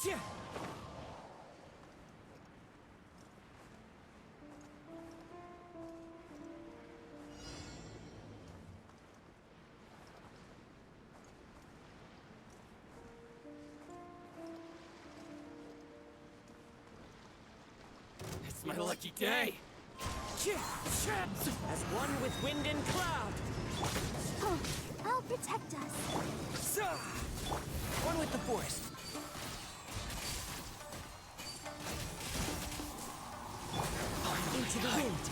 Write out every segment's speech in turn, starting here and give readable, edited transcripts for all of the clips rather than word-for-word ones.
It's my lucky day! As one with wind and cloud! Oh, I'll protect us. One with the forest! Into the wind!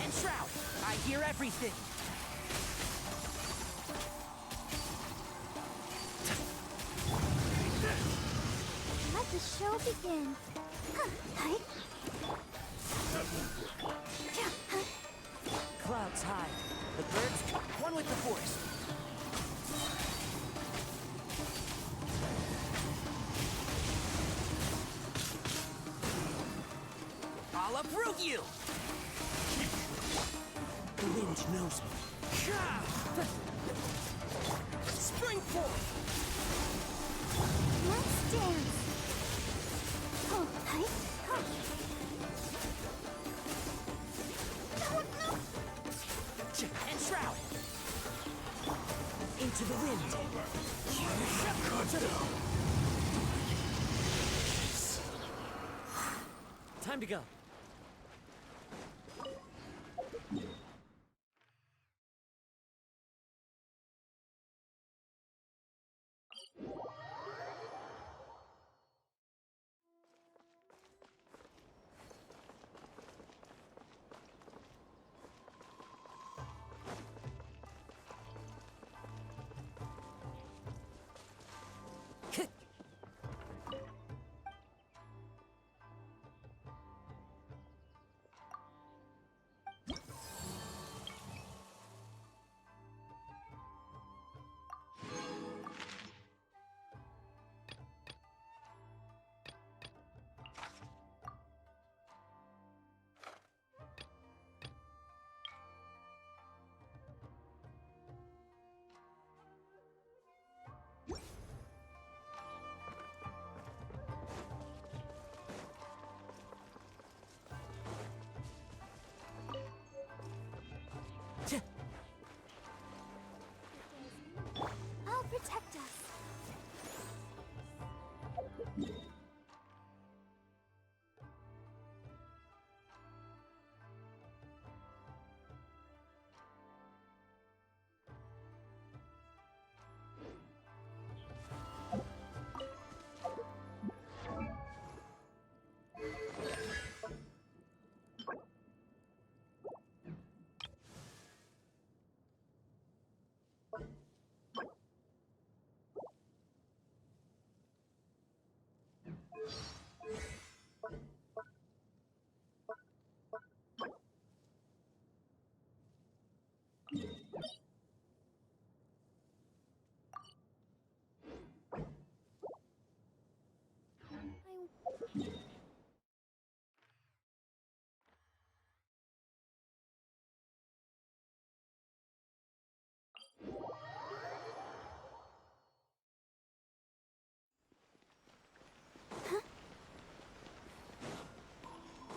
And Shroud! I hear everything! Let the show begin. Clouds high. The birds, one with the forest. I'll uproot you! The wind knows me. Spring forth! Let's dance. Oh, hi. Oh. And Shroud! Into the wind! Time to go. I'll protect us.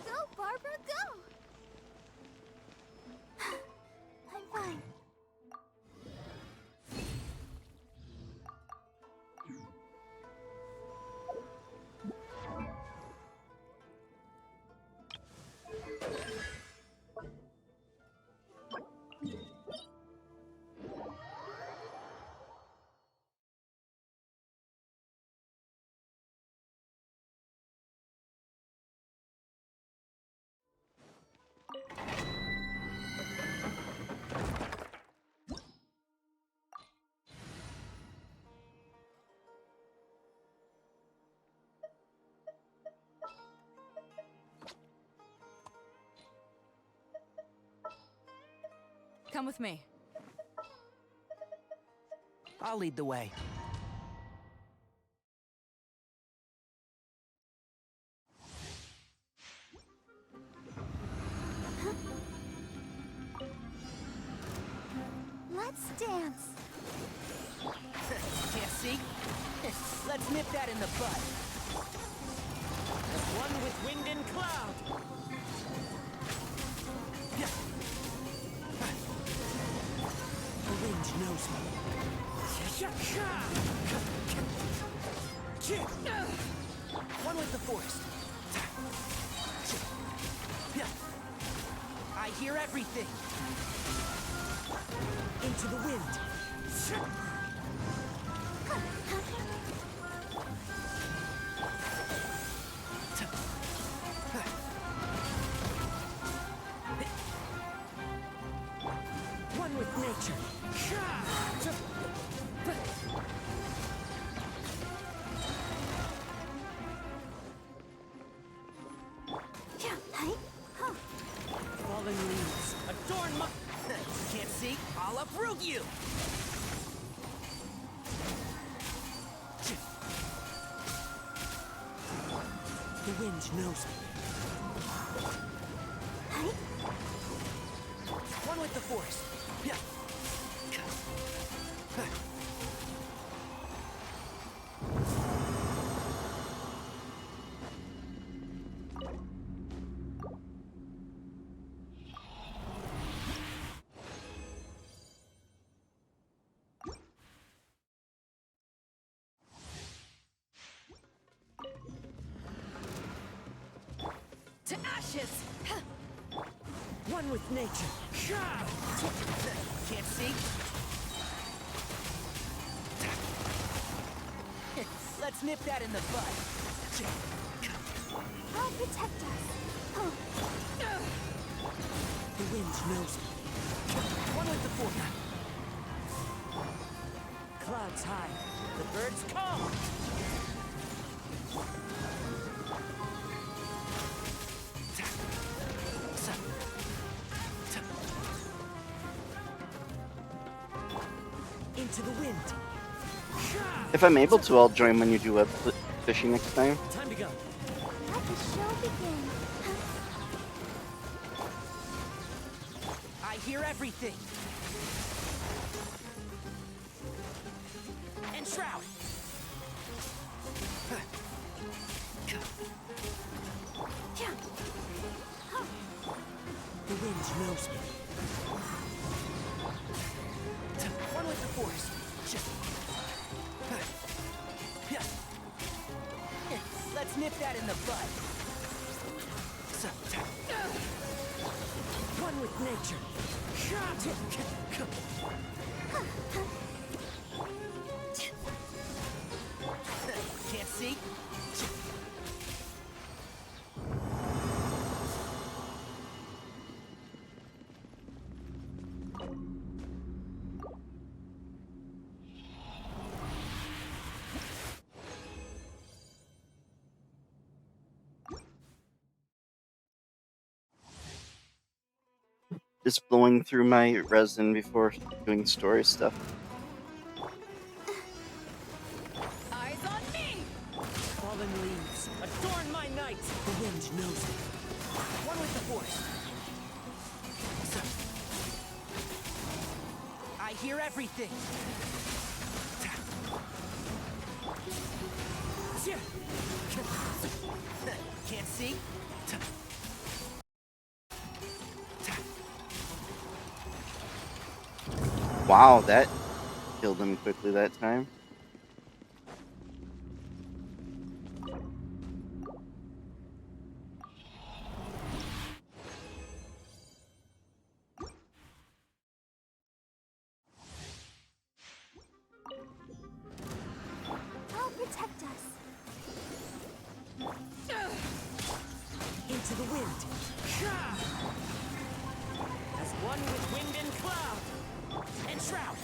Go, Barbara, go! I'm fine. Come with me. I'll lead the way. that in the bud. As one with wind and cloud. The wind knows me. One with the forest. I hear everything. Into the wind. One with nature. Fallen leaves adorn my... Can't see? I'll uproot you! The wind knows me. One with the force. To ashes! One with nature. Can't see? Let's nip that in the bud. I'll protect us. The wind knows me. One with the fork. Clouds high. The birds come. Into the wind. If I'm able to, I'll join when you do web fishing next time. Time to go. Let the show begin. I hear everything. And shroud. The wind knows me. One with the force. Let's nip that in the bud. One with nature. Can't see? Just blowing through my resin before doing story stuff. Eyes on me! Fallen leaves, adorn my night! The wind knows me. One with the force. I hear everything. Can't see? Wow, that killed him quickly that time. I'll protect us. Into the wind. As one with wind and cloud. And shroud.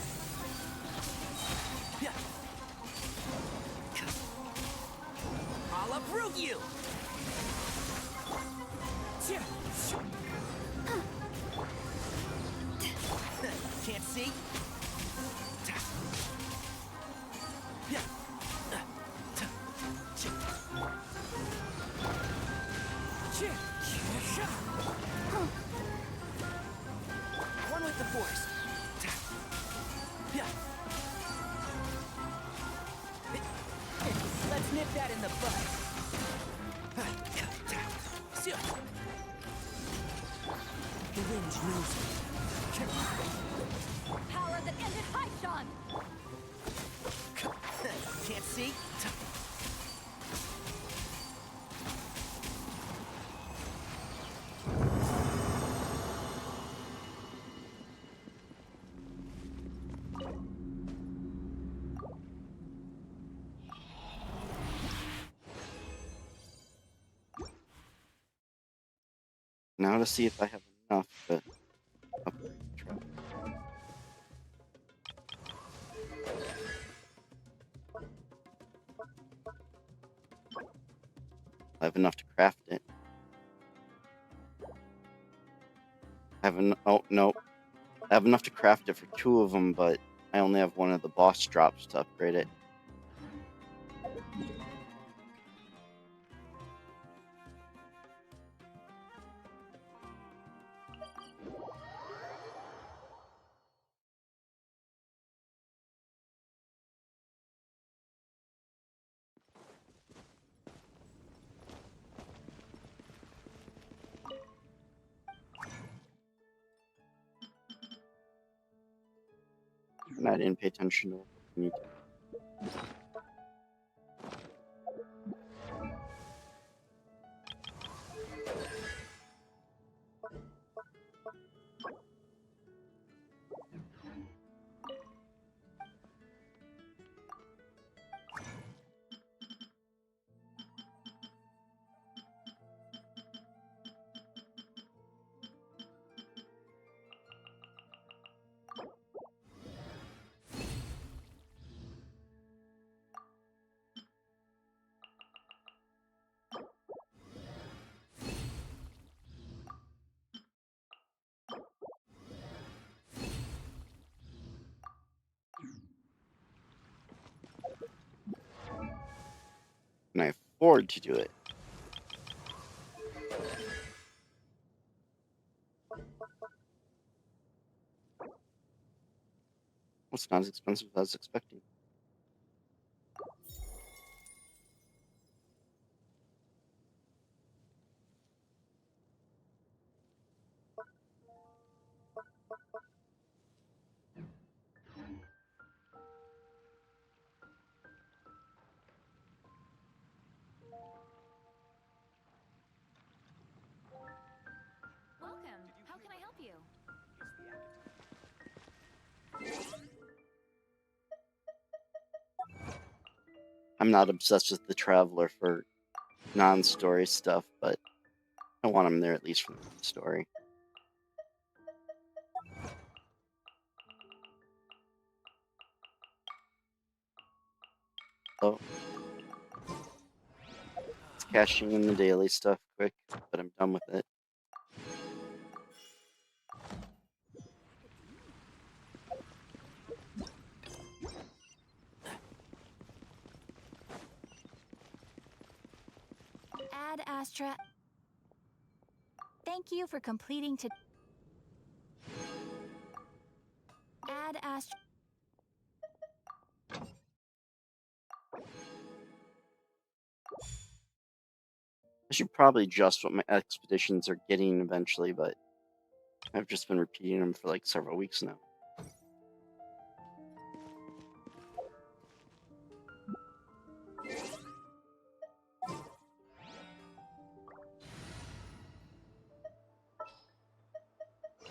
I'll uproot you. Can't see? One with the force. Let's The wind knows it. Power that ended Haishan! Can't see? Now to see if I have enough to upgrade the trap. I have enough to craft it. Oh no, I have enough to craft it for 2 of them, but I only have one of the boss drops to upgrade it. And I didn't pay attention to what I need to. Can I afford to do it? It's not as expensive as I was expecting. Welcome. How can I help you? I'm not obsessed with the Traveler for non-story stuff, but I want him there at least for the story. So, it's cashing in the daily stuff quick, but I'm done with it. Ad Astra. Thank you for completing to. Ad Astra. I should probably adjust what my expeditions are getting eventually, but I've just been repeating them for like several weeks now.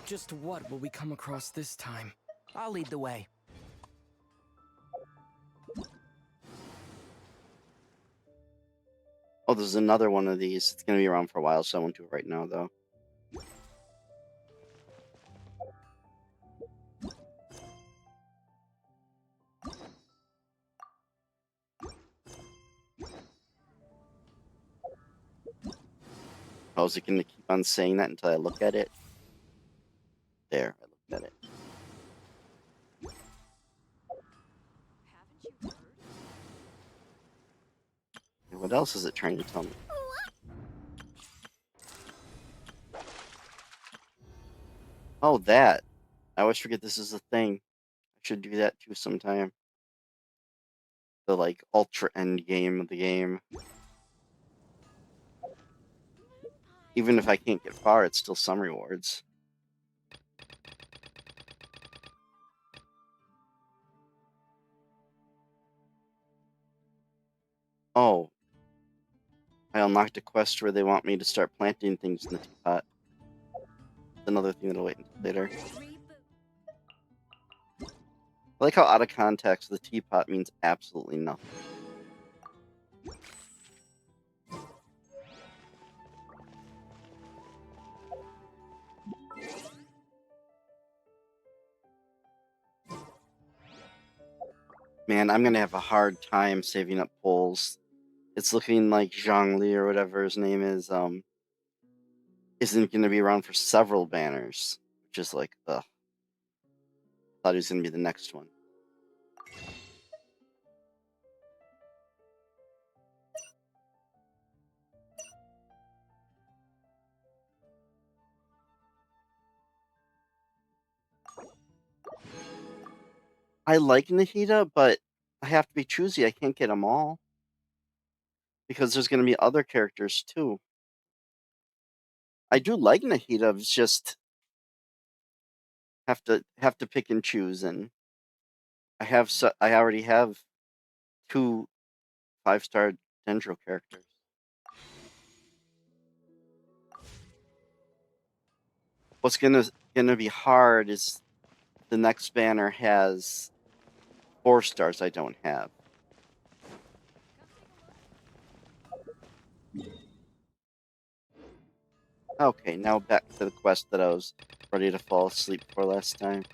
Just what will we come across this time? I'll lead the way. Oh, there's another one of these. It's going to be around for a while, so I won't do it right now, though. Oh, is it going to keep on saying that until I look at it? There, I looked at it. And what else is it trying to tell me? Oh, that. I always forget this is a thing. I should do that too sometime. The, like, ultra end game of the game. Even if I can't get far, it's still some rewards. Oh, I unlocked a quest where they want me to start planting things in the teapot. That's another thing that'll wait until later. I like how out of context the teapot means absolutely nothing. Man, I'm gonna have a hard time saving up pulls. It's looking like Zhongli or whatever his name is, isn't gonna be around for several banners. Which is like, ugh. Thought he was gonna be the next one. I like Nahida, but I have to be choosy. I can't get them all. Because there's gonna be other characters too. I do like Nahida, it's just have to pick and choose, and I already have 2 5-star Dendro characters. What's gonna be hard is the next banner has 4 stars I don't have. Okay, now back to the quest that I was ready to fall asleep for last time.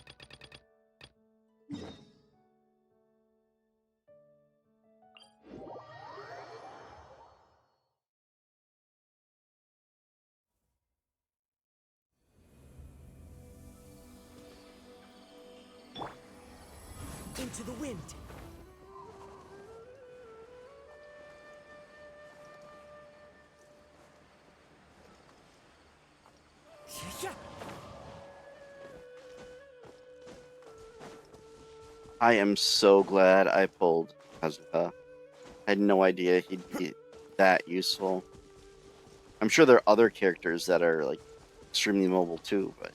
Into the wind. I am so glad I pulled Kazuha. I had no idea he'd be that useful. I'm sure there are other characters that are like extremely mobile too, but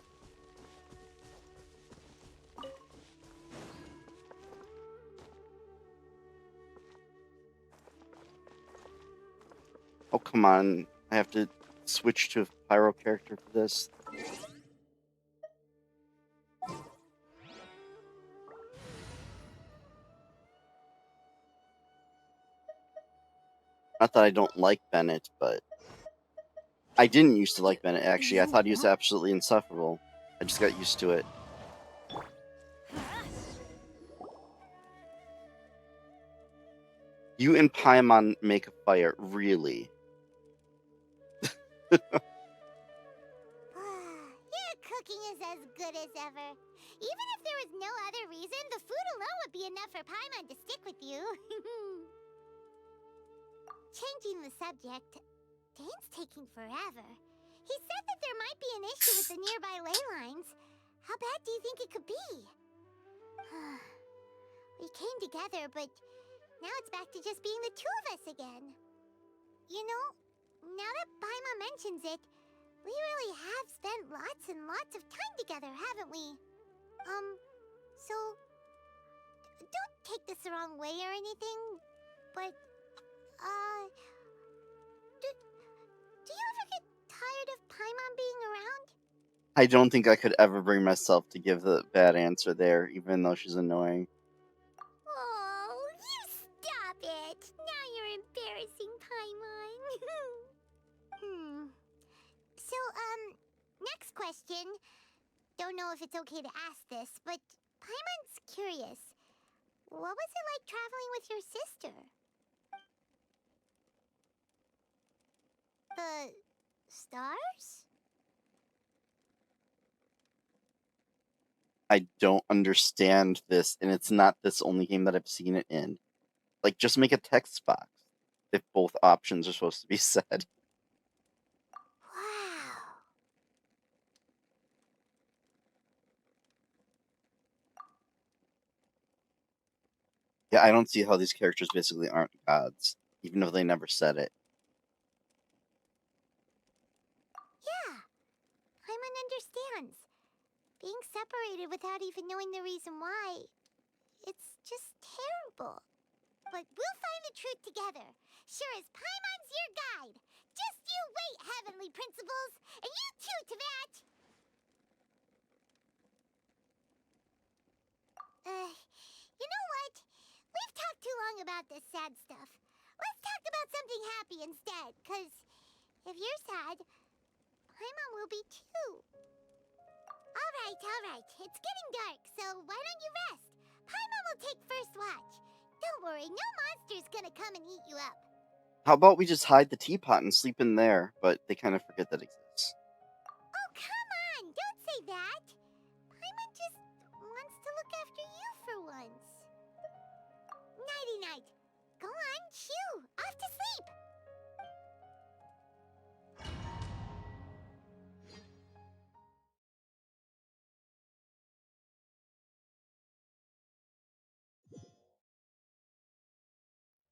oh come on, I have to switch to a pyro character for this. Not that I don't like Bennett, but I didn't used to like Bennett actually. I thought he was absolutely insufferable. I just got used to it. You and Paimon make a fire, really? Your cooking is as good as ever. Even if there was no other reason, the food alone would be enough for Paimon to stick with you. Changing the subject, Dane's taking forever. He said that there might be an issue with the nearby ley lines. How bad do you think it could be? We came together, but now it's back to just being the 2 of us again. You know, now that Paimon mentions it, we really have spent lots and lots of time together, haven't we? So don't take this the wrong way or anything, but, do you ever get tired of Paimon being around? I don't think I could ever bring myself to give the bad answer there, even though she's annoying. Oh, you stop it! Now you're embarrassing Paimon. So, next question. Don't know if it's okay to ask this, but Paimon's curious. What was it like traveling with your sister? The stars? I don't understand this, and it's not this only game that I've seen it in. Like, just make a text box if both options are supposed to be said. Wow. Yeah, I don't see how these characters basically aren't gods, even if they never said it. understands. Being separated without even knowing the reason why, it's just terrible. But we'll find the truth together. Sure as Paimon's your guide. Just you wait, Heavenly Principles. And you too, Teyvat. You know what? We've talked too long about this sad stuff. Let's talk about something happy instead, 'cause if you're sad, Paimon will be too. All right. It's getting dark, so why don't you rest? Paimon will take first watch. Don't worry, no monster's gonna come and eat you up. How about we just hide the teapot and sleep in there? But they kind of forget that exists. Oh, come on! Don't say that! Paimon just wants to look after you for once. Nighty-night. Go on, shoo! Off to sleep!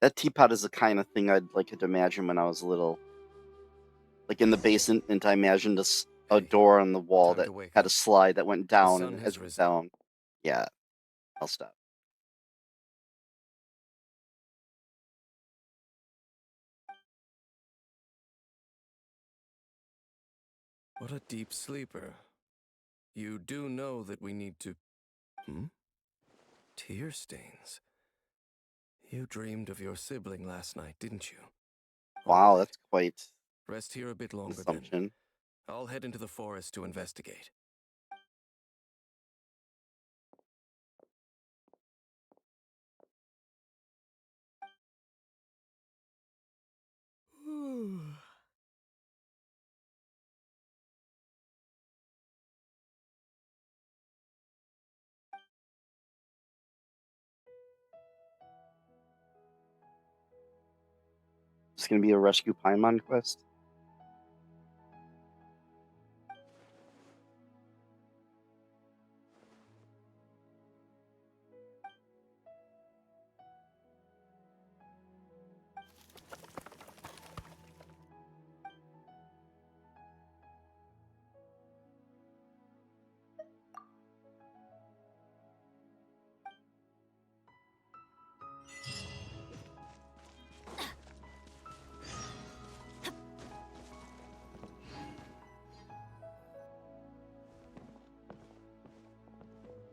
That teapot is the kind of thing I'd like to imagine when I was little. Like in the basement, I imagined a door on the wall Time that to wake had up. a slide that went down, sun and has as it went risen. down, yeah, I'll stop. What a deep sleeper. You do know that we need to... Tear stains. You dreamed of your sibling last night, didn't you? All Wow, right. that's quite Rest here a bit an longer then. assumption. I'll head into the forest to investigate. It's gonna be a rescue Paimon quest.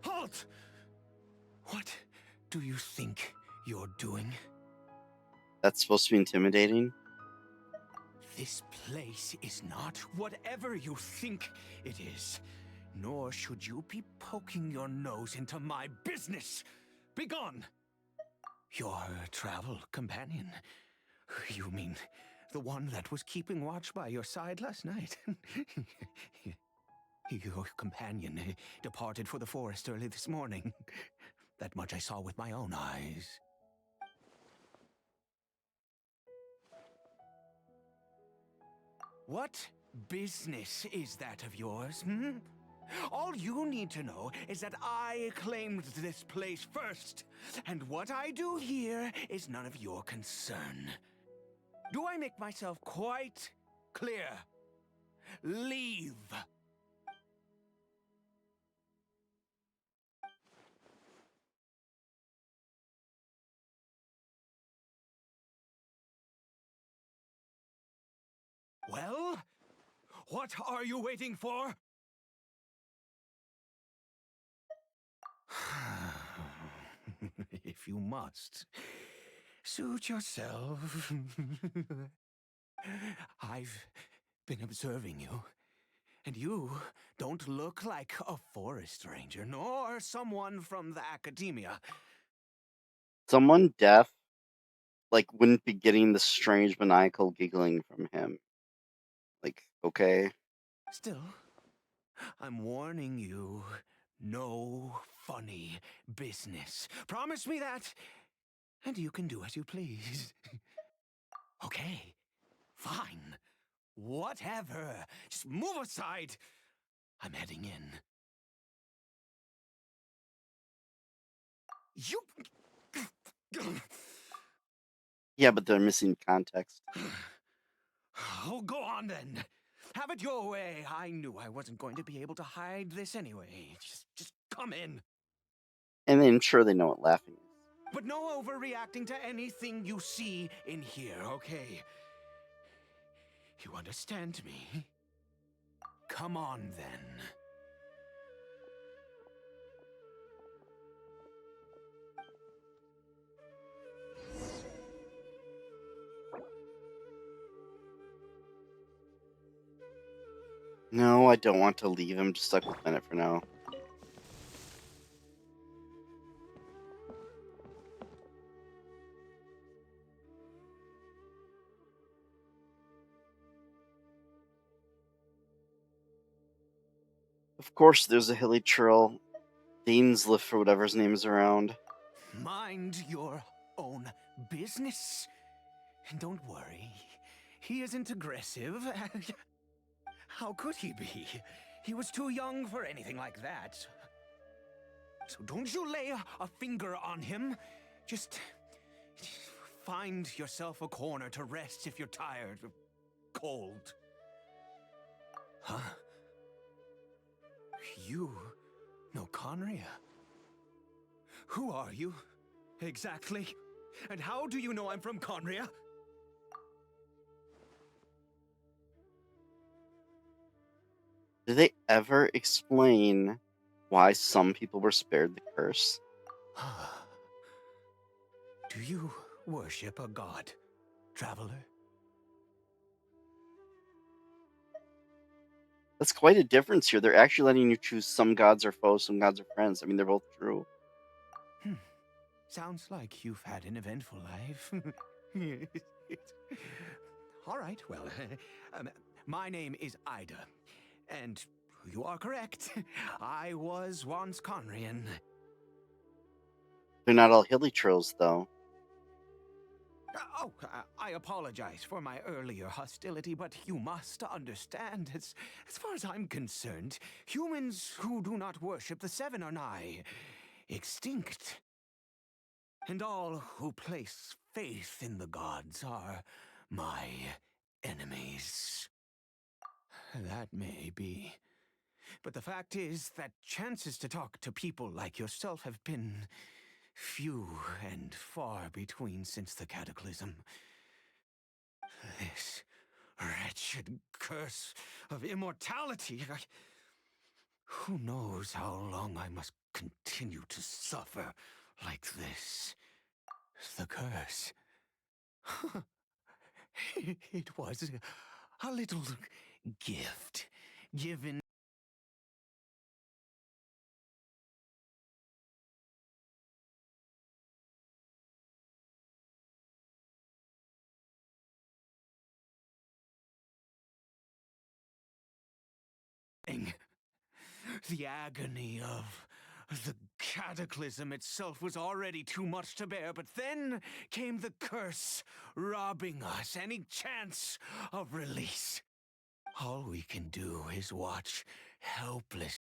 Halt! What do you think you're doing? That's supposed to be intimidating. This place is not whatever you think it is. Nor should you be poking your nose into my business. Begone! Your travel companion. You mean the one that was keeping watch by your side last night? Your companion departed for the forest early this morning. That much I saw with my own eyes. What business is that of yours, All you need to know is that I claimed this place first, and what I do here is none of your concern. Do I make myself quite clear? Leave! Well, what are you waiting for? If you must, suit yourself. I've been observing you, and you don't look like a forest ranger, nor someone from the academia. Someone deaf, like, wouldn't be getting the strange maniacal giggling from him. Like, okay. Still, I'm warning you, no funny business. Promise me that, and you can do as you please. Okay, fine. Whatever. Just move aside. I'm heading in. You... Yeah, but they're missing context. Oh, go on then. Have it your way. I knew I wasn't going to be able to hide this anyway. Just come in. And I'm sure they know what laughing is. But no overreacting to anything you see in here, okay? You understand me? Come on, then. No, I don't want to leave. I'm just stuck with Bennett for now. Of course, there's a hilly trail. Dainsliff or whatever his name is around. Mind your own business. And don't worry, he isn't aggressive. How could he be? He was too young for anything like that. So don't you lay a finger on him. Just find yourself a corner to rest if you're tired or cold. Huh? You know Conria? Who are you, exactly? And how do you know I'm from Conria? Did they ever explain why some people were spared the curse? Do you worship a god, traveler? That's quite a difference here. They're actually letting you choose some gods are foes, some gods are friends. I mean, they're both true. Sounds like you've had an eventful life. All right, well, my name is Ida, and you are correct. I was once Conrian. They're not all hilly trails, though. I apologize for my earlier hostility, but you must understand, as far as I'm concerned, humans who do not worship the Seven are nigh extinct. And all who place faith in the gods are my enemies. That may be. But the fact is that chances to talk to people like yourself have been few and far between since the cataclysm. This wretched curse of immortality. Who knows how long I must continue to suffer like this? The curse. It was a little gift given. The agony of the cataclysm itself was already too much to bear, but then came the curse, robbing us any chance of release. All we can do is watch helpless.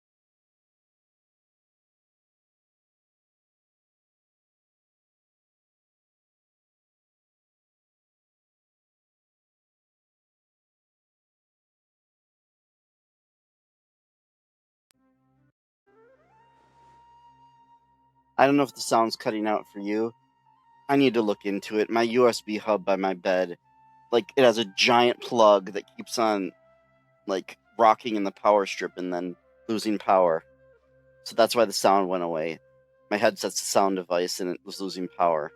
I don't know if the sound's cutting out for you. I need to look into it. My USB hub by my bed, like, it has a giant plug that keeps on, like, rocking in the power strip and then losing power. So that's why the sound went away. My headset's a sound device and it was losing power.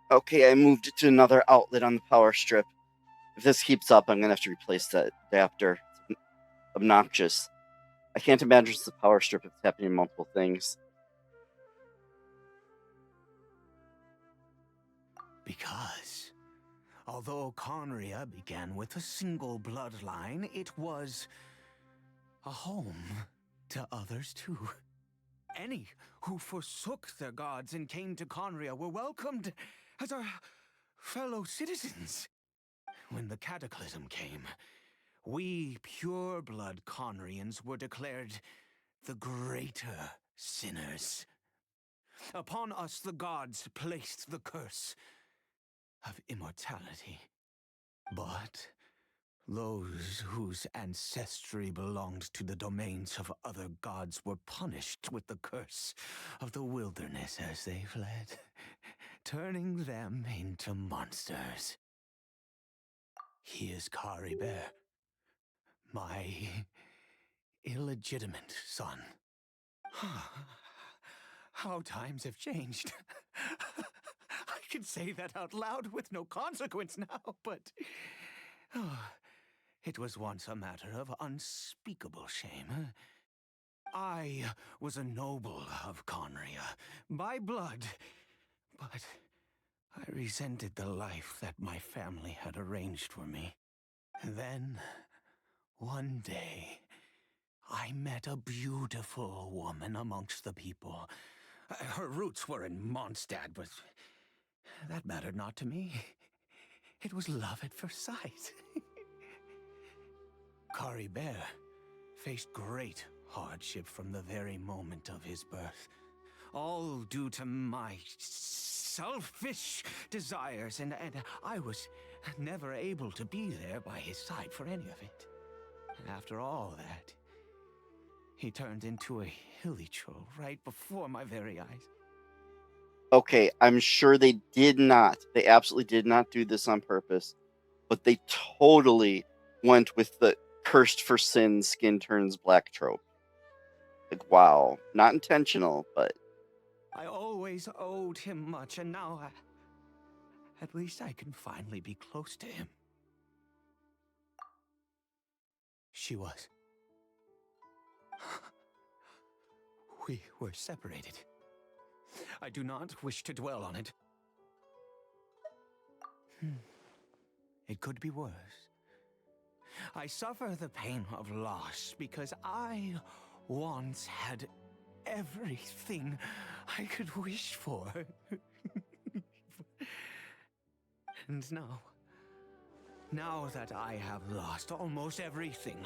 Okay, I moved it to another outlet on the power strip. If this keeps up, I'm gonna have to replace that adapter. It's obnoxious. I can't imagine it's the power strip if it's happening in multiple things. Because, although Conria began with a single bloodline, it was a home to others too. Any who forsook their gods and came to Conria were welcomed as our fellow citizens. When the cataclysm came, we pure-blood Conrians were declared the greater sinners. Upon us the gods placed the curse of immortality. But those whose ancestry belonged to the domains of other gods were punished with the curse of the wilderness as they fled, turning them into monsters. He is Kari Bear, my illegitimate son. How times have changed. I can say that out loud with no consequence now, but it was once a matter of unspeakable shame. I was a noble of Conria, by blood, but I resented the life that my family had arranged for me. Then, one day, I met a beautiful woman amongst the people. Her roots were in Mondstadt, but that mattered not to me. It was love at first sight. Kari Bear faced great hardship from the very moment of his birth. All due to my selfish desires, and I was never able to be there by his side for any of it. After all that, he turned into a hilichurl right before my very eyes. Okay, I'm sure they absolutely did not do this on purpose, but they totally went with the cursed for sin skin turns black trope. Like, wow. Not intentional, but I always owed him much, and now at least I can finally be close to him. She was. We were separated. I do not wish to dwell on it. It could be worse. I suffer the pain of loss because I once had everything I could wish for. And now that I have lost almost everything,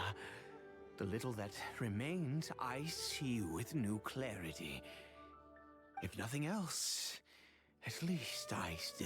the little that remains I see with new clarity. If nothing else, at least I still...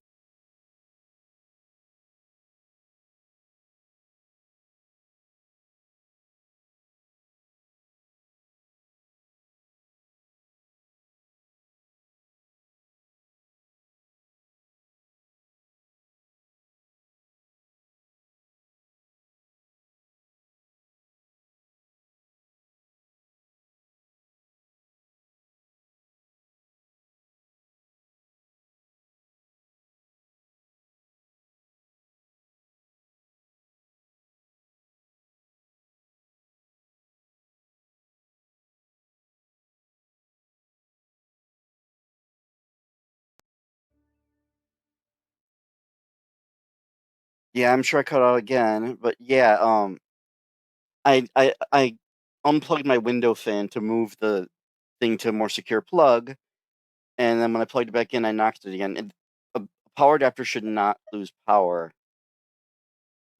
yeah, I'm sure I cut out again. But yeah, I unplugged my window fan to move the thing to a more secure plug, and then when I plugged it back in, I knocked it again. A power adapter should not lose power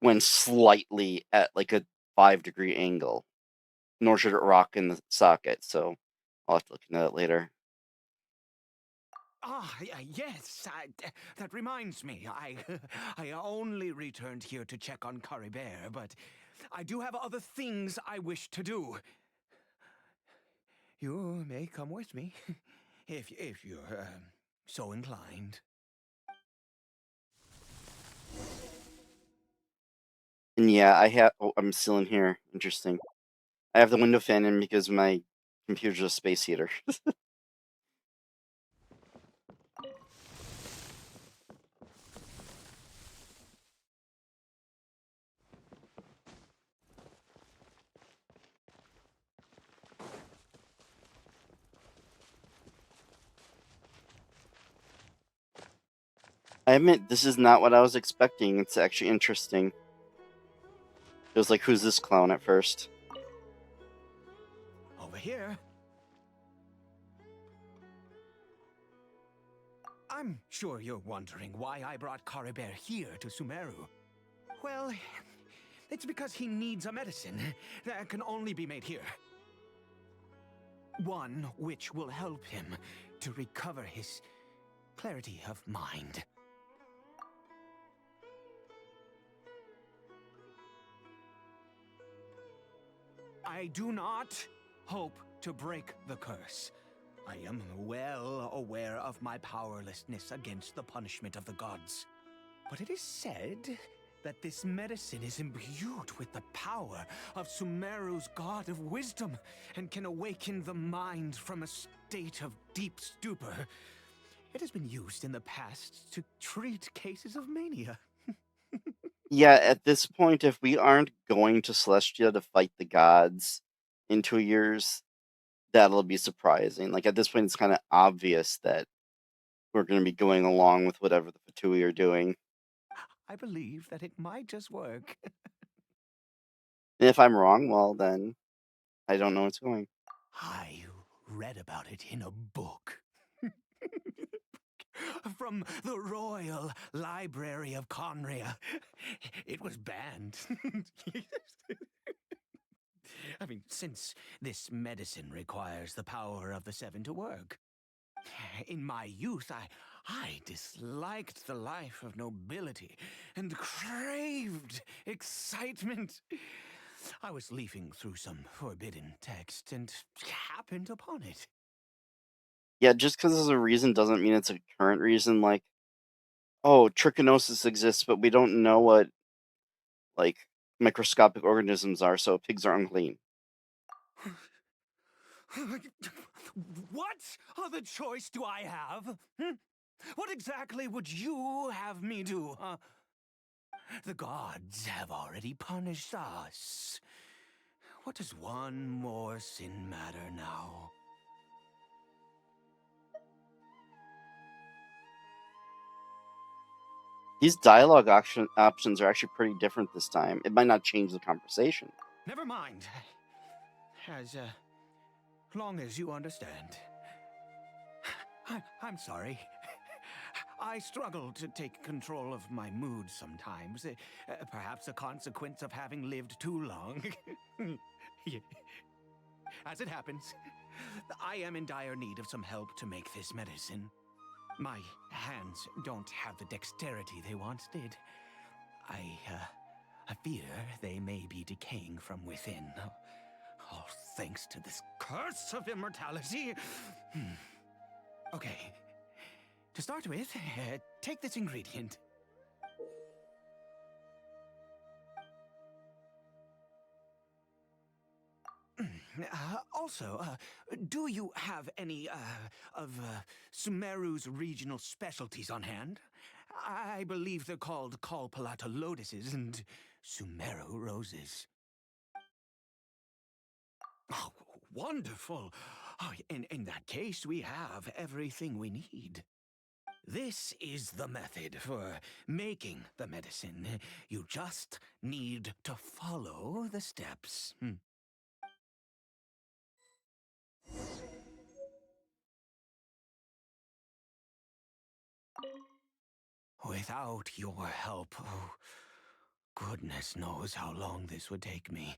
when slightly at like a 5-degree angle, nor should it rock in the socket. So I'll have to look into that later. Yes, that reminds me. I only returned here to check on Kari Bear, but I do have other things I wish to do. You may come with me, if you're so inclined. And yeah, I have. Oh, I'm still in here. Interesting. I have the window fan in because my computer's a space heater. I admit, this is not what I was expecting. It's actually interesting. It was like, who's this clown at first? Over here. I'm sure you're wondering why I brought Caribert here to Sumeru. Well, it's because he needs a medicine that can only be made here. One which will help him to recover his clarity of mind. I do not hope to break the curse. I am well aware of my powerlessness against the punishment of the gods. But it is said that this medicine is imbued with the power of Sumeru's god of wisdom and can awaken the mind from a state of deep stupor. It has been used in the past to treat cases of mania. Yeah, at this point, if we aren't going to Celestia to fight the gods in 2 years, that'll be surprising. Like, at this point, it's kind of obvious that we're going to be going along with whatever the Fatui are doing. I believe that it might just work. And if I'm wrong, well, then I don't know what's going. I read about it in a book. From the Royal Library of Conria. It was banned. I mean, since this medicine requires the power of the Seven to work. In my youth, I disliked the life of nobility and craved excitement. I was leafing through some forbidden text and happened upon it. Yeah, just because there's a reason doesn't mean it's a current reason. Like, oh, trichinosis exists, but we don't know what, like, microscopic organisms are, so pigs are unclean. What other choice do I have? What exactly would you have me do, huh? The gods have already punished us. What does one more sin matter now? These dialogue options are actually pretty different this time. It might not change the conversation. Never mind. As long as you understand. I'm sorry. I struggle to take control of my mood sometimes. Perhaps a consequence of having lived too long. As it happens, I am in dire need of some help to make this medicine. My hands don't have the dexterity they once did. I fear they may be decaying from within. All thanks to this curse of immortality. Okay. To start with, take this ingredient. Also, do you have any of Sumeru's regional specialties on hand? I believe they're called Kalpalata lotuses and Sumeru roses. Oh, wonderful! Oh, in that case, we have everything we need. This is the method for making the medicine. You just need to follow the steps. Without your help, oh, goodness knows how long this would take me.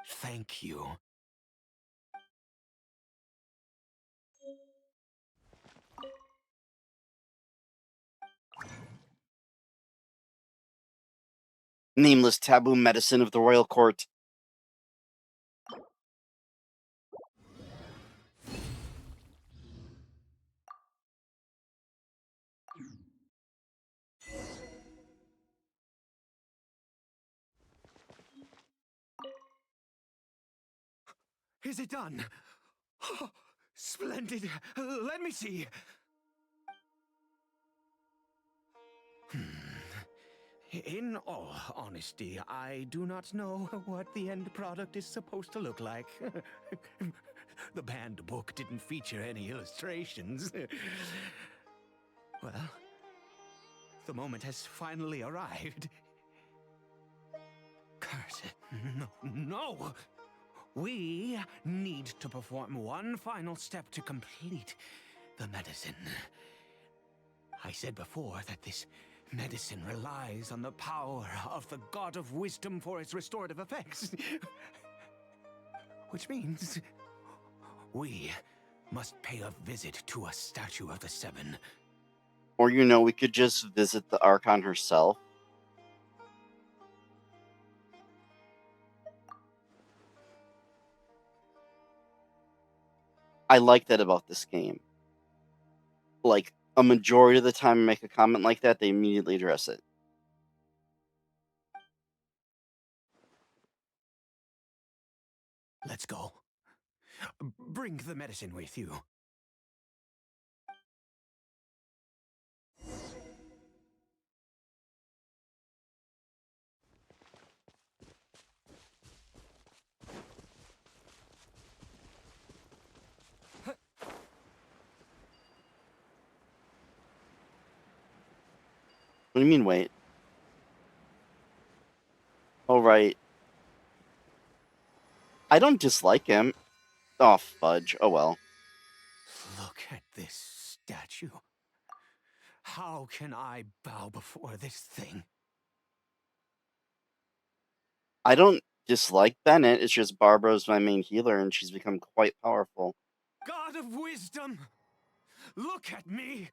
Thank you. Nameless taboo medicine of the royal court. Is it done? Oh, splendid. Let me see. In all honesty, I do not know what the end product is supposed to look like. The banned book didn't feature any illustrations. Well, the moment has finally arrived. Curse it. No! We need to perform one final step to complete the medicine. I said before that this medicine relies on the power of the God of Wisdom for its restorative effects. Which means we must pay a visit to a statue of the Seven. Or, we could just visit the Archon herself. I like that about this game. Like, a majority of the time I make a comment like that, they immediately address it. Let's go. Bring the medicine with you. What do you mean, wait? Oh, right. I don't dislike him. Oh, fudge. Oh, well. Look at this statue. How can I bow before this thing? I don't dislike Bennett. It's just Barbara's my main healer, and she's become quite powerful. God of Wisdom, look at me.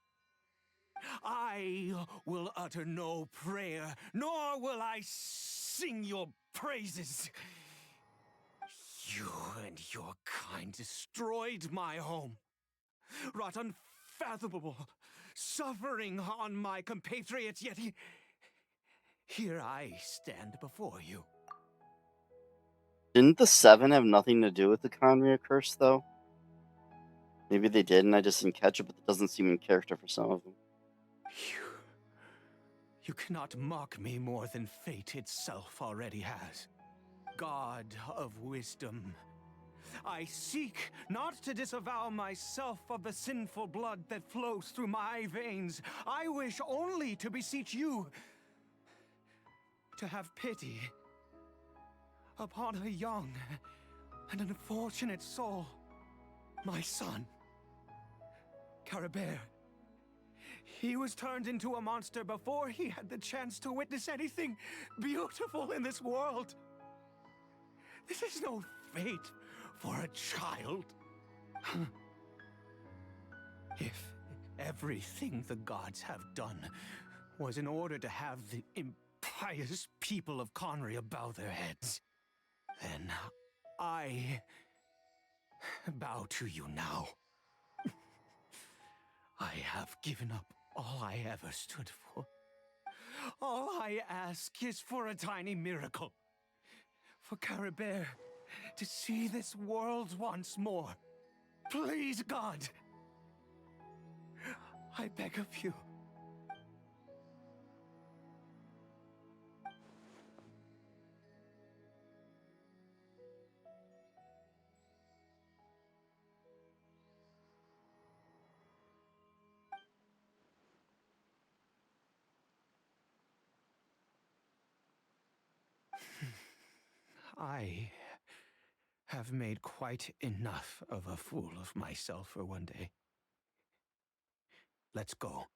I will utter no prayer, nor will I sing your praises. You and your kind destroyed my home, wrought unfathomable suffering on my compatriots, yet here I stand before you. Didn't the Seven have nothing to do with the Conria curse, though? Maybe they did, and I just didn't catch it, but it doesn't seem in character for some of them. You cannot mock me more than fate itself already has. God of Wisdom, I seek not to disavow myself of the sinful blood that flows through my veins. I wish only to beseech you to have pity upon a young and unfortunate soul, my son, Caribert. He was turned into a monster before he had the chance to witness anything beautiful in this world. This is no fate for a child. If everything the gods have done was in order to have the impious people of Conria bow their heads, then I bow to you now. I have given up all I ever stood for. All I ask is for a tiny miracle. For Caribert to see this world once more. Please, God. I beg of you. I have made quite enough of a fool of myself for one day. Let's go.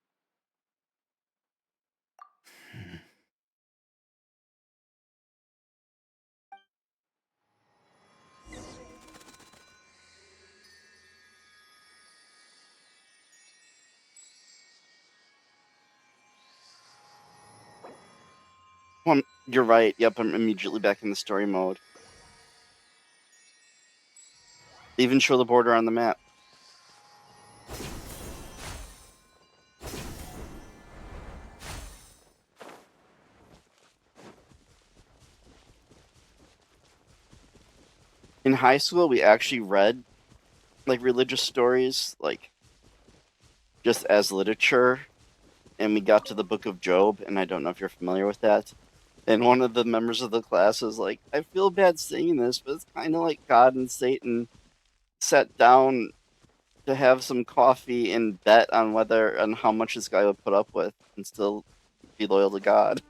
Well, you're right. Yep, I'm immediately back in the story mode. They even show the border on the map. In high school, we actually read, like, religious stories, like, just as literature, and we got to the book of Job, and I don't know if you're familiar with that. And one of the members of the class was like, I feel bad saying this, but it's kind of like God and Satan sat down to have some coffee and bet on how much this guy would put up with, and still be loyal to God.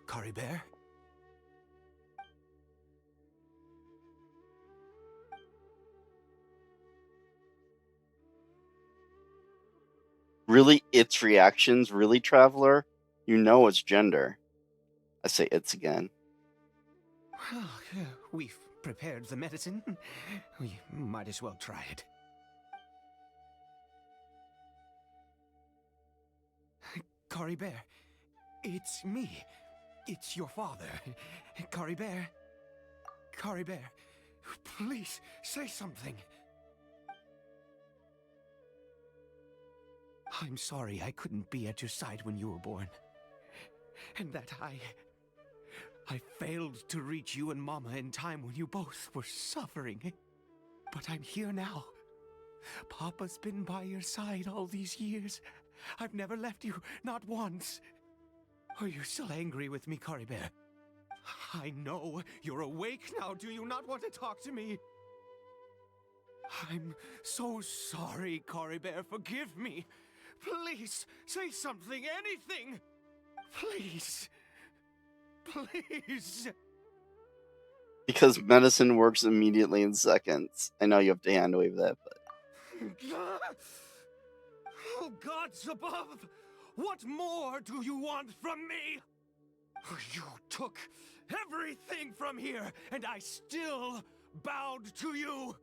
Curry Bear? Really, its reactions? Really, Traveler? You know it's gender. I say it's again. Well, we've prepared the medicine. We might as well try it. Curry Bear, it's me. It's your father. Curry Bear. Curry Bear, please say something. I'm sorry I couldn't be at your side when you were born. And that I failed to reach you and Mama in time when you both were suffering. But I'm here now. Papa's been by your side all these years. I've never left you, not once. Are you still angry with me, Curry Bear? I know you're awake now. Do you not want to talk to me? I'm so sorry, Curry Bear. Forgive me. Please, say something, anything. Please. Please. Because medicine works immediately in seconds. I know you have to hand wave that, but... Oh, gods above! What more do you want from me? You took everything from here, and I still bowed to you.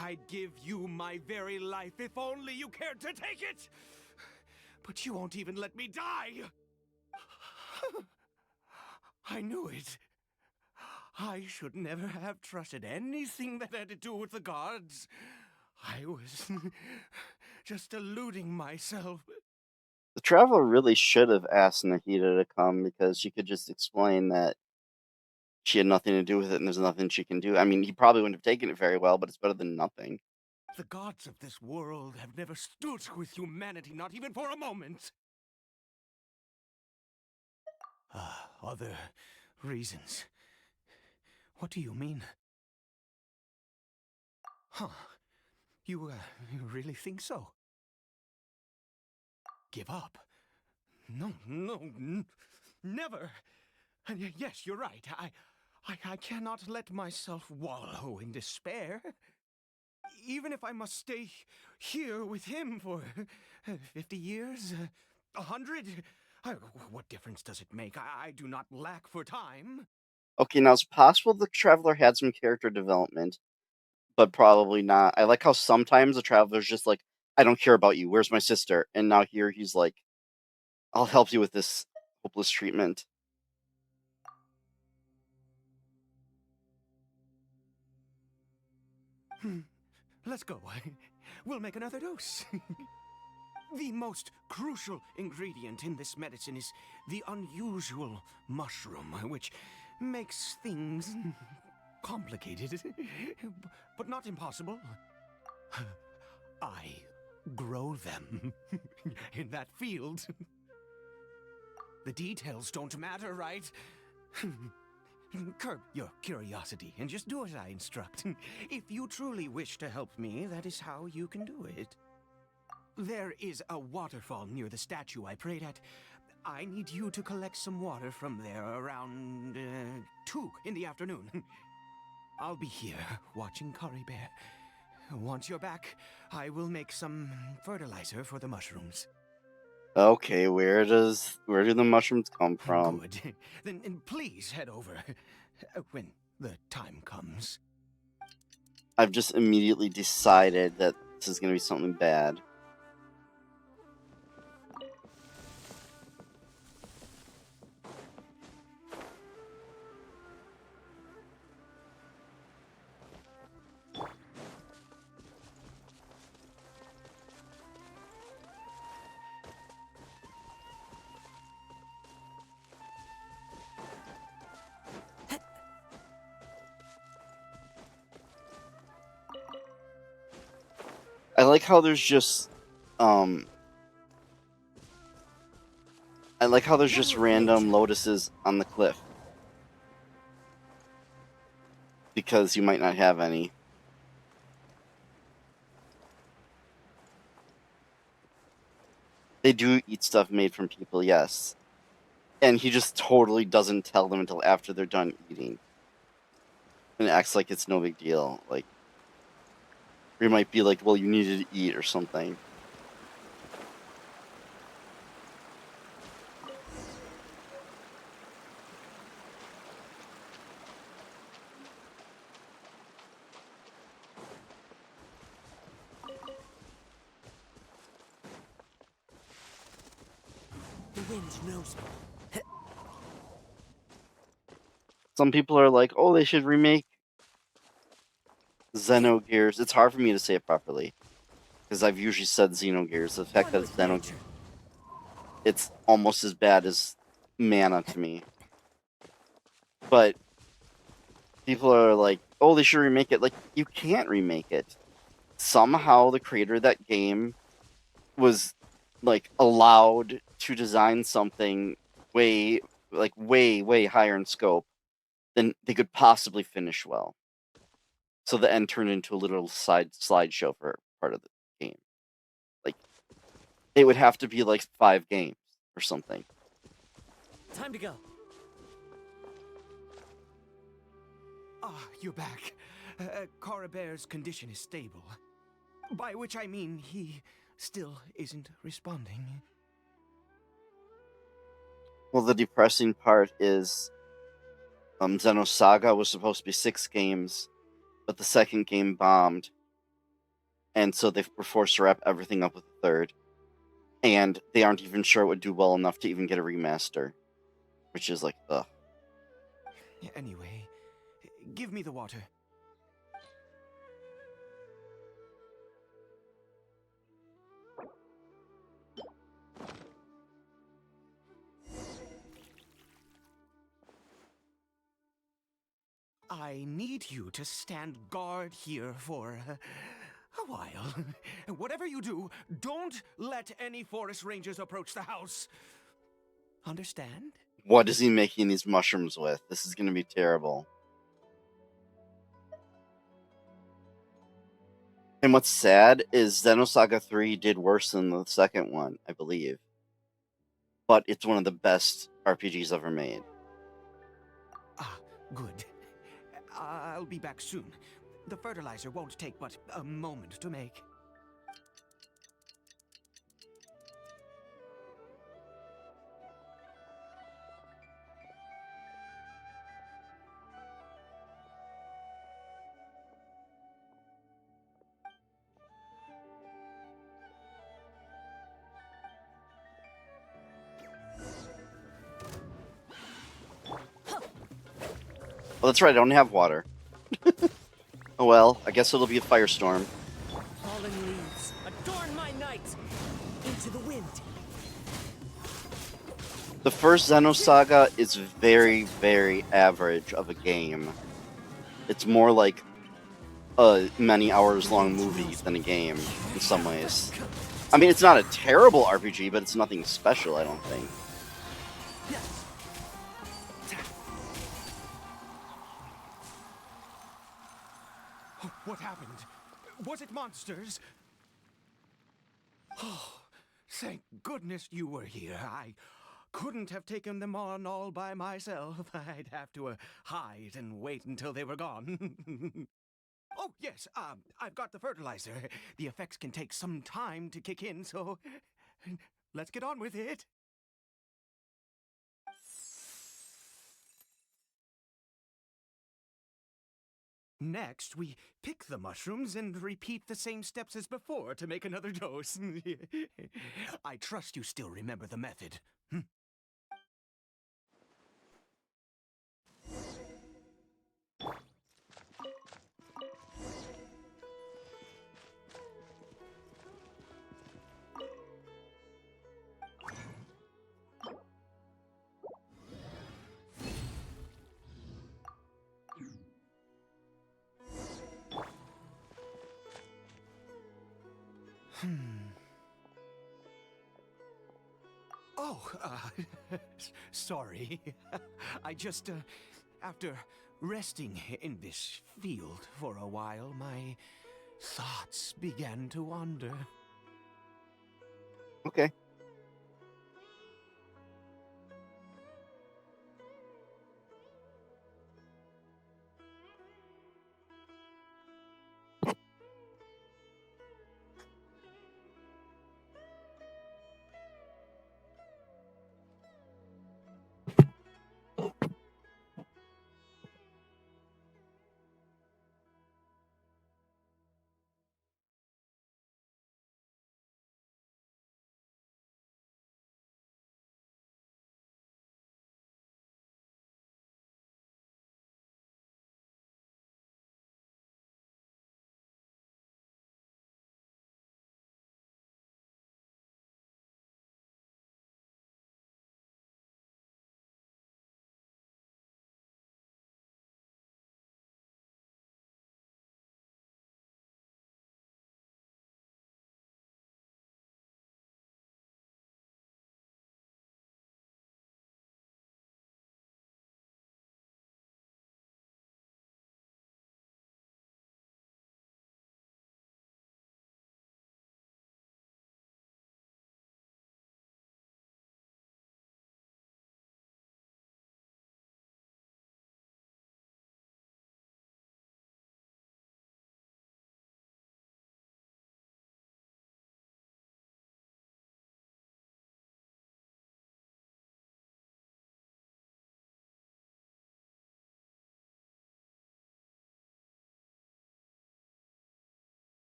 I'd give you my very life if only you cared to take it. But you won't even let me die. I knew it. I should never have trusted anything that had to do with the gods. I was just deluding myself. The Traveler really should have asked Nahida to come, because she could just explain that she had nothing to do with it and there's nothing she can do. I mean, he probably wouldn't have taken it very well, but it's better than nothing. The gods of this world have never stood with humanity, not even for a moment. Other reasons. What do you mean? Huh. You really think so? Give up? No, never. And yes, you're right. I cannot let myself wallow in despair. Even if I must stay here with him for 50 years, 100, what difference does it make? I do not lack for time. Okay, now it's possible the Traveler had some character development, but probably not. I like how sometimes the Traveler's just like, I don't care about you, where's my sister? And now here he's like, I'll help you with this hopeless treatment. Let's go. We'll make another dose. The most crucial ingredient in this medicine is the unusual mushroom, which makes things complicated, but not impossible. I grow them in that field. The details don't matter, right? Curb your curiosity and just do as I instruct. If you truly wish to help me, that is how you can do it. There is a waterfall near the statue I prayed at. I need you to collect some water from there around 2 in the afternoon. I'll be here watching Curry Bear. Once you're back, I will make some fertilizer for the mushrooms. Okay, where do the mushrooms come from? Good. Then please head over when the time comes. I've just immediately decided that this is going to be something bad. I like how there's just I like how there's just random lotuses on the cliff. Because you might not have any. They do eat stuff made from people, yes. And he just totally doesn't tell them until after they're done eating. And acts like it's no big deal. Like, or he might be like, well, you needed to eat or something. The wind knows me. Some people are like, oh, they should remake Xenogears. It's hard for me to say it properly. Because I've usually said Xenogears. The fact that it's Xenogears, it's almost as bad as Mana to me. But people are like, oh, they should remake it. Like, you can't remake it. Somehow the creator of that game was, like, allowed to design something way higher in scope than they could possibly finish well. So the end turned into a little slideshow for part of the game. Like, it would have to be like 5 games or something. Time to go. Ah, you're back. Carabear's condition is stable. By which I mean he still isn't responding. Well, the depressing part is Xenosaga was supposed to be 6 games, but the second game bombed. And so they were forced to wrap everything up with the third. And they aren't even sure it would do well enough to even get a remaster. Which is like, ugh. Anyway, give me the water. I need you to stand guard here for a while. Whatever you do, don't let any forest rangers approach the house. Understand? What is he making these mushrooms with? This is going to be terrible. And what's sad is Xenosaga 3 did worse than the second one, I believe. But it's one of the best RPGs ever made. Ah, good. I'll be back soon. The fertilizer won't take but a moment to make. Oh, that's right, I don't have water. Oh well, I guess it'll be a firestorm. Fallen leaves, adorn my night. Into the wind. The first Xenosaga is very, very average of a game. It's more like a many hours long movie than a game, in some ways. I mean, it's not a terrible RPG, but it's nothing special, I don't think. What happened? Was it monsters? Oh, thank goodness you were here. I couldn't have taken them on all by myself. I'd have to hide and wait until they were gone. Oh, yes, I've got the fertilizer. The effects can take some time to kick in, so let's get on with it. Next, we pick the mushrooms and repeat the same steps as before to make another dose. I trust you still remember the method. Oh, sorry. I just, after resting in this field for a while, my thoughts began to wander. Okay.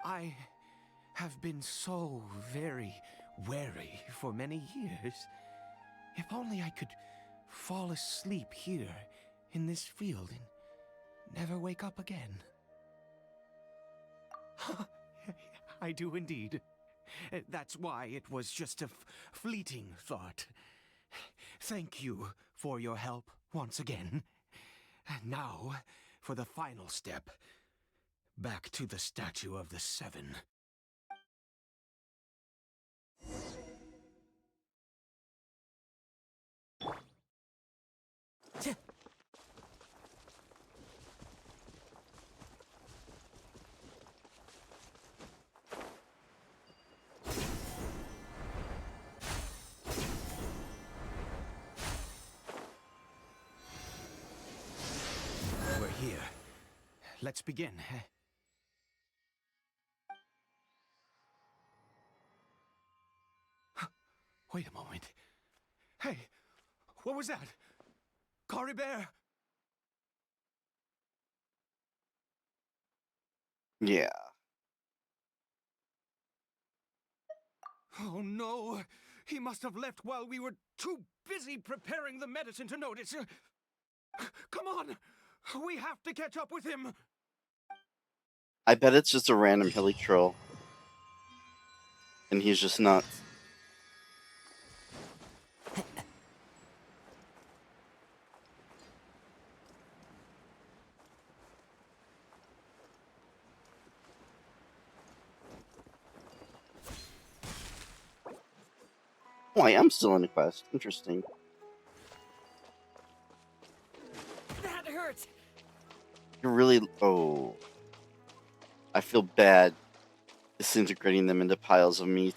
I have been so very wary for many years. If only I could fall asleep here in this field and never wake up again. I do indeed. That's why it was just a fleeting thought. Thank you for your help once again. Now, for the final step. Back to the Statue of the Seven. We're here. Let's begin. Wait a moment. Hey, what was that? Cory Bear? Yeah. Oh no! He must have left while we were too busy preparing the medicine to notice. Come on! We have to catch up with him! I bet it's just a random hilly troll. And he's just nuts. Oh, I am still in the quest. Interesting. That hurt! You're really... Oh. I feel bad disintegrating them into piles of meat.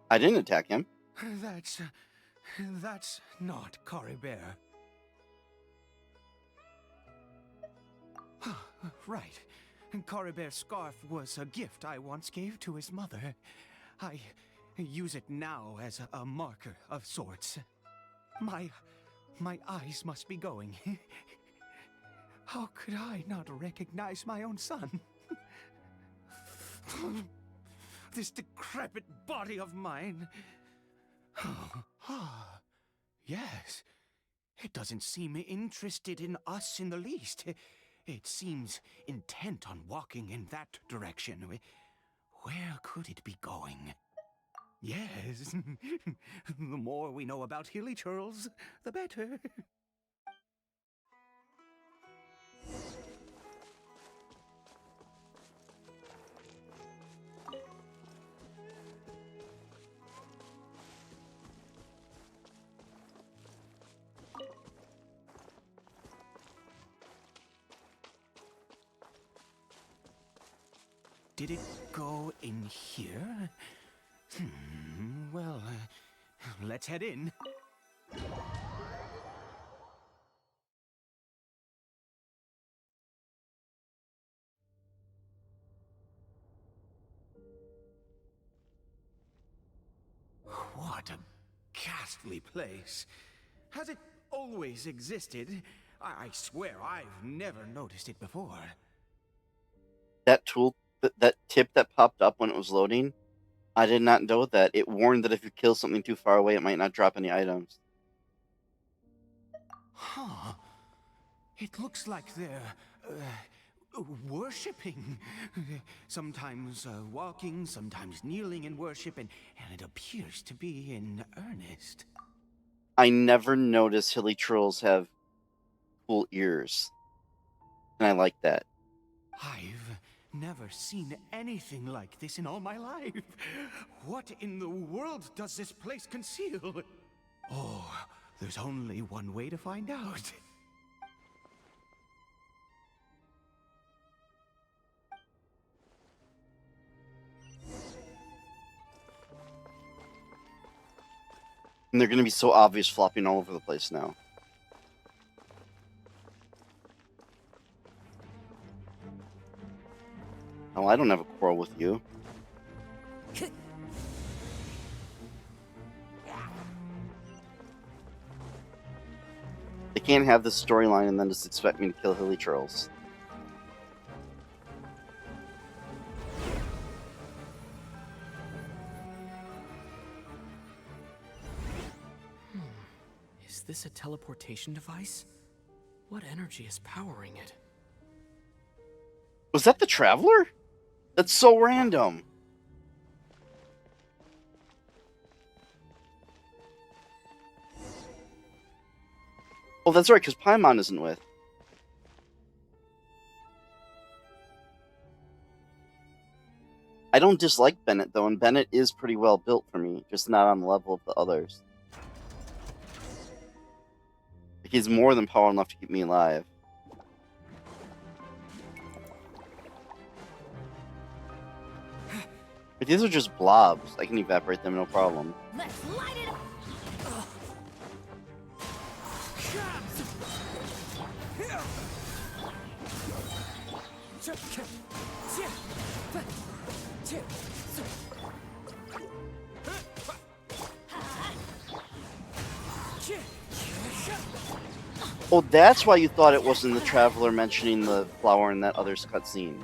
I didn't attack him. That's not Coribert. Right. Coribert's scarf was a gift I once gave to his mother. I use it now as a marker of sorts. My eyes must be going. How could I not recognize my own son? This decrepit body of mine. Yes. It doesn't seem interested in us in the least. It seems intent on walking in that direction. Where could it be going? Yes. The more we know about Hilly Churls, the better. Did it go in here? Well, let's head in. What a ghastly place. Has it always existed? I swear I've never noticed it before. That tool, that tip that popped up when it was loading, I did not know that. It warned that if you kill something too far away, it might not drop any items. Huh. It looks like they're worshipping. Sometimes walking, sometimes kneeling in worship, and it appears to be in earnest. I never noticed hilly trolls have cool ears. And I like that. I've never seen anything like this in all my life. What in the world does this place conceal? Oh, there's only one way to find out. And they're going to be so obvious flopping all over the place now. Oh, I don't have a quarrel with you. They can't have this storyline and then just expect me to kill hilly trolls. Is this a teleportation device? What energy is powering it? Was that the Traveler? That's so random. Oh, that's right, because Paimon isn't with. I don't dislike Bennett, though, and Bennett is pretty well built for me, just not on the level of the others. He's more than powerful enough to keep me alive. But these are just blobs. I can evaporate them, no problem. Let's light it up! Oh, that's why you thought it wasn't the Traveler mentioning the flower in that other's cutscene.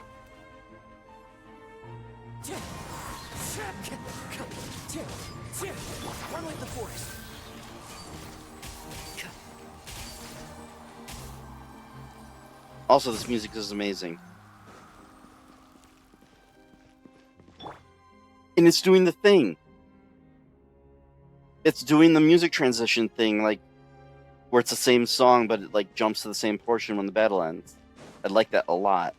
Run like the forest. Also, this music is amazing. And it's doing the thing. It's doing the music transition thing, like, where it's the same song, but it, like, jumps to the same portion when the battle ends. I like that a lot.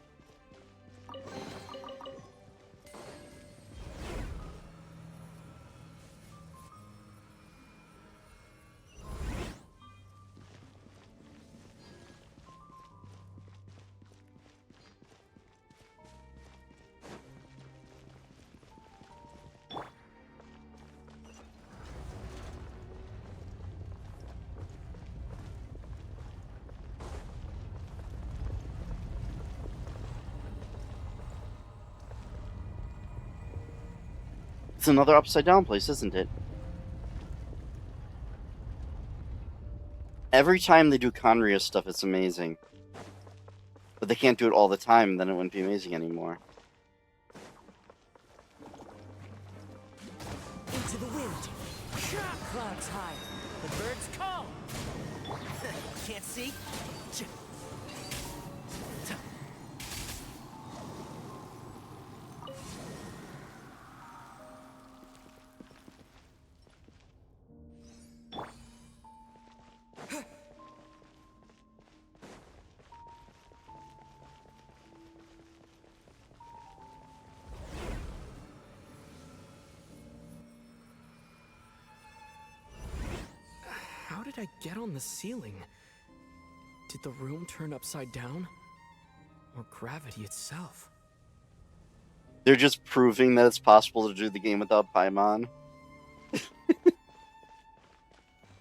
It's another upside down place, isn't it? Every time they do Conria stuff, it's amazing. But they can't do it all the time, then it wouldn't be amazing anymore. Into the wind. Clouds high. The birds call. Can't see? How did I get on the ceiling? Did the room turn upside down? Or gravity itself? They're just proving that it's possible to do the game without Paimon.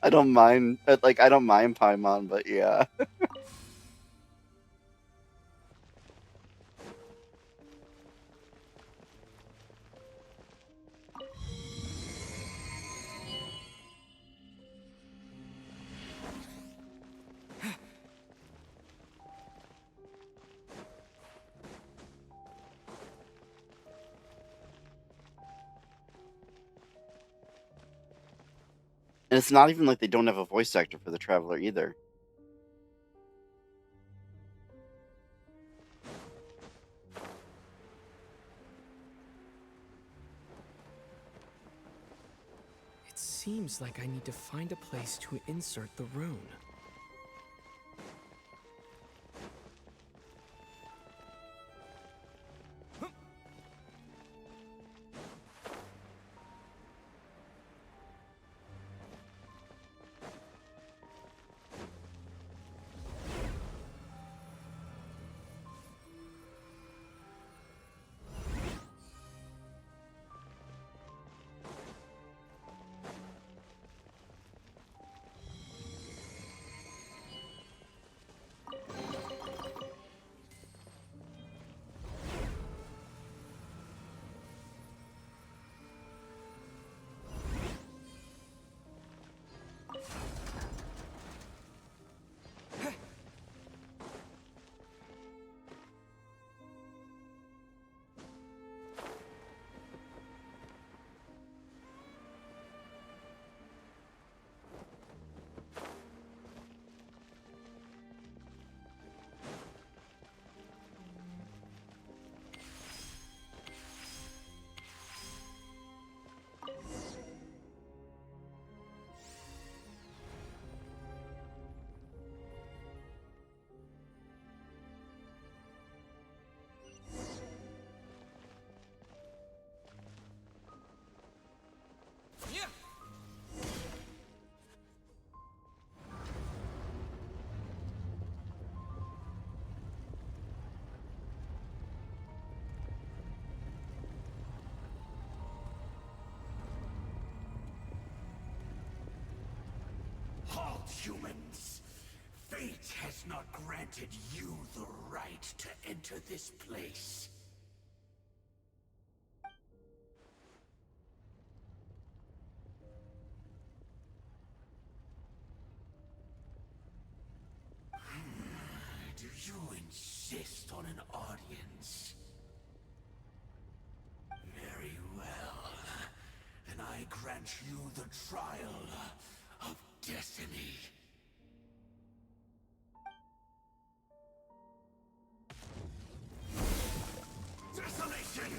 I don't mind, I don't mind Paimon, but yeah. And it's not even like they don't have a voice actor for the Traveler either. It seems like I need to find a place to insert the rune. Halt, humans! Fate has not granted you the right to enter this place. Do you insist on an audience? Very well. Then I grant you the trial of destiny. Desolation!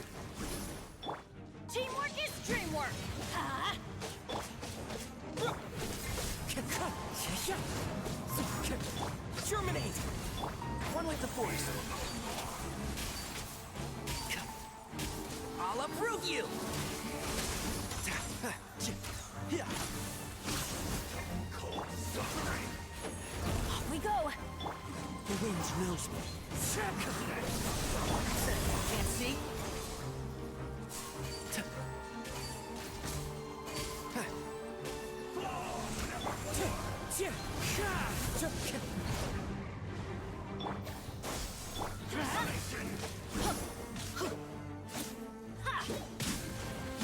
Teamwork is dreamwork! Germinate! One with the force. I'll uproot you! Cold suffering! Off we go! The wind knows me. Can't see?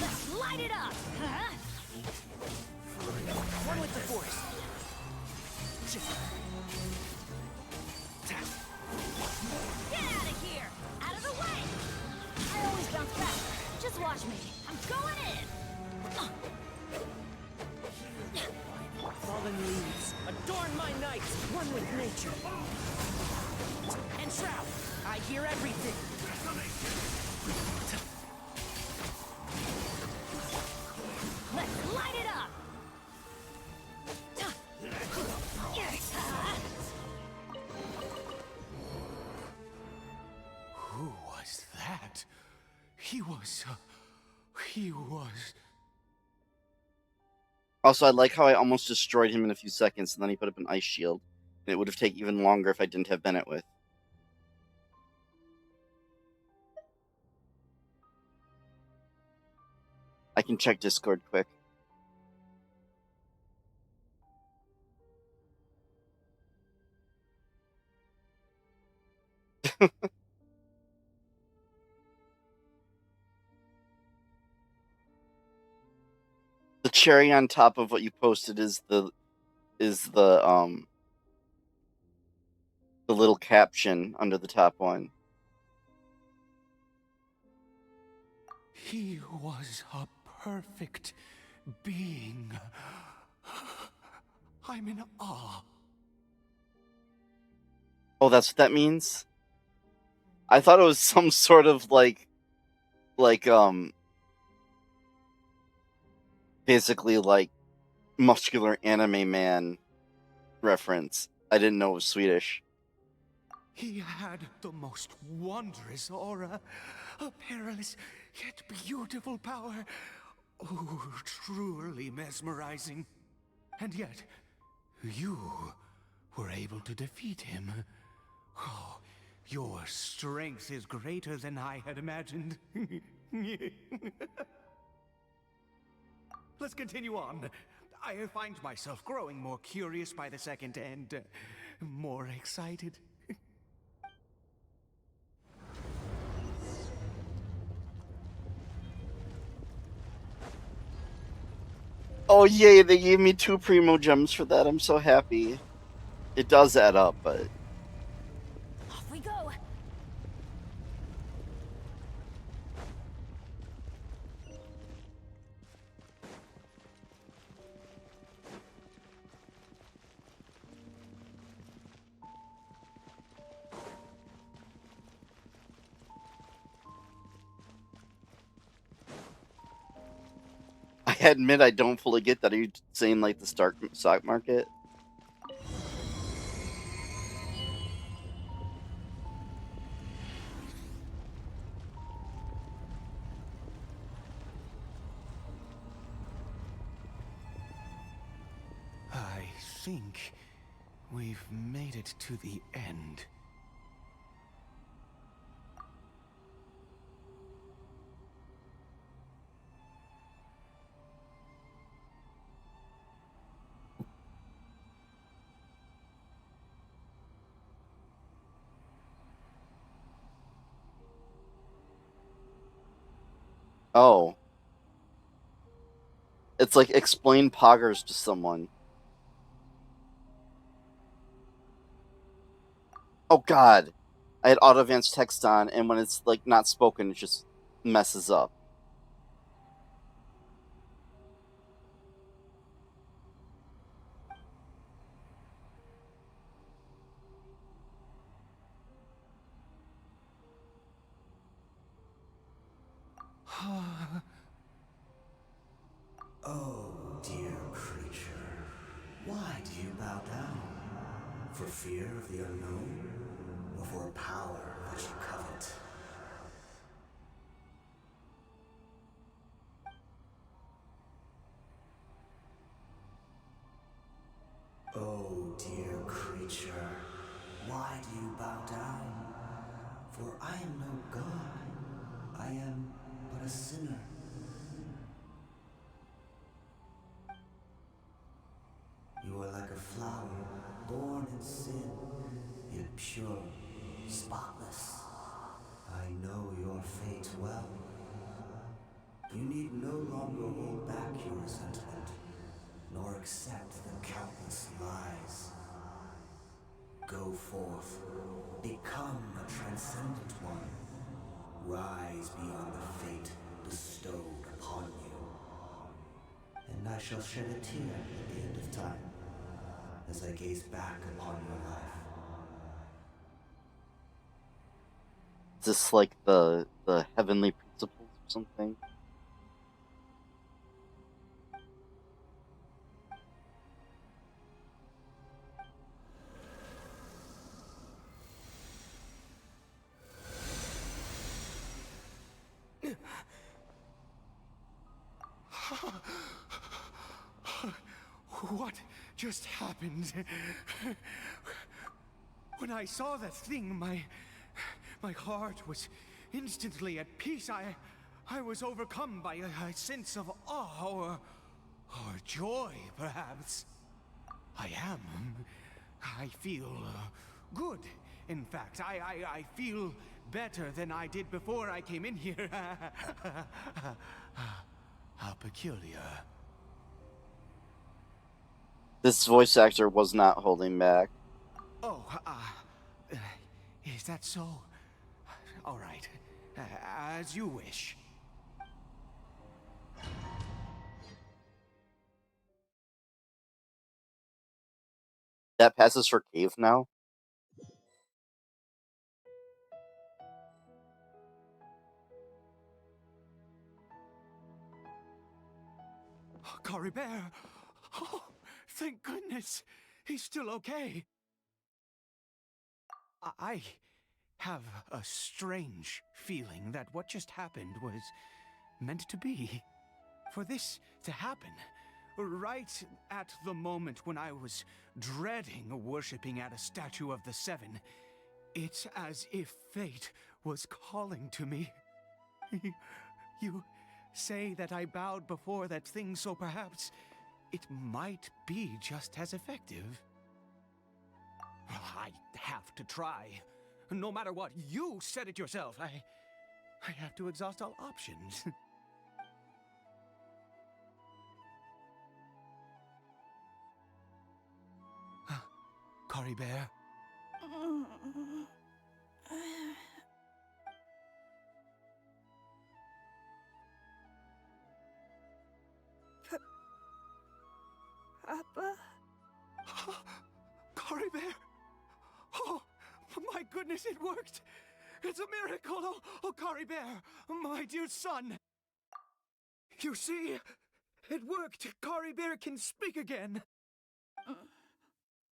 Let's light it up! Huh? One with the force. Get out of here! Out of the way! I always bounce back. Just watch me. I'm going in! Fallen leaves, adorn my night, one with nature. And Shroud, I hear everything. Let's light it up! Who was that? He was... Also, I like how I almost destroyed him in a few seconds, and then he put up an ice shield. And it would have taken even longer if I didn't have Bennett with. I can check Discord quick. The cherry on top of what you posted is the little caption under the top one. He was a perfect being. I'm in awe. Oh, that's what that means? I thought it was some sort of basically like muscular anime man reference. I didn't know it was Swedish. He had the most wondrous aura, a perilous yet beautiful power. Oh, truly mesmerizing. And yet, you were able to defeat him. Oh, your strength is greater than I had imagined. Let's continue on. I find myself growing more curious by the second and more excited. Oh yay, they gave me 2 Primo Gems for that. I'm so happy. It does add up, but... Off we go! I admit I don't fully get that. Are you saying like the stock market? I think we've made it to the end. Oh. It's like explain poggers to someone. Oh god. I had auto advanced text on, and when it's like not spoken, it just messes up. Oh, dear creature, why do you bow down? For fear of the unknown, or for power that you covet? Oh, dear creature, why do you bow down? For I am no god, I am but a sinner. You are like a flower, born in sin, yet pure, spotless. I know your fate well. You need no longer hold back your resentment, nor accept the countless lies. Go forth, become a transcendent one. Rise beyond the fate bestowed upon you. And I shall shed a tear at the end of time, as I gaze back upon your life. Is this like the heavenly principles or something? What just happened? When I saw that thing, my heart was instantly at peace. I was overcome by a sense of awe or joy, perhaps. I feel good. In fact, I feel better than I did before I came in here. How peculiar. This voice actor was not holding back. Oh, is that so? All right, as you wish. That passes for cave now? Cory Bear! Oh, thank goodness! He's still okay. I have a strange feeling that what just happened was meant to be. For this to happen, right at the moment when I was dreading worshipping at a statue of the Seven, it's as if fate was calling to me. You say that I bowed before that thing, so perhaps it might be just as effective. I have to try. No matter what, you said it yourself. I have to exhaust all options. Cory Bear? Papa? Cory Bear? Oh, my goodness, it worked! It's a miracle! Oh, Cory Bear, my dear son! You see? It worked! Cory Bear can speak again!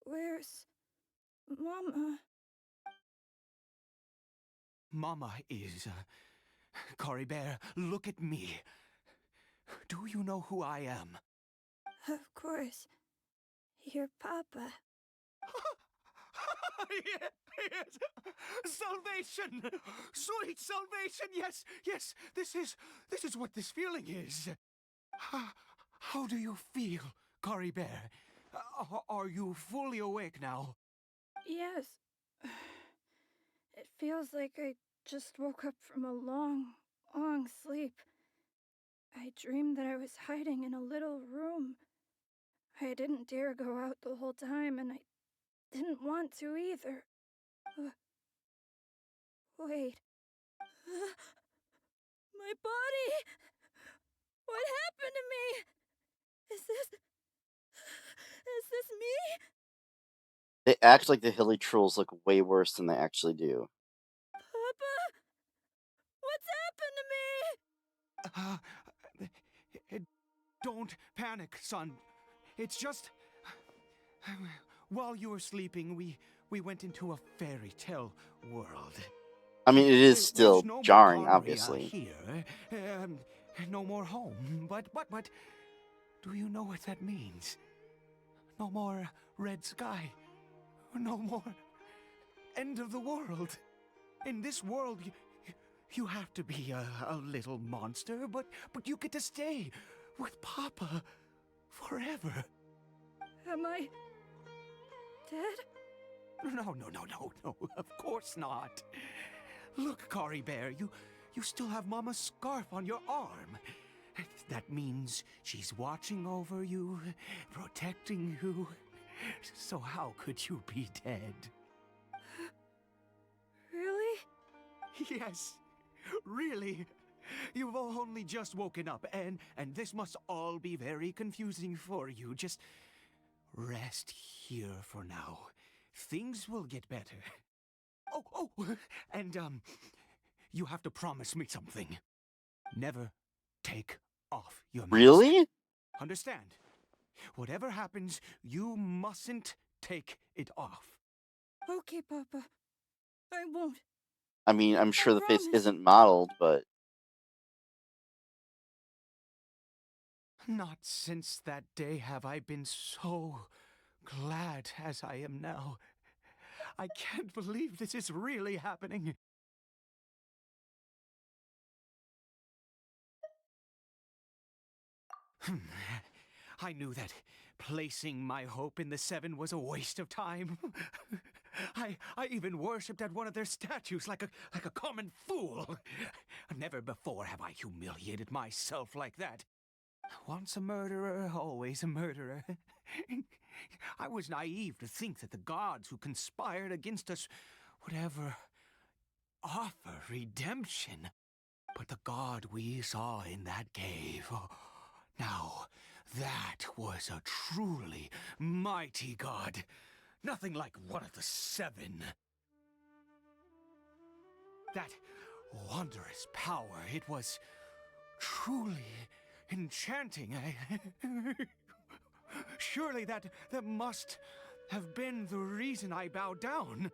Where's Mama? Mama is... Cory Bear, look at me. Do you know who I am? Of course. Your Papa. Yes! Salvation! Sweet salvation! Yes, yes! This is what this feeling is. How do you feel, Cory Bear? Are you fully awake now? Yes. It feels like I just woke up from a long, long sleep. I dreamed that I was hiding in a little room. I didn't dare go out the whole time, and I didn't want to either. Wait. My body! What happened to me? Is this me? They act like the Hilly Trolls look way worse than they actually do. Papa? What's happened to me? Don't panic, son. It's just... While you were sleeping, we went into a fairy tale world. I mean, it is There's still no more jarring, Conria obviously. here. No more home. But, do you know what that means? No more red sky. No more end of the world. In this world, you have to be a little monster, but you get to stay with Papa forever. Am I dead? No, of course not. Look, Cory Bear, you still have Mama's scarf on your arm. That means she's watching over you, protecting you. So how could you be dead? Really? Yes, really. You've only just woken up, and this must all be very confusing for you. Just rest here for now. Things will get better. Oh, and you have to promise me something. Never take off your mask. Really? Understand? Whatever happens, you mustn't take it off. Okay, Papa. I won't. I mean, I'm sure the face promise. isn't modeled, but Not since that day have I been so glad as I am now. I can't believe this is really happening. I knew that placing my hope in the Seven was a waste of time. I even worshipped at one of their statues like a common fool. Never before have I humiliated myself like that. Once a murderer, always a murderer. I was naive to think that the gods who conspired against us would ever offer redemption. But the god we saw in that cave, now that was a truly mighty god. Nothing like one of the Seven. That wondrous power, it was truly enchanting. Surely that must have been the reason I bowed down.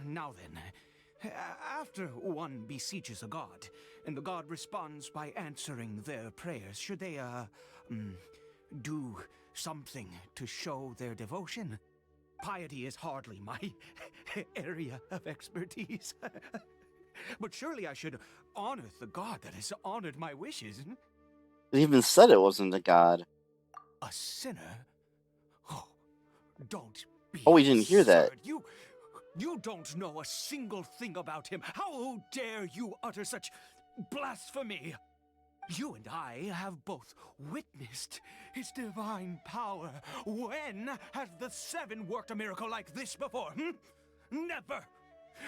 Now then, after one beseeches a god, and the god responds by answering their prayers, should they, do something to show their devotion? Piety is hardly my area of expertise. But surely I should honor the god that has honored my wishes. it even said it wasn't a god. A sinner? Oh, don't be Oh, we didn't hear that. absurd. You don't know a single thing about him. How dare you utter such blasphemy? You and I have both witnessed his divine power. When has the Seven worked a miracle like this before? Never!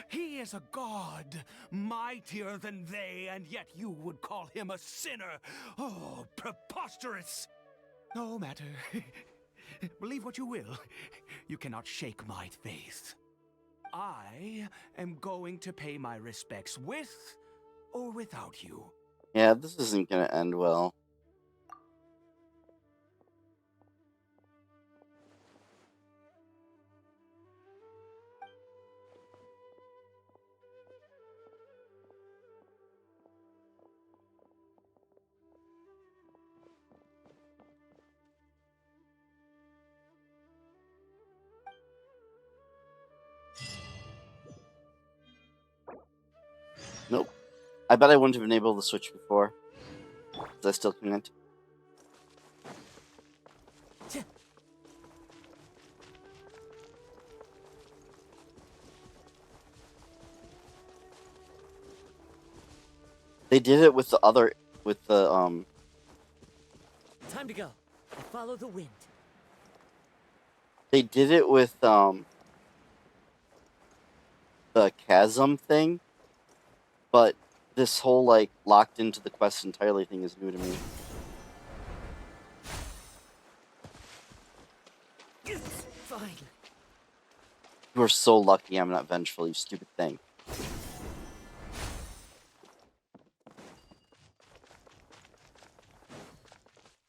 He is a god, mightier than they, and yet you would call him a sinner. Oh, preposterous! No matter. Believe what you will. You cannot shake my faith. I am going to pay my respects with or without you. Yeah, this isn't gonna end well. Nope. I bet I wouldn't have been able to switch before. Because I still can't. They did it with the other, with the, Time to go. I follow the wind. they did it with, the chasm thing. But this whole, like, locked into the quest entirely thing is new to me. Fine. You are so lucky I'm not vengeful, you stupid thing.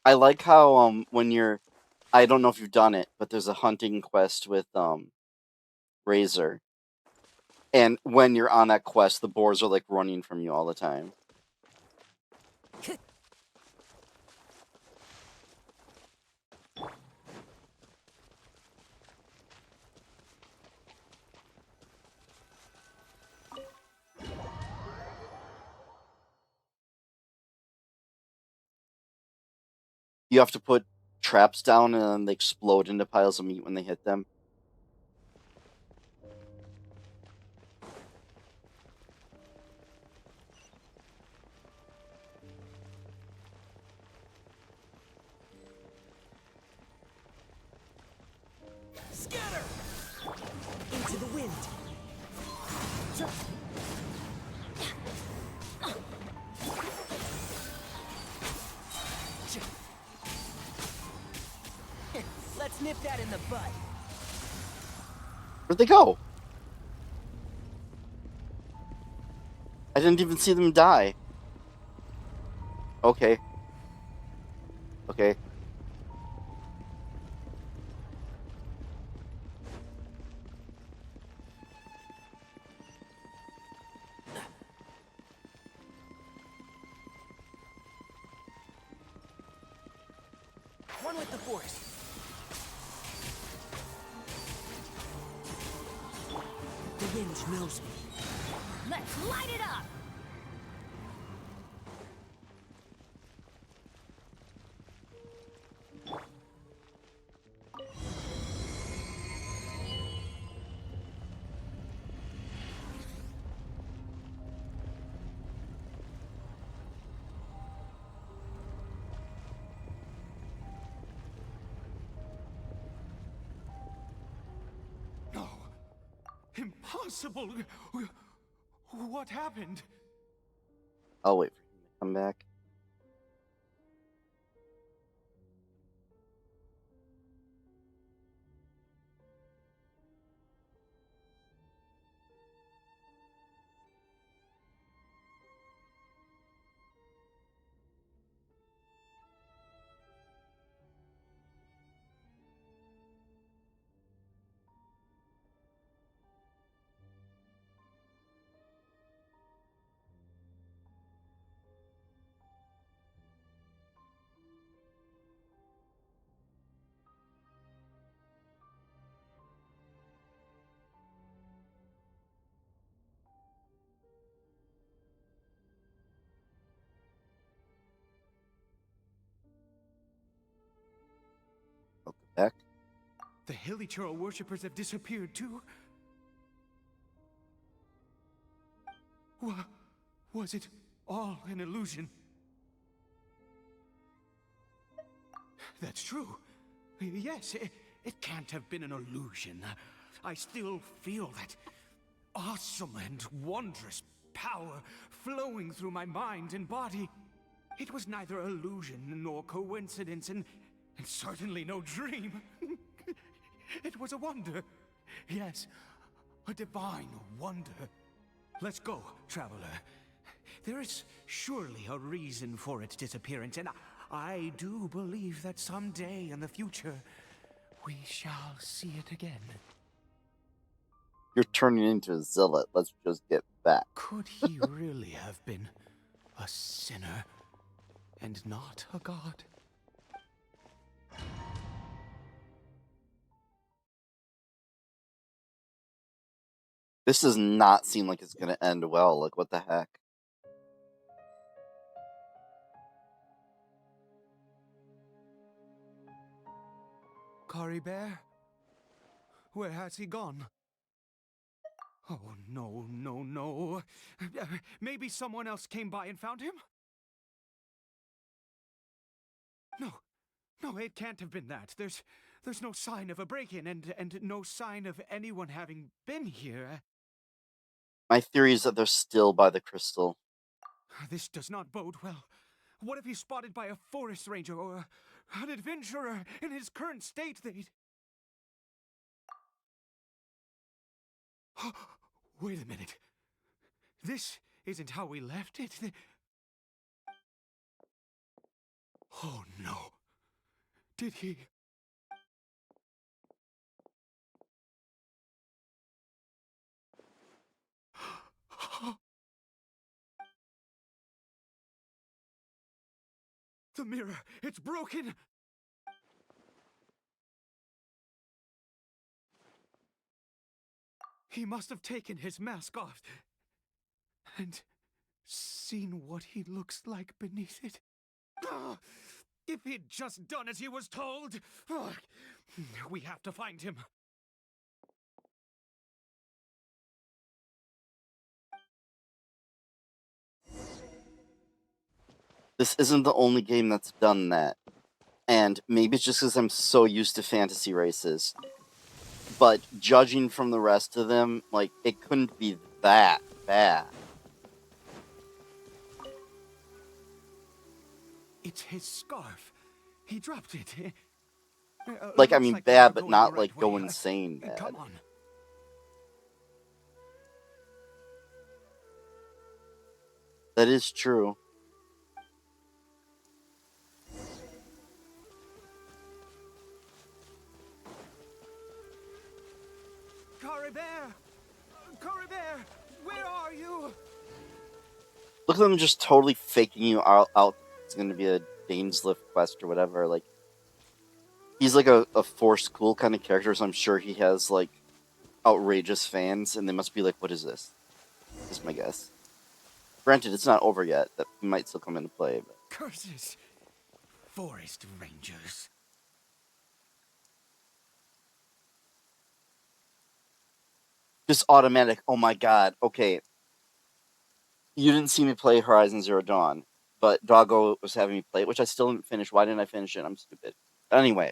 I like how, when you're... I don't know if you've done it, but there's a hunting quest with, Razor. And when you're on that quest, the boars are, like, running from you all the time. You have to put traps down and then they explode into piles of meat when they hit them. Snip that in the bud. Where'd they go? I didn't even see them die. Okay. Okay. One with the force. The wind knows me. Let's light it up! No. Impossible. What happened? I'll wait for him to come back. I'll go back. The Hilichurl worshippers have disappeared too? Was it all an illusion? That's true. Yes, it can't have been an illusion. I still feel that awesome and wondrous power flowing through my mind and body. It was neither illusion nor coincidence, and certainly no dream. It was a wonder. Yes, a divine wonder. Let's go, traveler. There is surely a reason for its disappearance, and I do believe that someday in the future, we shall see it again. You're turning into a zealot. Let's just get back. Could he really have been a sinner and not a god? This does not seem like it's going to end well. Like, what the heck? Kari Bear? Where has he gone? Oh, no, no, no. Maybe someone else came by and found him? No, it can't have been that. There's no sign of a break-in and no sign of anyone having been here. My theory is that they're still by the crystal. This does not bode well. What if he's spotted by a forest ranger or an adventurer in his current state? Wait a minute. This isn't how we left it. Oh no. Did he? The mirror, it's broken! He must have taken his mask off and seen what he looks like beneath it. If he'd just done as he was told! We have to find him. This isn't the only game that's done that. And maybe it's just because I'm so used to fantasy races. But judging from the rest of them, like, it couldn't be that bad. It's his scarf. He dropped it. Like, I Looks mean, like we bad, are but going not the like right go way. insane bad. Come on. That is true. Caribert! Caribert! Where are you? Look at them just totally faking you out. It's going to be a Dainslift quest or whatever. Like, he's like a forced cool kind of character, so I'm sure he has like outrageous fans, and they must be like, "What is this?" Is my guess. Granted, it's not over yet. That might still come into play, but Curses! Forest Rangers. just automatic. Oh my god. Okay, you didn't see me play Horizon Zero Dawn, but Doggo was having me play it, which I still didn't finish. Why didn't I finish it? I'm stupid. Anyway,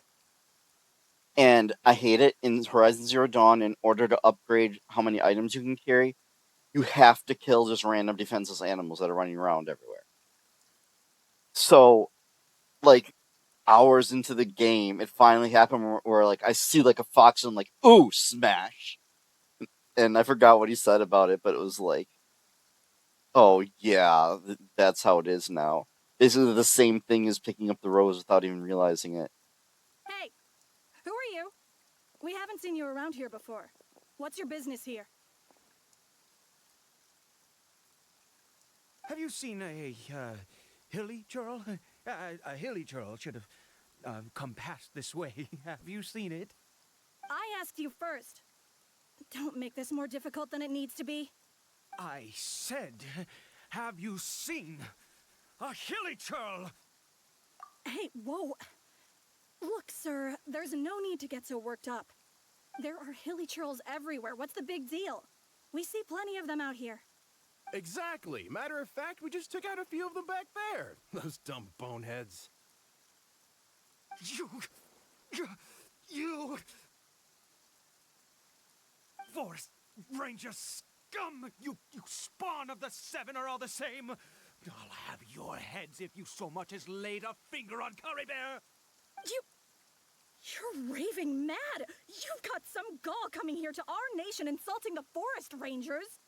and I hate it in Horizon Zero Dawn. In order to upgrade how many items you can carry, you have to kill just random defenseless animals that are running around everywhere. So, like, hours into the game, it finally happened where like I see like a fox and I'm like, ooh, smash. And I forgot what he said about it, but it was like, oh yeah, that's how it is now. Basically the same thing as picking up the rose without even realizing it. Hey, who are you? We haven't seen you around here before. What's your business here? Have you seen a hilly churl? A hilly churl should have come past this way. Have you seen it? I asked you first. Don't make this more difficult than it needs to be. I said, have you seen a hilly churl? Hey, whoa. Look, sir, there's no need to get so worked up. There are hilly churls everywhere. What's the big deal? We see plenty of them out here. Exactly. Matter of fact, we just took out a few of them back there. Those dumb boneheads. You... Forest Ranger scum! You spawn of the Seven are all the same! I'll have your heads if you so much as laid a finger on Caribert! You're raving mad! You've got some gall coming here to our nation insulting the Forest Rangers!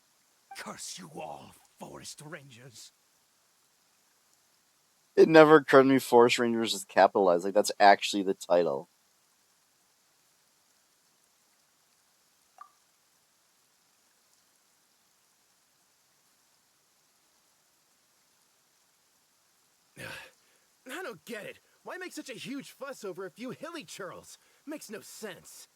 Curse you all, Forest Rangers! It never occurred to me Forest Rangers is capitalized. Like, that's actually the title. I don't get it. Why make such a huge fuss over a few hilly churls? Makes no sense.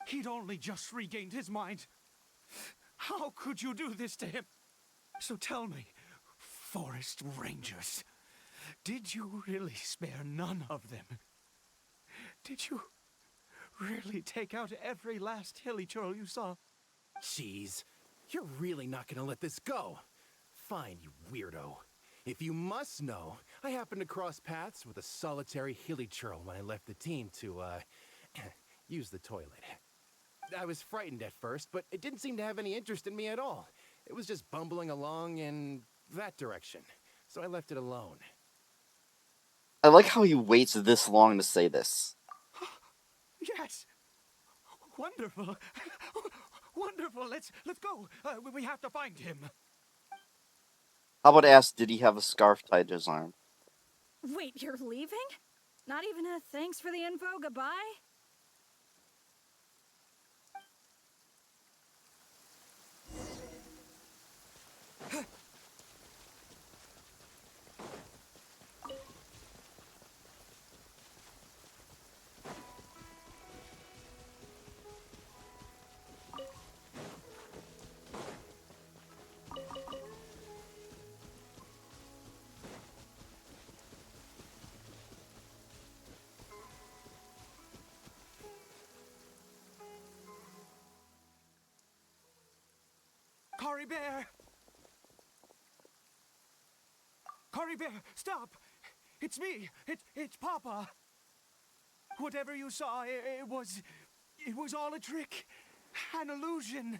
He'd only just regained his mind. How could you do this to him? So tell me, Forest Rangers, did you really spare none of them? Did you really take out every last hilly churl you saw? Jeez, you're really not gonna let this go. Fine, you weirdo. If you must know, I happened to cross paths with a solitary hilly churl when I left the team to, use the toilet. I was frightened at first, but it didn't seem to have any interest in me at all. It was just bumbling along in that direction, so I left it alone. I like how he waits this long to say this. Yes! Wonderful! Wonderful! Let's go! We have to find him! How about ask, did he have a scarf tied to his arm? Wait, you're leaving? Not even a thanks for the info, goodbye? Caribert! Caribert, stop! It's me! It's Papa! Whatever you saw, it was all a trick, an illusion.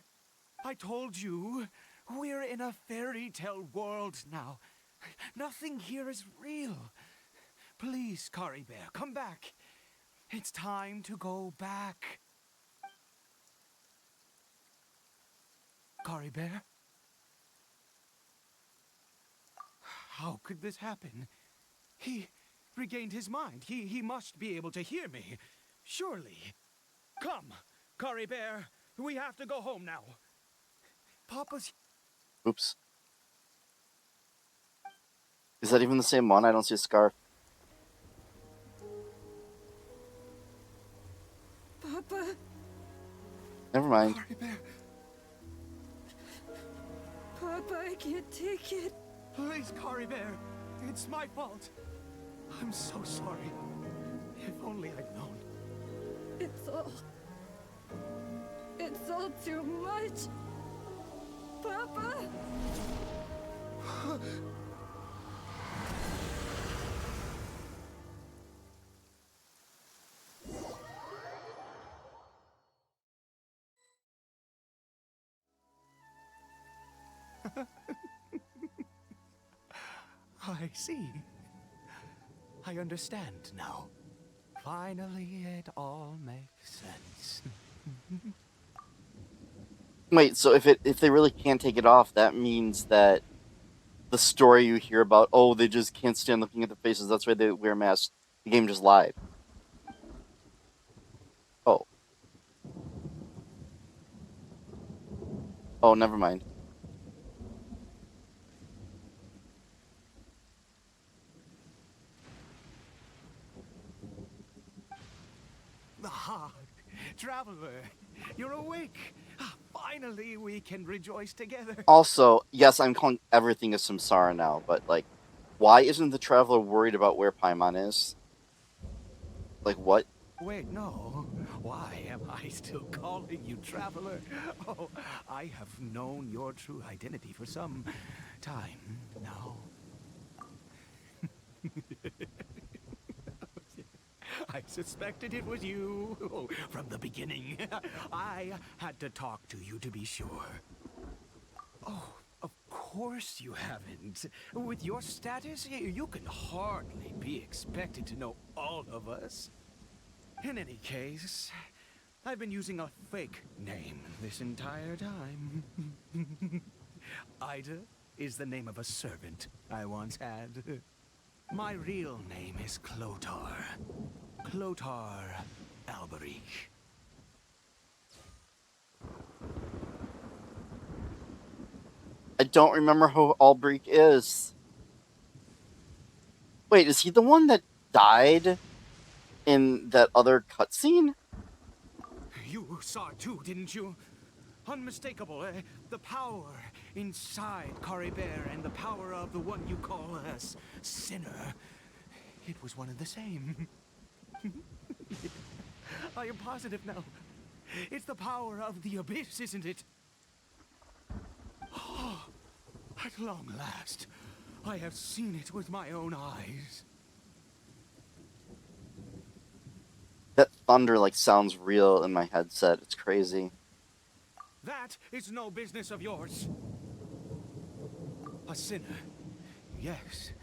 I told you, we're in a fairy tale world now. Nothing here is real. Please, Kari Bear, come back. It's time to go back. Kari Bear? How could this happen? He regained his mind. He must be able to hear me. Surely. Come, Kari Bear. We have to go home now. Papa's... Oops. Is that even the same one? I don't see a scarf. Papa, Never mind. Kari Bear, Papa, I can't take it. please, Kari Bear. It's my fault. I'm so sorry. If only I'd known. It's all too much. Papa! I see. I understand now. Finally, it all makes sense. Wait, so if they really can't take it off, that means that the story you hear about, oh, they just can't stand looking at their faces, that's why they wear masks, the game just lied. Oh. Oh, never mind. Ah, traveler, you're awake. Finally, we can rejoice together. Also, yes, I'm calling everything a samsara now, but, like, why isn't the traveler worried about where Paimon is? Like, what? Wait, no. Why am I still calling you traveler? Oh, I have known your true identity for some time now. I suspected it was you from the beginning. I had to talk to you to be sure. Oh, of course you haven't. With your status, you can hardly be expected to know all of us. In any case, I've been using a fake name this entire time. Ida is the name of a servant I once had. My real name is Clotar. Clotar Alberic. I don't remember who Albrecht is. Wait, is he the one that died in that other cutscene? You saw it too, didn't you? Unmistakable, eh? The power inside Kari Bear and the power of the one you call us Sinner. It was one and the same. I am positive now. It's the power of the abyss, isn't it? Oh, at long last, I have seen it with my own eyes. That thunder, like, sounds real in my headset. It's crazy. That is no business of yours. A sinner. Yes.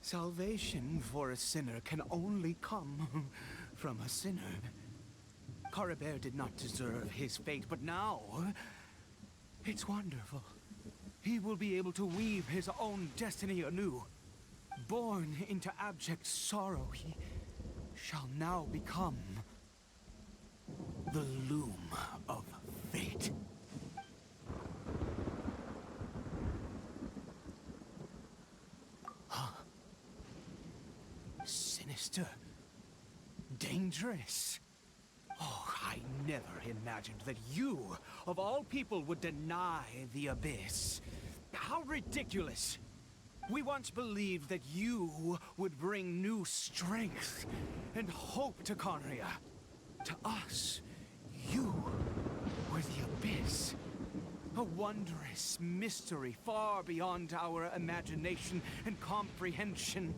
Salvation for a sinner can only come from a sinner. Kari Bear did not deserve his fate, but now it's wonderful. He will be able to weave his own destiny anew. Born into abject sorrow, he shall now become the loom of fate. Huh? Sinister. Dangerous. Oh, I never imagined that you, of all people, would deny the abyss. How ridiculous. We once believed that you would bring new strength and hope to Conria. To us, you were the abyss. A wondrous mystery far beyond our imagination and comprehension.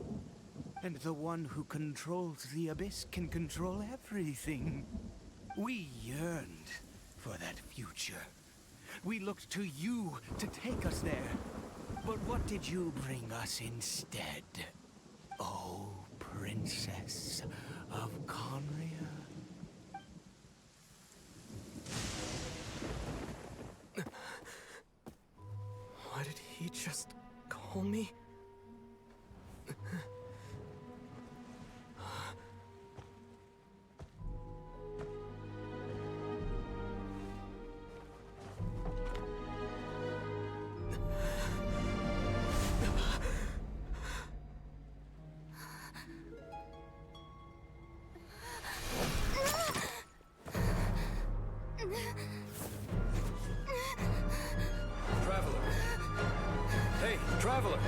And the one who controls the abyss can control everything. We yearned for that future. We looked to you to take us there. But what did you bring us instead? Oh, Princess of Conria. What did he just call me? Traveler! Hey, Traveler!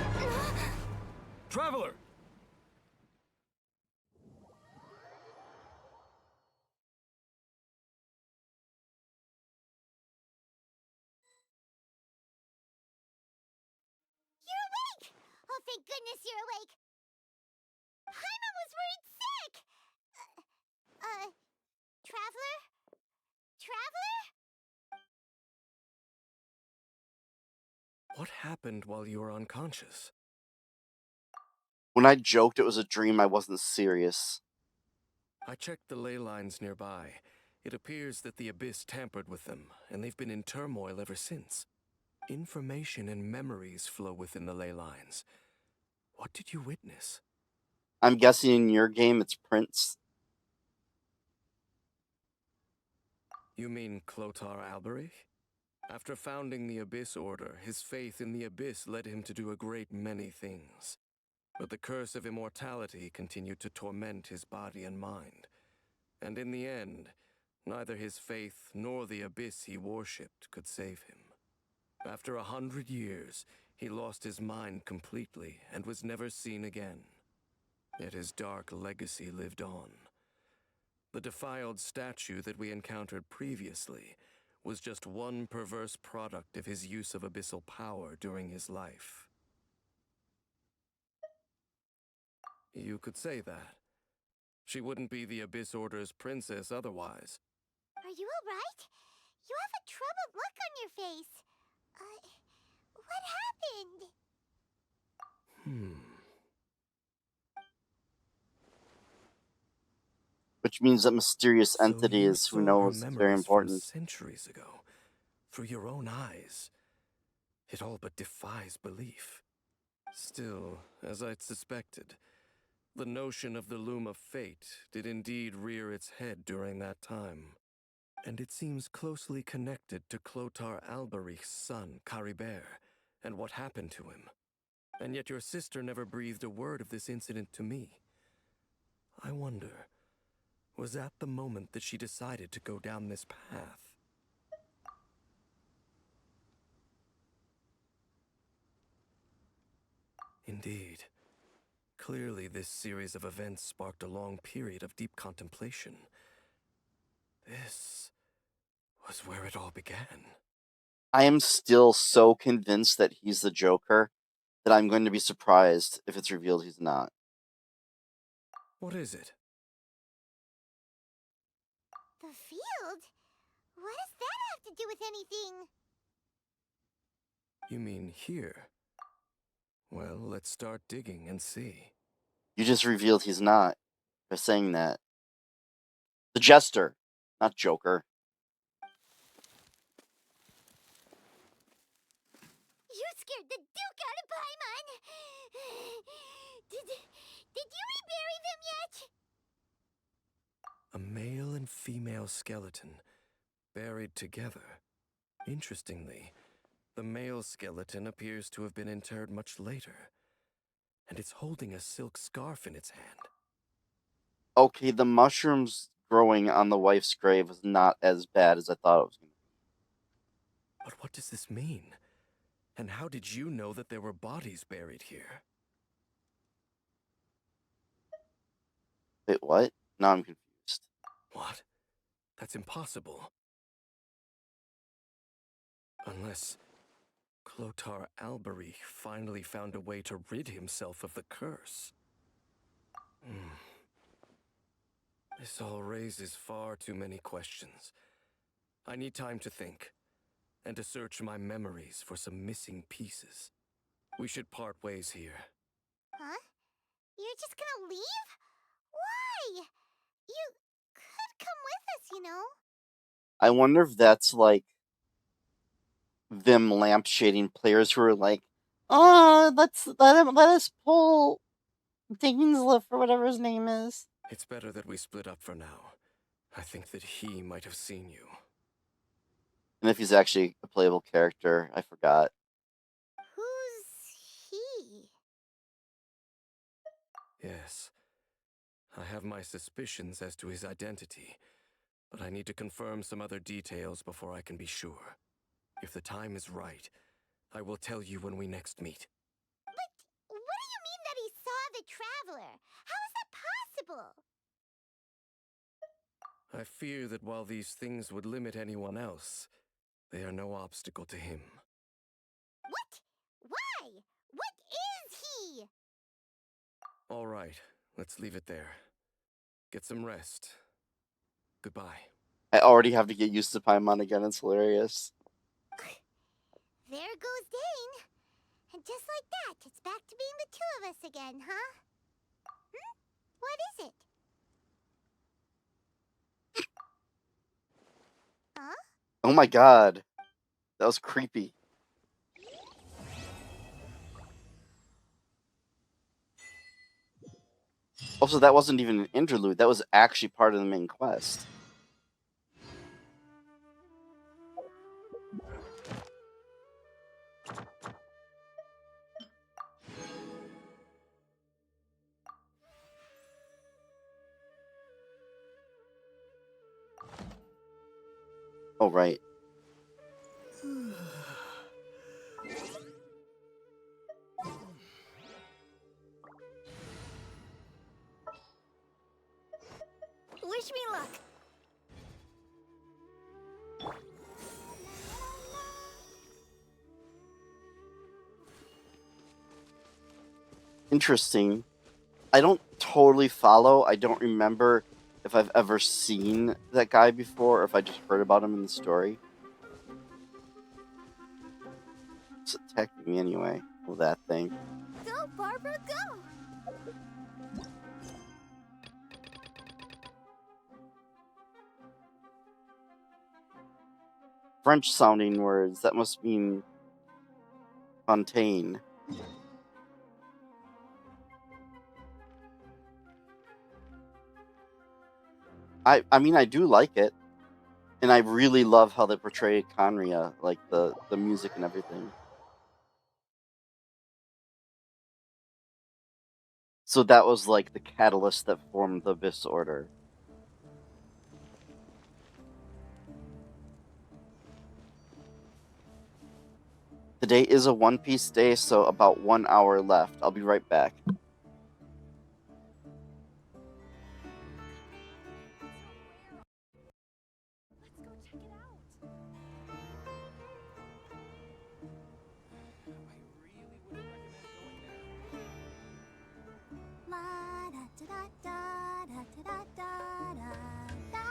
Traveler! You're awake! Oh, thank goodness you're awake! Paimon was worried sick! Traveler? Traveler? What happened while you were unconscious? When I joked it was a dream, I wasn't serious. I checked the ley lines nearby. It appears that the Abyss tampered with them, and they've been in turmoil ever since. Information and memories flow within the ley lines. What did you witness? I'm guessing in your game it's Prince. You mean Clotar Alberich? After founding the Abyss Order, his faith in the Abyss led him to do a great many things. But the curse of immortality continued to torment his body and mind. And in the end, neither his faith nor the Abyss he worshipped could save him. After 100 years, he lost his mind completely and was never seen again. Yet his dark legacy lived on. The defiled statue that we encountered previously was just one perverse product of his use of abyssal power during his life. You could say that. She wouldn't be the Abyss Order's princess otherwise. Are you alright? You have a troubled look on your face. What happened? Which means that mysterious So entity you is, who saw her knows, it's very memories from important. centuries ago, through your own eyes. It all but defies belief. Still, as I'd suspected, the notion of the Loom of Fate did indeed rear its head during that time. And it seems closely connected to Clotar Alberich's son, Caribert, and what happened to him. And yet your sister never breathed a word of this incident to me. I wonder, was that the moment that she decided to go down this path? Indeed. Clearly, this series of events sparked a long period of deep contemplation. This was where it all began. I am still so convinced that he's the Joker that I'm going to be surprised if it's revealed he's not. What is it? The field? What does that have to do with anything? You mean here? Well, let's start digging and see. You just revealed he's not by saying that. The Jester, not Joker. You scared the Duke out of Paimon! Did you rebury them yet? A male and female skeleton, buried together. Interestingly, the male skeleton appears to have been interred much later, and it's holding a silk scarf in its hand. Okay, the mushrooms growing on the wife's grave was not as bad as I thought it was going to be. But what does this mean? And how did you know that there were bodies buried here? Wait, what? Now I'm confused. What? That's impossible. Unless Clotar Alberich finally found a way to rid himself of the curse. This all raises far too many questions. I need time to think, and to search my memories for some missing pieces. We should part ways here. Huh? You're You're just gonna leave? Why? You could come with us, you know? I wonder if that's like them lampshading players who are like, oh, let us pull Dainsliff or whatever his name is. It's better that we split up for now. I think that he might have seen you. And if he's actually a playable character, I forgot. Who's he? Yes. I have my suspicions as to his identity, but I need to confirm some other details before I can be sure. If the time is right, I will tell you when we next meet. But what do you mean that he saw the Traveler? How is that possible? I fear that while these things would limit anyone else, they are no obstacle to him. What? Why? What is he? All right, let's leave it there. Get some rest. Goodbye. I already have to get used to Paimon again. It's hilarious. There goes Dane. And just like that, it's back to being the two of us again, huh? What is it? Huh? Oh my god. That was creepy. Also, that wasn't even an interlude. That was actually part of the main quest. Oh, right. Wish me luck. Interesting. I don't totally follow. I don't remember if I've ever seen that guy before or if I just heard about him in the story. It's attacking me anyway. Oh, that thing. Go, Barbara, go! French sounding words. That must mean Fontaine. I mean, I do like it. And I really love how they portray Conria, like the music and everything. So that was like the catalyst that formed the Abyss Order. Today is a One Piece day, so about 1 hour left. I'll be right back. La da da da da da da da da.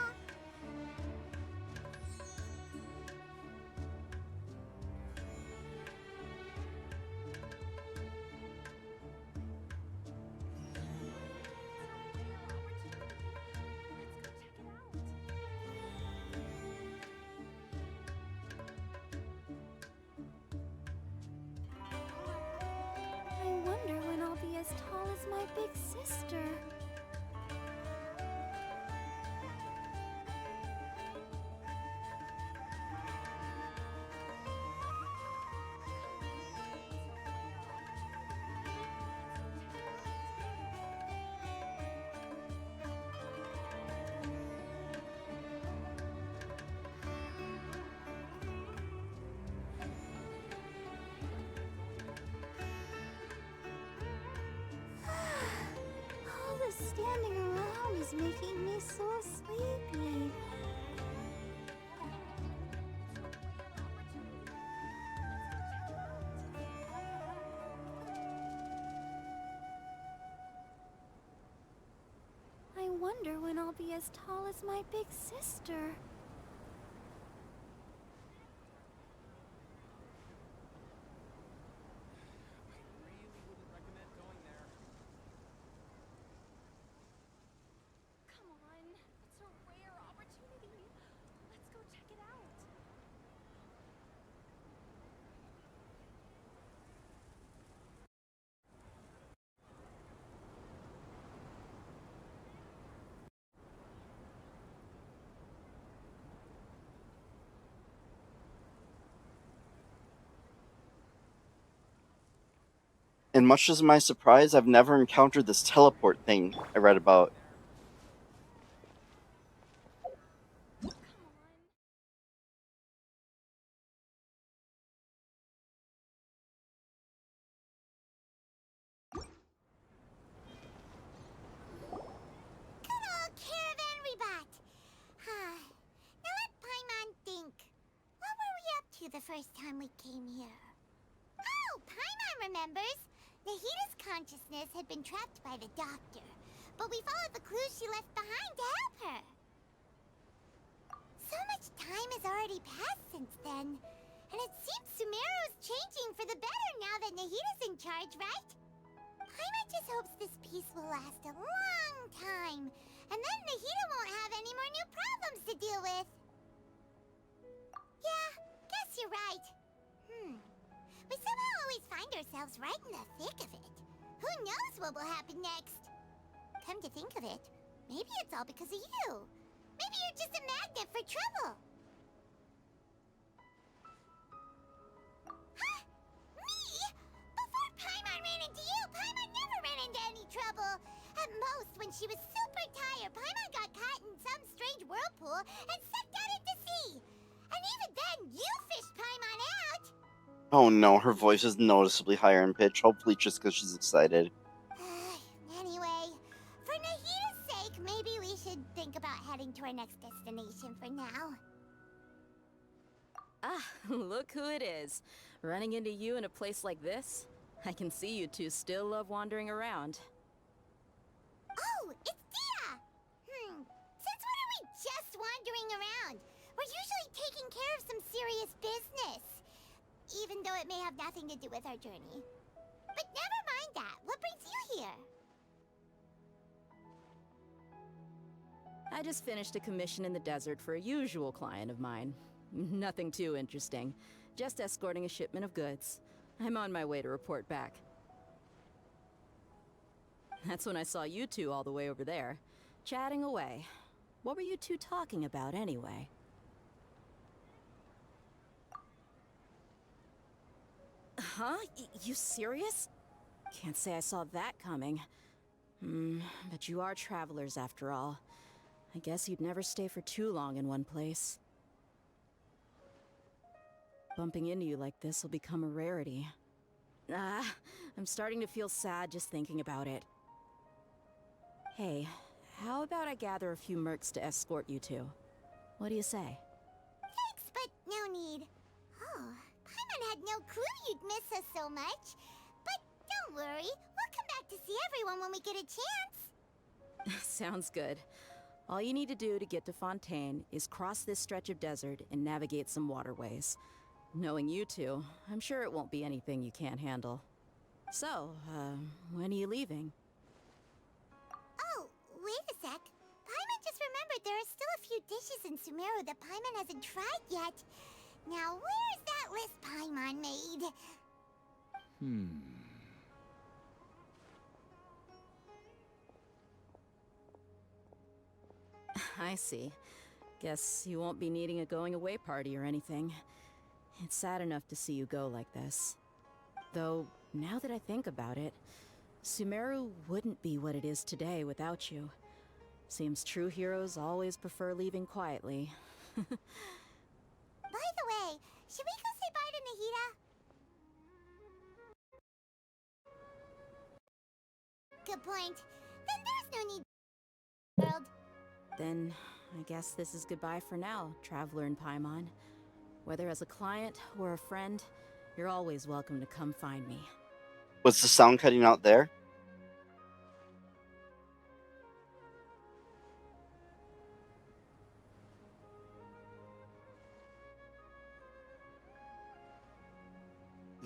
I wonder when I'll be as tall as my big sister. All this standing around is making me so sleepy. I wonder when I'll be as tall as my big sister. And much to my surprise, I've never encountered this teleport thing I read about. Good old caravan rebot. Now let Paimon think. What were we up to the first time we came here? Oh, Paimon remembers. Nahita's consciousness had been trapped by the doctor, but we followed the clues she left behind to help her. So much time has already passed since then, and it seems Sumeru's changing for the better now that Nahita's in charge, right? Paimon just hopes this peace will last a long time, and then Nahita won't have any more new problems to deal with. Yeah, guess you're right. We somehow always find ourselves right in the thick of it. Who knows what will happen next? Come to think of it, maybe it's all because of you. Maybe you're just a magnet for trouble. Huh? Me? Before Paimon ran into you, Paimon never ran into any trouble. At most, when she was super tired, Paimon got caught in some strange whirlpool and sucked out into sea. And even then, you fished Paimon out. Oh no, her voice is noticeably higher in pitch, hopefully just because she's excited. Anyway, for Nahita's sake, maybe we should think about heading to our next destination for now. Ah, look who it is. Running into you in a place like this? I can see you two still love wandering around. Oh, it's Dia! Since when are we just wandering around? We're usually taking care of some serious business. Even though it may have nothing to do with our journey. But never mind that. What brings you here? I just finished a commission in the desert for a usual client of mine. Nothing too interesting. Just escorting a shipment of goods. I'm on my way to report back. That's when I saw you two all the way over there, chatting away. What were you two talking about anyway? Huh? You serious? Can't say I saw that coming. But you are travelers after all. I guess you'd never stay for too long in one place. Bumping into you like this will become a rarity. I'm starting to feel sad just thinking about it. Hey, how about I gather a few mercs to escort you two? What do you say? Thanks, but no need. Oh, Paimon had no clue you'd miss us so much. But don't worry, we'll come back to see everyone when we get a chance. Sounds good. All you need to do to get to Fontaine is cross this stretch of desert and navigate some waterways. Knowing you two, I'm sure it won't be anything you can't handle. So, when are you leaving? Oh, wait a sec. Paimon just remembered there are still a few dishes in Sumeru that Paimon hasn't tried yet. Now, where's that list Paimon made? I see. Guess you won't be needing a going away party or anything. It's sad enough to see you go like this. Though, now that I think about it, Sumeru wouldn't be what it is today without you. Seems true heroes always prefer leaving quietly. By the way, should we go say bye to Nahita? Good point. Then there's no need world. Then, I guess this is goodbye for now, Traveler and Paimon. Whether as a client or a friend, you're always welcome to come find me. Was the sound cutting out there?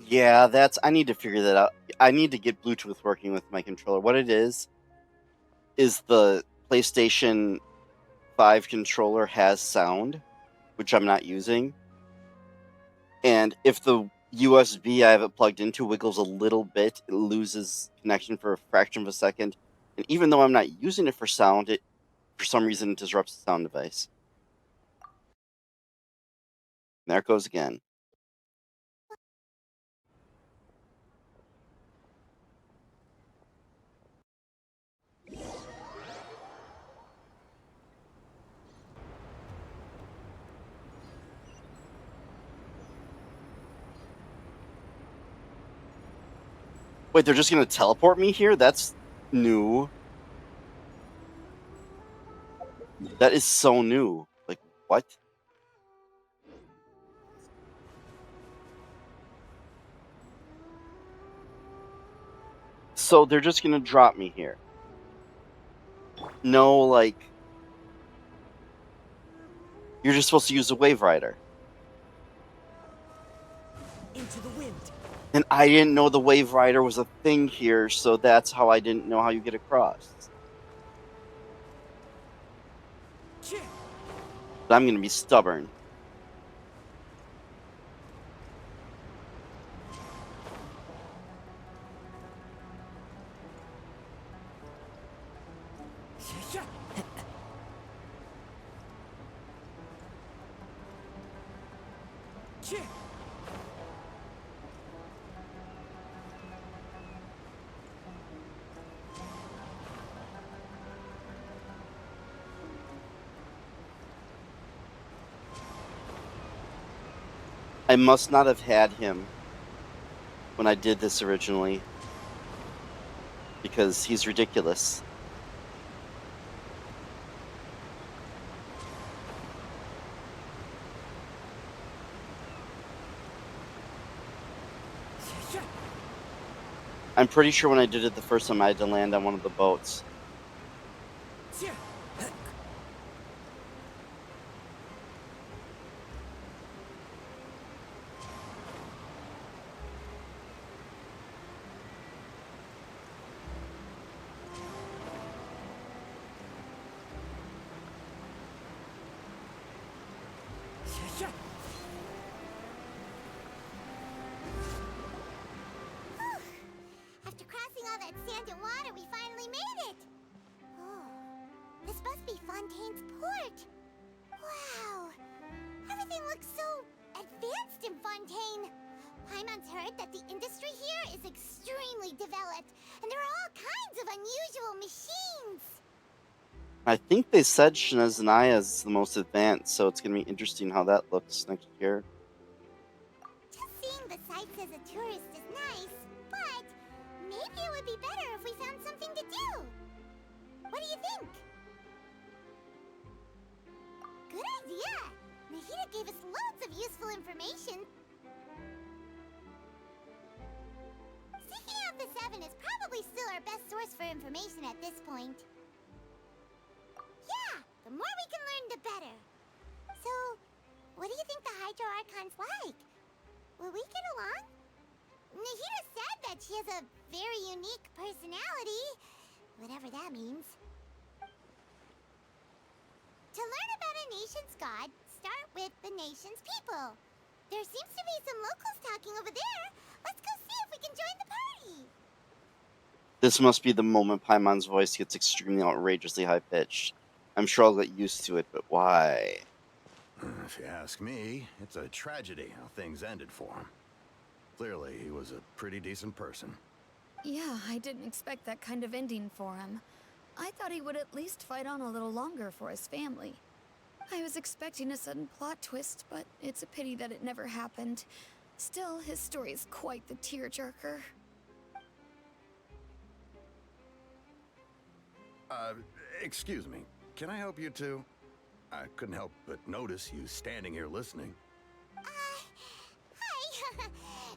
Yeah, I need to figure that out. I need to get Bluetooth working with my controller. What it is the PlayStation 5 controller has sound, which I'm not using. And if the USB I have it plugged into wiggles a little bit, it loses connection for a fraction of a second. And even though I'm not using it for sound, it for some reason disrupts the sound device. And there it goes again. Wait, they're just gonna teleport me here? That's new. That is so new. Like, what? So they're just gonna drop me here. No, like... You're just supposed to use a Wave Rider. Into the wind. And I didn't know the Wave Rider was a thing here, so that's how I didn't know how you get across. But I'm gonna be stubborn. I must not have had him when I did this originally, because he's ridiculous. I'm pretty sure when I did it the first time I had to land on one of the boats. After crossing all that sand and water, we finally made it! Oh, this must be Fontaine's port! Wow! Everything looks so advanced in Fontaine! Paimon's heard that the industry here is extremely developed, and there are all kinds of unusual machines! I think they said Shinazanaya is the most advanced, so it's going to be interesting how that looks next year. Just seeing the sights as a tourist is nice, but maybe it would be better if we found something to do. What do you think? Good idea! Nahida gave us loads of useful information. Seeking out the Seven is probably still our best source for information at this point. Yeah, the more we can learn, the better. So, what do you think the Hydro Archon's like? Will we get along? Nahida said that she has a very unique personality, whatever that means. To learn about a nation's god, start with the nation's people. There seems to be some locals talking over there. Let's go see if we can join the party. This must be the moment Paimon's voice gets extremely outrageously high-pitched. I'm sure I'll get used to it, but why? If you ask me, it's a tragedy how things ended for him. Clearly, he was a pretty decent person. Yeah, I didn't expect that kind of ending for him. I thought he would at least fight on a little longer for his family. I was expecting a sudden plot twist, but it's a pity that it never happened. Still, his story is quite the tearjerker. Excuse me. Can I help you two? I couldn't help but notice you standing here listening. Hi.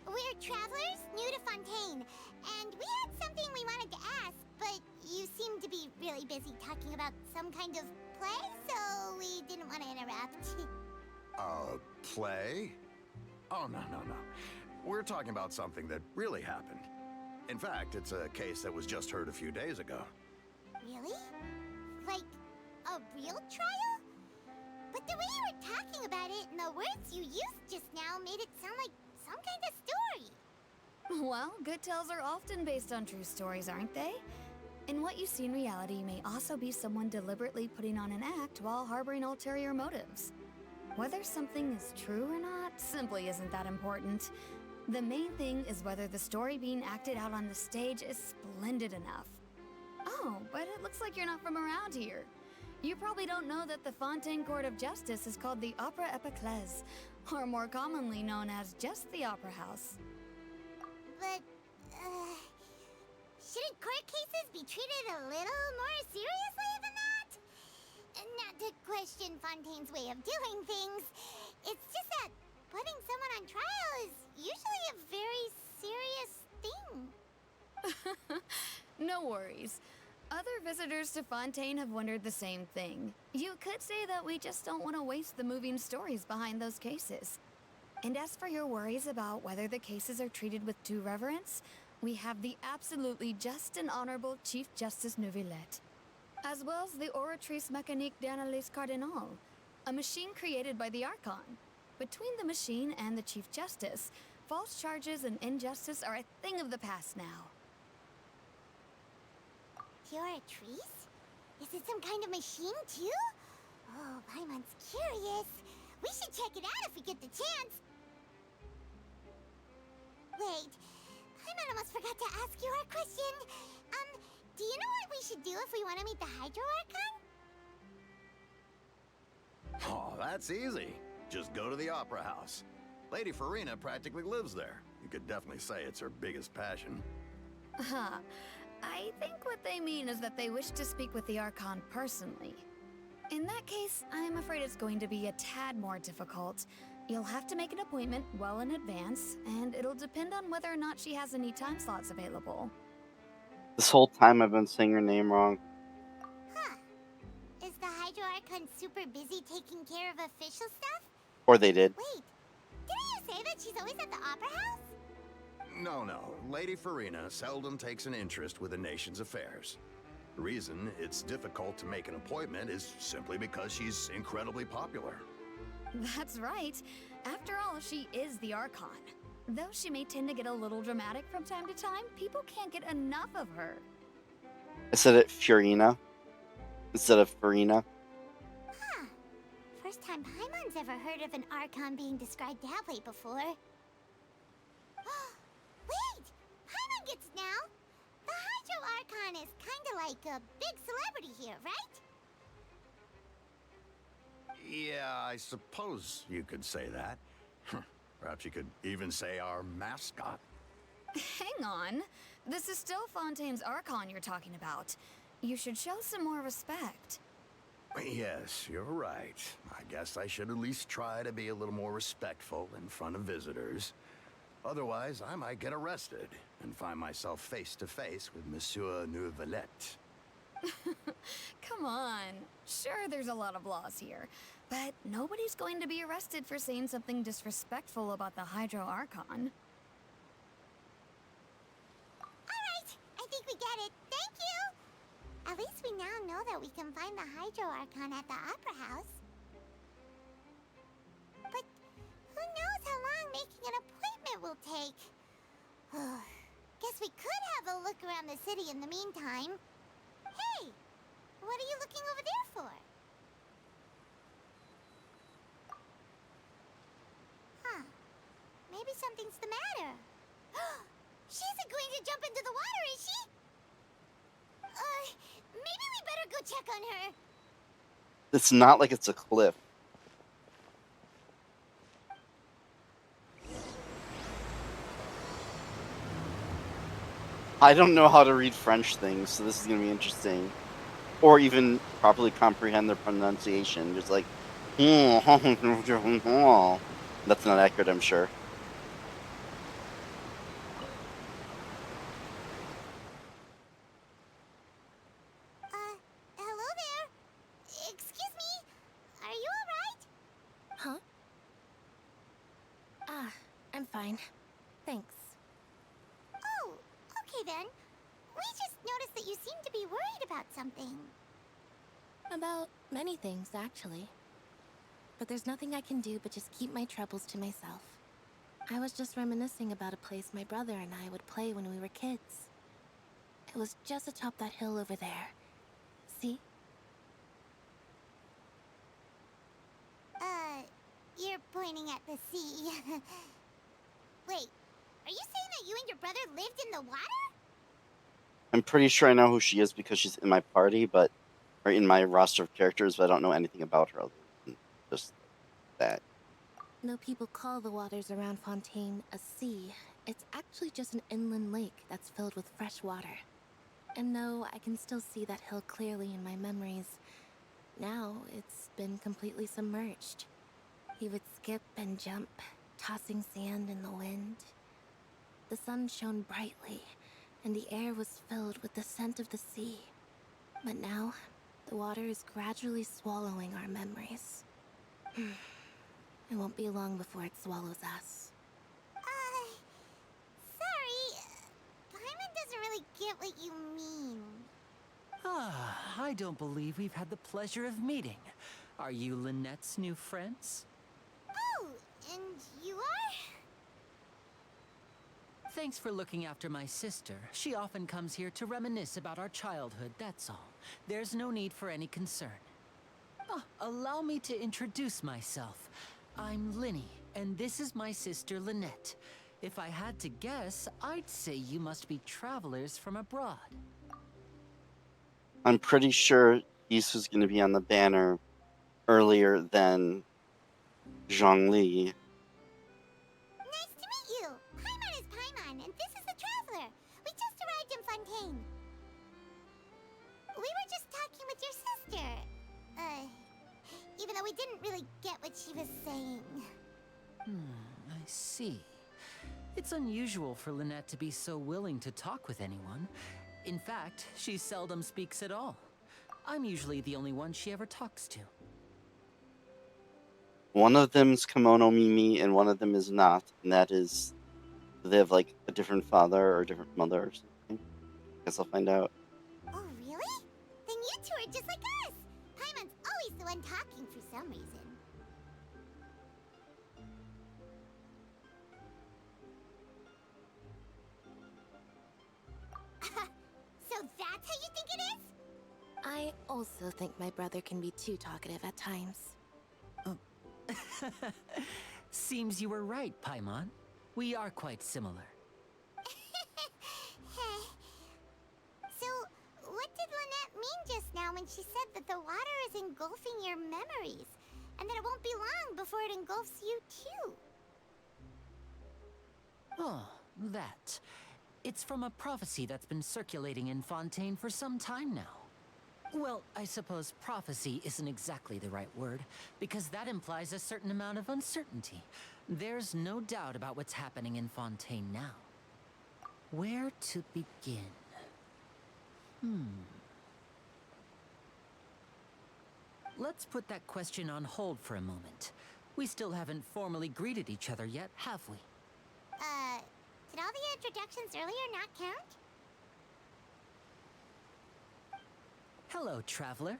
We're travelers new to Fontaine, and we had something we wanted to ask, but you seem to be really busy talking about some kind of play, so we didn't want to interrupt. Play? Oh, no. We're talking about something that really happened. In fact, it's a case that was just heard a few days ago. Really? Like, a real trial? But the way you were talking about it and the words you used just now made it sound like some kind of story. Well, good tales are often based on true stories, aren't they? And what you see in reality may also be someone deliberately putting on an act while harboring ulterior motives. Whether something is true or not simply isn't that important. The main thing is whether the story being acted out on the stage is splendid enough. Oh, but it looks like you're not from around here. You probably don't know that the Fontaine Court of Justice is called the Opera Epiclese, or more commonly known as just the Opera House. But, be treated a little more seriously than that? Not to question Fontaine's way of doing things. It's just that putting someone on trial is usually a very serious thing. No worries. Other visitors to Fontaine have wondered the same thing. You could say that we just don't want to waste the moving stories behind those cases. And as for your worries about whether the cases are treated with due reverence, we have the absolutely just and honorable Chief Justice Neuvillette, as well as the Oratrice Mécanique d'Analyse Cardinal, a machine created by the Archon. Between the machine and the Chief Justice, false charges and injustice are a thing of the past now. Oratrice? Is it some kind of machine, too? Oh, Paimon's curious. We should check it out if we get the chance. Wait, Paimon almost forgot to ask you our question. Do you know what we should do if we want to meet the Hydro Archon? Oh, that's easy. Just go to the Opera House. Lady Farina practically lives there. You could definitely say it's her biggest passion. Huh. I think what they mean is that they wish to speak with the Archon personally. In that case, I'm afraid it's going to be a tad more difficult. You'll have to make an appointment well in advance, and it'll depend on whether or not she has any time slots available. This whole time I've been saying her name wrong. Huh. Is the Hydro Archon super busy taking care of official stuff? Or they did. Wait, didn't you say that she's always at the Opera House? No. Lady Farina seldom takes an interest with the nation's affairs. The reason it's difficult to make an appointment is simply because she's incredibly popular. That's right. After all, she is the Archon. Though she may tend to get a little dramatic from time to time, people can't get enough of her. I said it Furina instead of Farina. Huh. First time Paimon's ever heard of an Archon being described that way before. Wait! Paimon gets now! The Hydro Archon is kinda like a big celebrity here, right? Yeah, I suppose you could say that. Perhaps you could even say our mascot. Hang on. This is still Fontaine's Archon you're talking about. You should show some more respect. Yes, you're right. I guess I should at least try to be a little more respectful in front of visitors. Otherwise, I might get arrested and find myself face to face with Monsieur Neuvillette. Come on. Sure, there's a lot of laws here, but nobody's going to be arrested for saying something disrespectful about the Hydro Archon. Alright, I think we get it. Thank you! At least we now know that we can find the Hydro Archon at the Opera House. But who knows how long making an appointment will take? Guess we could have a look around the city in the meantime. Hey! What are you looking over there for? Huh. Maybe something's the matter. She isn't going to jump into the water, is she? Maybe we better go check on her. It's not like it's a cliff. I don't know how to read French things, so this is going to be interesting. Or even properly comprehend their pronunciation. Just like, that's not accurate, I'm sure. Hello there. Excuse me. Are you alright? Huh? I'm fine. Thanks. Oh, okay then. We just noticed that you seem to be worried about something. About many things, actually. But there's nothing I can do but just keep my troubles to myself. I was just reminiscing about a place my brother and I would play when we were kids. It was just atop that hill over there. See? You're pointing at the sea. Wait, are you saying that you and your brother lived in the water? I'm pretty sure I know who she is because she's in my party, or in my roster of characters, but I don't know anything about her other than just that. Though people call the waters around Fontaine a sea, it's actually just an inland lake that's filled with fresh water. And though I can still see that hill clearly in my memories, now it's been completely submerged. He would skip and jump, tossing sand in the wind. The sun shone brightly, and the air was filled with the scent of the sea. But now, the water is gradually swallowing our memories. It won't be long before it swallows us. Sorry. Paimon doesn't really get what you mean. Ah, I don't believe we've had the pleasure of meeting. Are you Lynette's new friends? Oh, and you are? Thanks for looking after my sister. She often comes here to reminisce about our childhood, that's all. There's no need for any concern. Allow me to introduce myself. I'm Linny, and this is my sister Lynette. If I had to guess, I'd say you must be travelers from abroad. I'm pretty sure he's who's going to be on the banner earlier than Zhongli. Nice to meet you. Paimon is Paimon, and this is the Traveler. We just arrived in Fontaine. We were just talking with your sister. Even though we didn't really get what she was saying. I see. It's unusual for Lynette to be so willing to talk with anyone. In fact, she seldom speaks at all. I'm usually the only one she ever talks to. One of them's Kimono Mimi, and one of them is not, and that is, they have like a different father or a different mother or something. Guess I'll find out. Oh, really? Then you two are just like us. Paimon's always the one talking for some reason. So that's how you think it is? I also think my brother can be too talkative at times. Seems you were right, Paimon. We are quite similar. So, what did Lynette mean just now when she said that the water is engulfing your memories? And that it won't be long before it engulfs you too? Oh, that. It's from a prophecy that's been circulating in Fontaine for some time now. Well, I suppose prophecy isn't exactly the right word, because that implies a certain amount of uncertainty. There's no doubt about what's happening in Fontaine now. Where to begin? Let's put that question on hold for a moment. We still haven't formally greeted each other yet, have we? Did all the introductions earlier not count? Hello, traveler.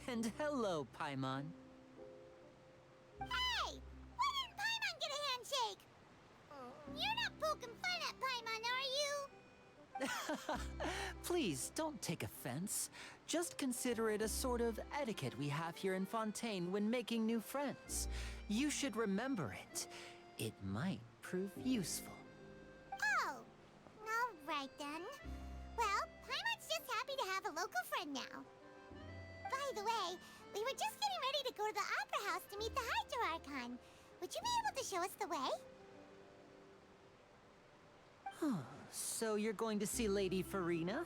And hello, Paimon. Hey! Why didn't Paimon get a handshake? You're not poking fun at Paimon, are you? Please, don't take offense. Just consider it a sort of etiquette we have here in Fontaine when making new friends. You should remember it. It might prove useful. Oh, alright then. Well, Paimon's just happy to have a local friend now. By the way, we were just getting ready to go to the Opera House to meet the Hydro Archon. Would you be able to show us the way? So you're going to see Lady Farina?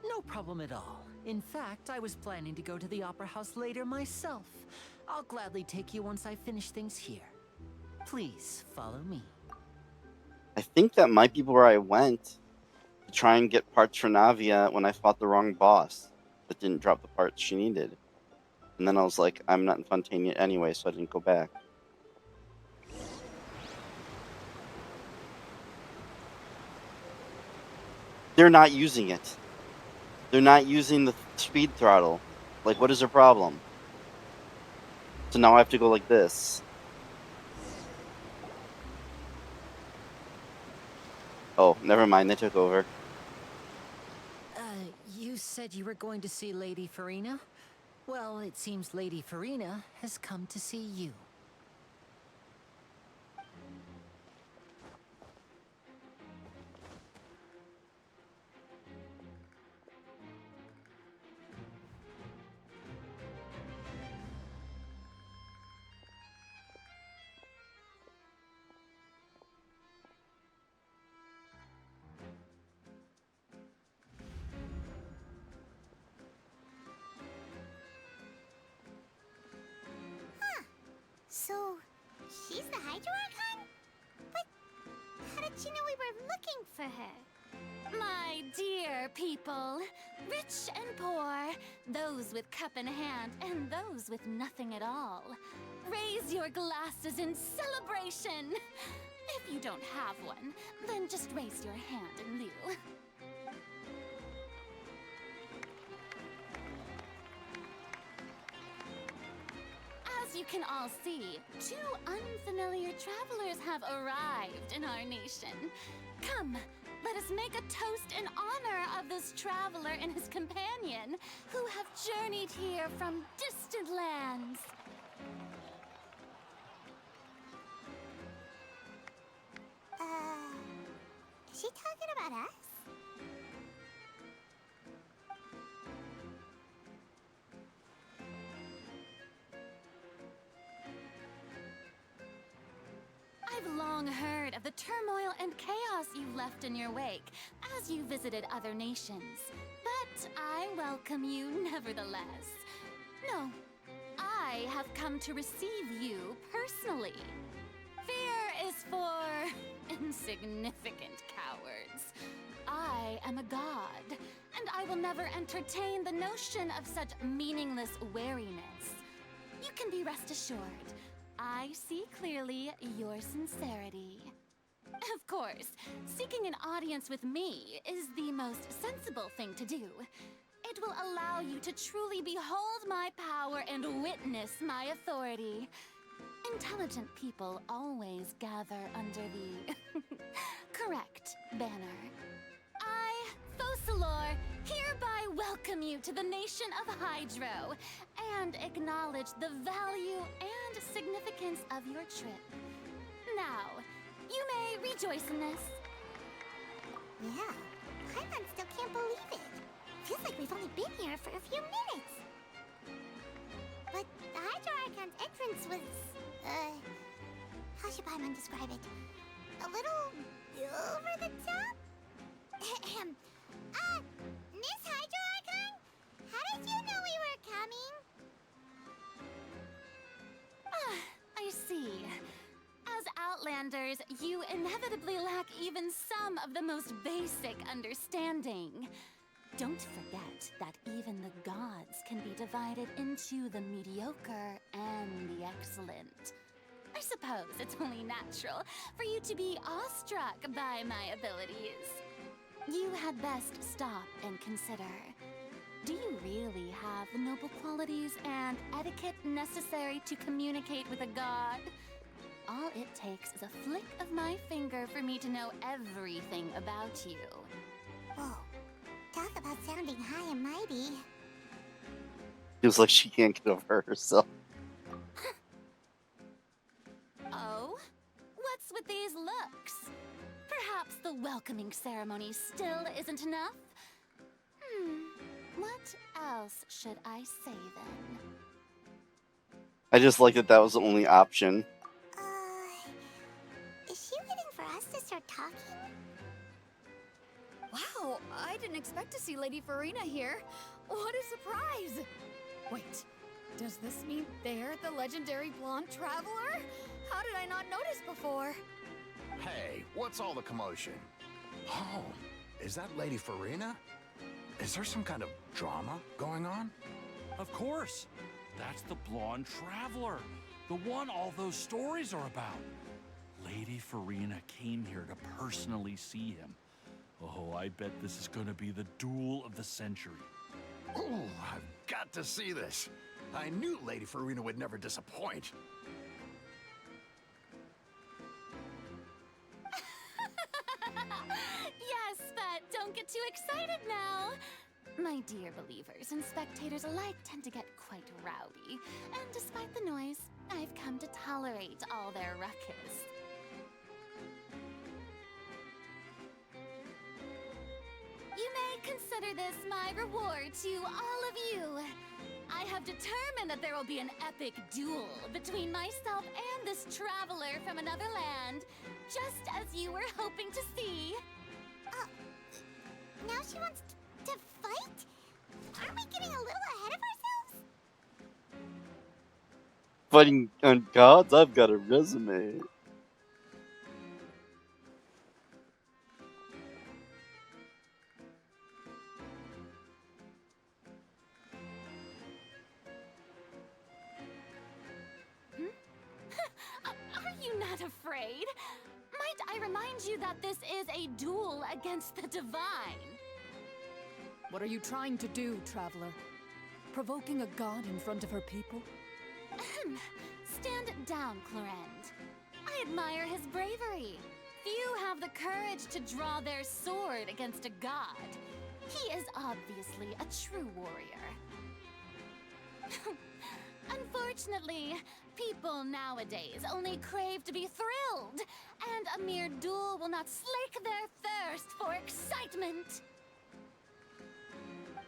No problem at all. In fact, I was planning to go to the Opera House later myself. I'll gladly take you once I finish things here. Please, follow me. I think that might be where I went to try and get parts for Navia when I fought the wrong boss that didn't drop the parts she needed. And then I was like, I'm not in Fontaine yet anyway, so I didn't go back. They're not using it. They're not using the speed throttle. Like, what is their problem? So now I have to go like this. Oh, never mind, they took over. You said you were going to see Lady Farina? Well, it seems Lady Farina has come to see you. the Hydro Archon? But how did she know we were looking for her? My dear people, rich and poor, those with cup in hand and those with nothing at all, raise your glasses in celebration. If you don't have one, then just raise your hand in lieu. As you can all see, 2 unfamiliar travelers have arrived in our nation. Come, let us make a toast in honor of this traveler and his companion, who have journeyed here from distant lands. Is she talking about us? I've long heard of the turmoil and chaos you left in your wake as you visited other nations. But I welcome you nevertheless. No, I have come to receive you personally. Fear is for insignificant cowards. I am a god, and I will never entertain the notion of such meaningless wariness. You can be rest assured, I see clearly your sincerity. Of course, seeking an audience with me is the most sensible thing to do. It will allow you to truly behold my power and witness my authority. Intelligent people always gather under the correct banner. I, Focalor, hereby welcome you to the nation of Hydro and acknowledge the value and significance of your trip. Now, you may rejoice in this. Yeah, Paimon still can't believe it. Feels like we've only been here for a few minutes. But the Hydro Archon's entrance was, how should Paimon describe it? A little over the top? Miss Hydro Archon? How did you know we were coming? I see. As Outlanders, you inevitably lack even some of the most basic understanding. Don't forget that even the gods can be divided into the mediocre and the excellent. I suppose it's only natural for you to be awestruck by my abilities. You had best stop and consider. Do you really have the noble qualities and etiquette necessary to communicate with a god? All it takes is a flick of my finger for me to know everything about you. Whoa. Talk about sounding high and mighty. Feels like she can't get over herself. Oh? What's with these looks? Perhaps the welcoming ceremony still isn't enough? What else should I say then? I just like that was the only option. Is she waiting for us to start talking? Wow, I didn't expect to see Lady Farina here. What a surprise! Wait, does this mean they're the legendary blonde traveler? How did I not notice before? Hey, what's all the commotion? Oh, is that Lady Farina? Is there some kind of drama going on? Of course. That's the blonde traveler. The one all those stories are about. Lady Farina came here to personally see him. Oh, I bet this is gonna be the duel of the century. Oh, I've got to see this. I knew Lady Farina would never disappoint. Yes, but don't get too excited now. My dear believers and spectators alike tend to get quite rowdy, and despite the noise, I've come to tolerate all their ruckus. You may consider this my reward to all of you. I have determined that there will be an epic duel between myself and this traveler from another land, just as you were hoping to see. Now she wants to fight? Aren't we getting a little ahead of fighting on gods? I've got a resume. Are you not afraid? Might I remind you that this is a duel against the divine? What are you trying to do, traveler? Provoking a god in front of her people? Stand down, Clorend. I admire his bravery. Few have the courage to draw their sword against a god. He is obviously a true warrior. Unfortunately, people nowadays only crave to be thrilled, and a mere duel will not slake their thirst for excitement.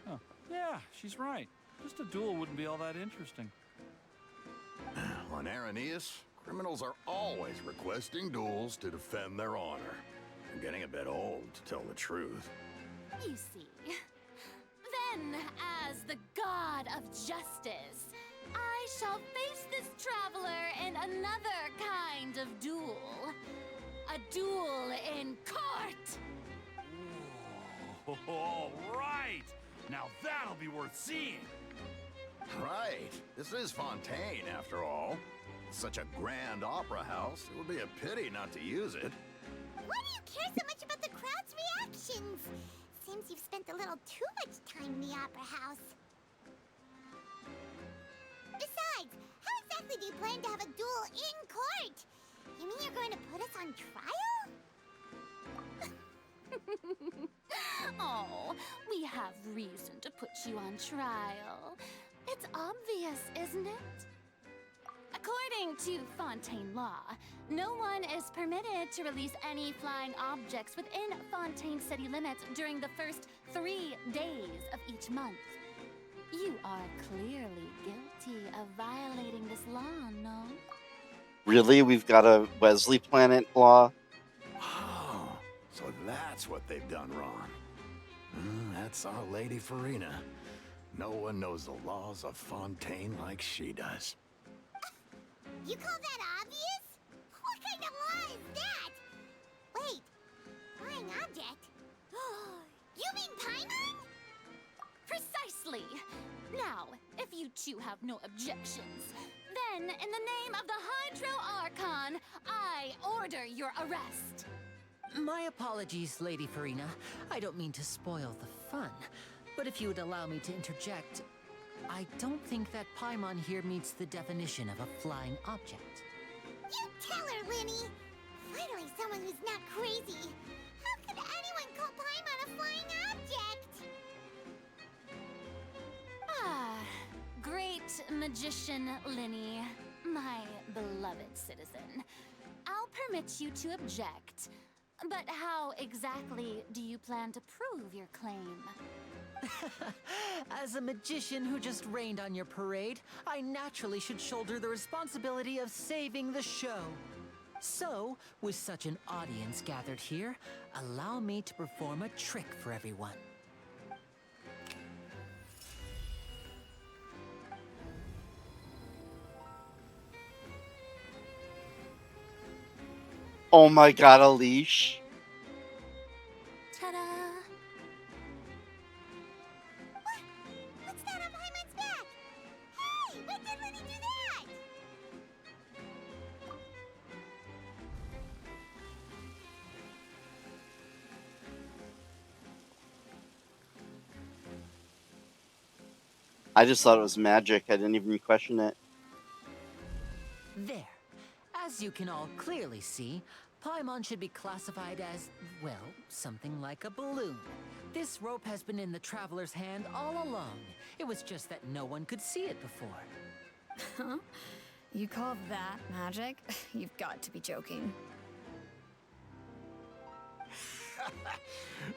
Oh, yeah, she's right. Just a duel wouldn't be all that interesting. On Araneus, criminals are always requesting duels to defend their honor. I'm getting a bit old, to tell the truth. You see. Then, as the god of justice, I shall face this traveler in another kind of duel. A duel in court! All right! Now that'll be worth seeing! Right. This is Fontaine, after all. Such a grand opera house, it would be a pity not to use it. Why do you care so much about the crowd's reactions? Seems you've spent a little too much time in the opera house. Besides, how exactly do you plan to have a duel in court? You mean you're going to put us on trial? Oh, we have reason to put you on trial. It's obvious, isn't it? According to Fontaine law, no one is permitted to release any flying objects within Fontaine city limits during the first 3 days of each month. You are clearly guilty of violating this law, no? Really? We've got a Wesley Planet law? Oh, so that's what they've done wrong. That's our Lady Farina. No one knows the laws of Fontaine like she does. You call that obvious? What kind of law is that? Wait, flying object? You mean Paimon? Precisely! Now, if you two have no objections, then in the name of the Hydro Archon, I order your arrest. My apologies, Lady Farina. I don't mean to spoil the fun, but if you would allow me to interject, I don't think that Paimon here meets the definition of a flying object. You tell her, Linny! Finally someone who's not crazy. How could anyone call Paimon a flying object? Ah, great magician Linny, my beloved citizen. I'll permit you to object, but how exactly do you plan to prove your claim? As a magician who just rained on your parade, I naturally should shoulder the responsibility of saving the show. So, with such an audience gathered here, allow me to perform a trick for everyone. Oh my god, a leash? Ta-da! What's that on Paimon's back? Hey, when did Linny do that? I just thought it was magic. I didn't even question it. There. As you can all clearly see, Paimon should be classified as, well, something like a balloon. This rope has been in the traveler's hand all along. It was just that no one could see it before. Huh? You call that magic? You've got to be joking.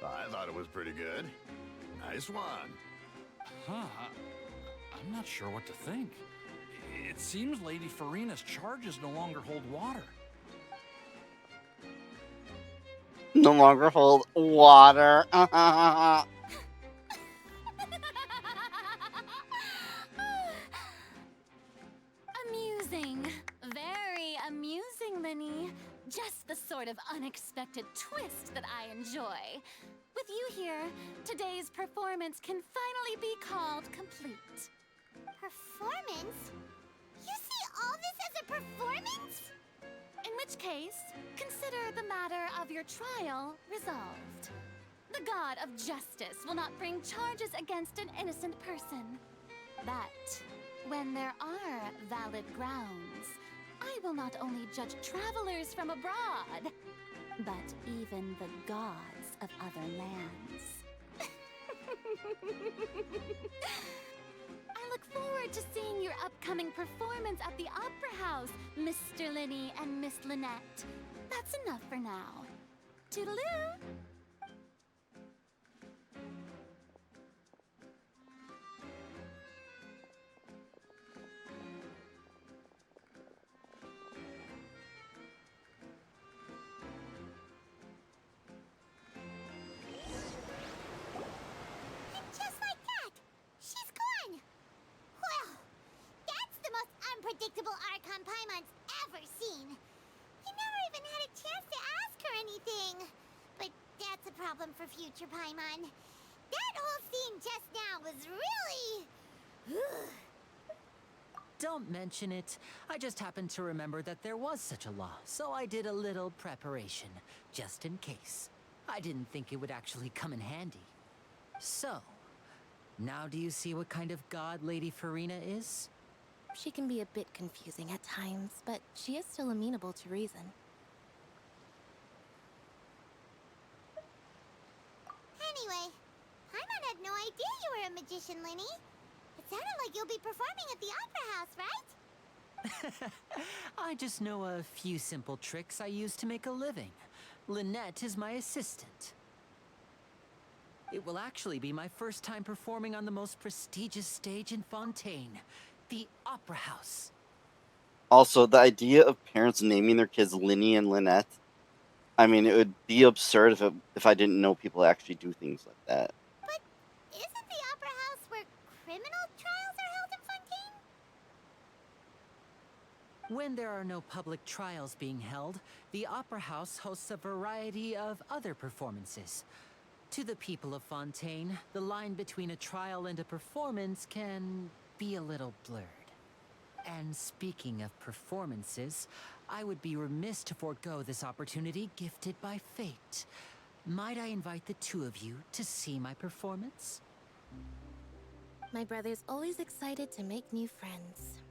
I thought it was pretty good. Nice one. Huh, I'm not sure what to think. It seems Lady Farina's charges no longer hold water. No longer hold water. Amusing, sort of unexpected twist that I enjoy. With you here, today's performance can finally be called complete. Performance? You see all this as a performance? In which case, consider the matter of your trial resolved. The god of justice will not bring charges against an innocent person. But when there are valid grounds, I will not only judge travelers from abroad, but even the gods of other lands. I look forward to seeing your upcoming performance at the Opera House, Mr. Linny and Miss Lynette. That's enough for now. Toodaloo! Just like that, she's gone. Well, that's the most unpredictable Archon Paimon's ever seen. You never even had a chance to ask her anything. But that's a problem for future Paimon. That whole scene just now was really... Don't mention it. I just happened to remember that there was such a law, so I did a little preparation, just in case. I didn't think it would actually come in handy. So, now do you see what kind of god Lady Farina is? She can be a bit confusing at times, but she is still amenable to reason. Anyway, Paimon had no idea you were a magician, Linny. It sounded like you'll be performing at the Opera House, right? I just know a few simple tricks I use to make a living. Lynette is my assistant. It will actually be my first time performing on the most prestigious stage in Fontaine, the Opera House. Also, the idea of parents naming their kids Linny and Lynette, I mean, it would be absurd if I didn't know people actually do things like that. But isn't the Opera House where criminal trials are held in Fontaine? When there are no public trials being held, the Opera House hosts a variety of other performances. To the people of Fontaine, the line between a trial and a performance can be a little blurred. And speaking of performances, I would be remiss to forego this opportunity gifted by fate. Might I invite the two of you to see my performance? My brother's always excited to make new friends.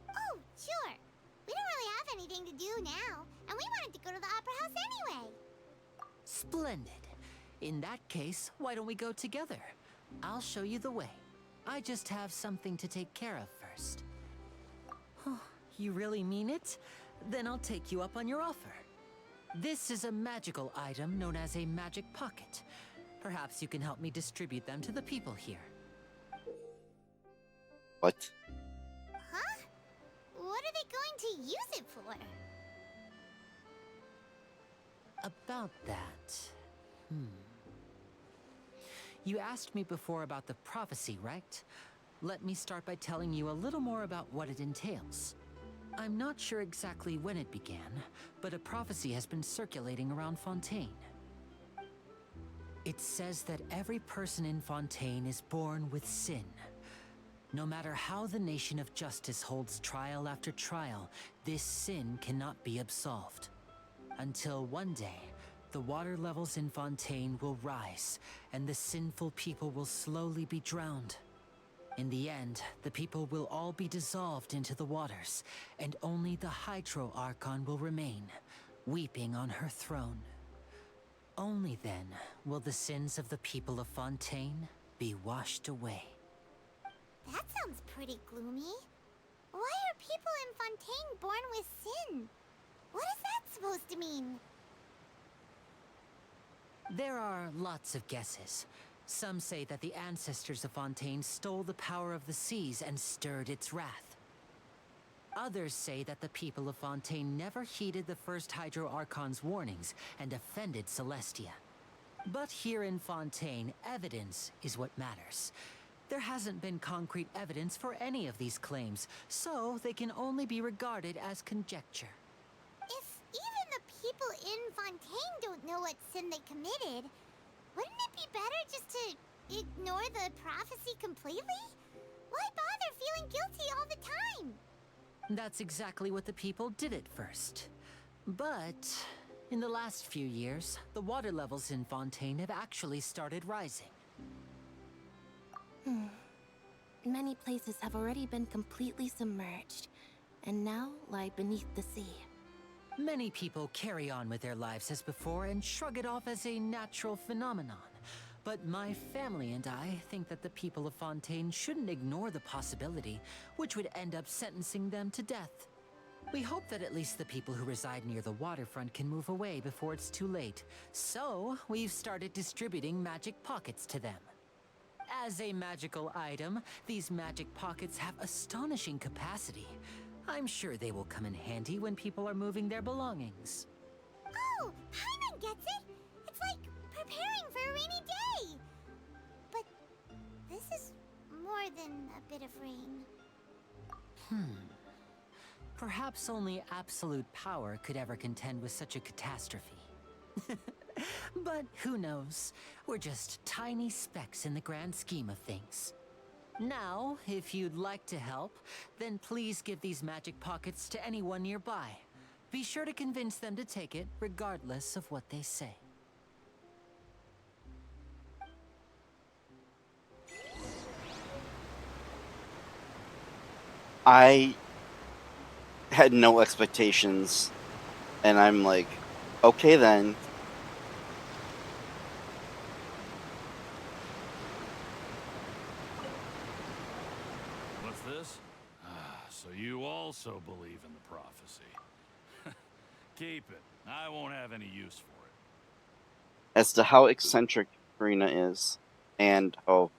Oh, sure. We don't really have anything to do now, and we wanted to go to the Opera House anyway. Splendid. In that case, why don't we go together? I'll show you the way. I just have something to take care of first. Oh, you really mean it? Then I'll take you up on your offer. This is a magical item known as a magic pocket. Perhaps you can help me distribute them to the people here. What? Huh? What are they going to use it for? About that... You asked me before about the prophecy, right? Let me start by telling you a little more about what it entails. I'm not sure exactly when it began, but a prophecy has been circulating around Fontaine. It says that every person in Fontaine is born with sin. No matter how the nation of justice holds trial after trial, this sin cannot be absolved. Until one day, the water levels in Fontaine will rise, and the sinful people will slowly be drowned. In the end, the people will all be dissolved into the waters, and only the Hydro Archon will remain, weeping on her throne. Only then will the sins of the people of Fontaine be washed away. That sounds pretty gloomy. Why are people in Fontaine born with sin? What is that supposed to mean? There are lots of guesses. Some say that the ancestors of Fontaine stole the power of the seas and stirred its wrath. Others say that the people of Fontaine never heeded the first Hydro Archon's warnings and offended Celestia. But here in Fontaine, evidence is what matters. There hasn't been concrete evidence for any of these claims, so they can only be regarded as conjecture. If even the people in Fontaine don't know what sin they committed, wouldn't it be better just to ignore the prophecy completely? Why bother feeling guilty all the time? That's exactly what the people did at first. But in the last few years, the water levels in Fontaine have actually started rising. Many places have already been completely submerged, and now lie beneath the sea. Many people carry on with their lives as before and shrug it off as a natural phenomenon. But my family and I think that the people of Fontaine shouldn't ignore the possibility, which would end up sentencing them to death. We hope that at least the people who reside near the waterfront can move away before it's too late. So, we've started distributing magic pockets to them. As a magical item, these magic pockets have astonishing capacity. I'm sure they will come in handy when people are moving their belongings. Oh, Paimon gets it! It's like preparing for a rainy day! But this is more than a bit of rain. Perhaps only absolute power could ever contend with such a catastrophe. But who knows? We're just tiny specks in the grand scheme of things. Now, if you'd like to help, then please give these magic pockets to anyone nearby. Be sure to convince them to take it, regardless of what they say. I had no expectations, and I'm like, okay then. What's this? So you also believe in the prophecy. Keep it. I won't have any use for it. As to how eccentric Farina is, and how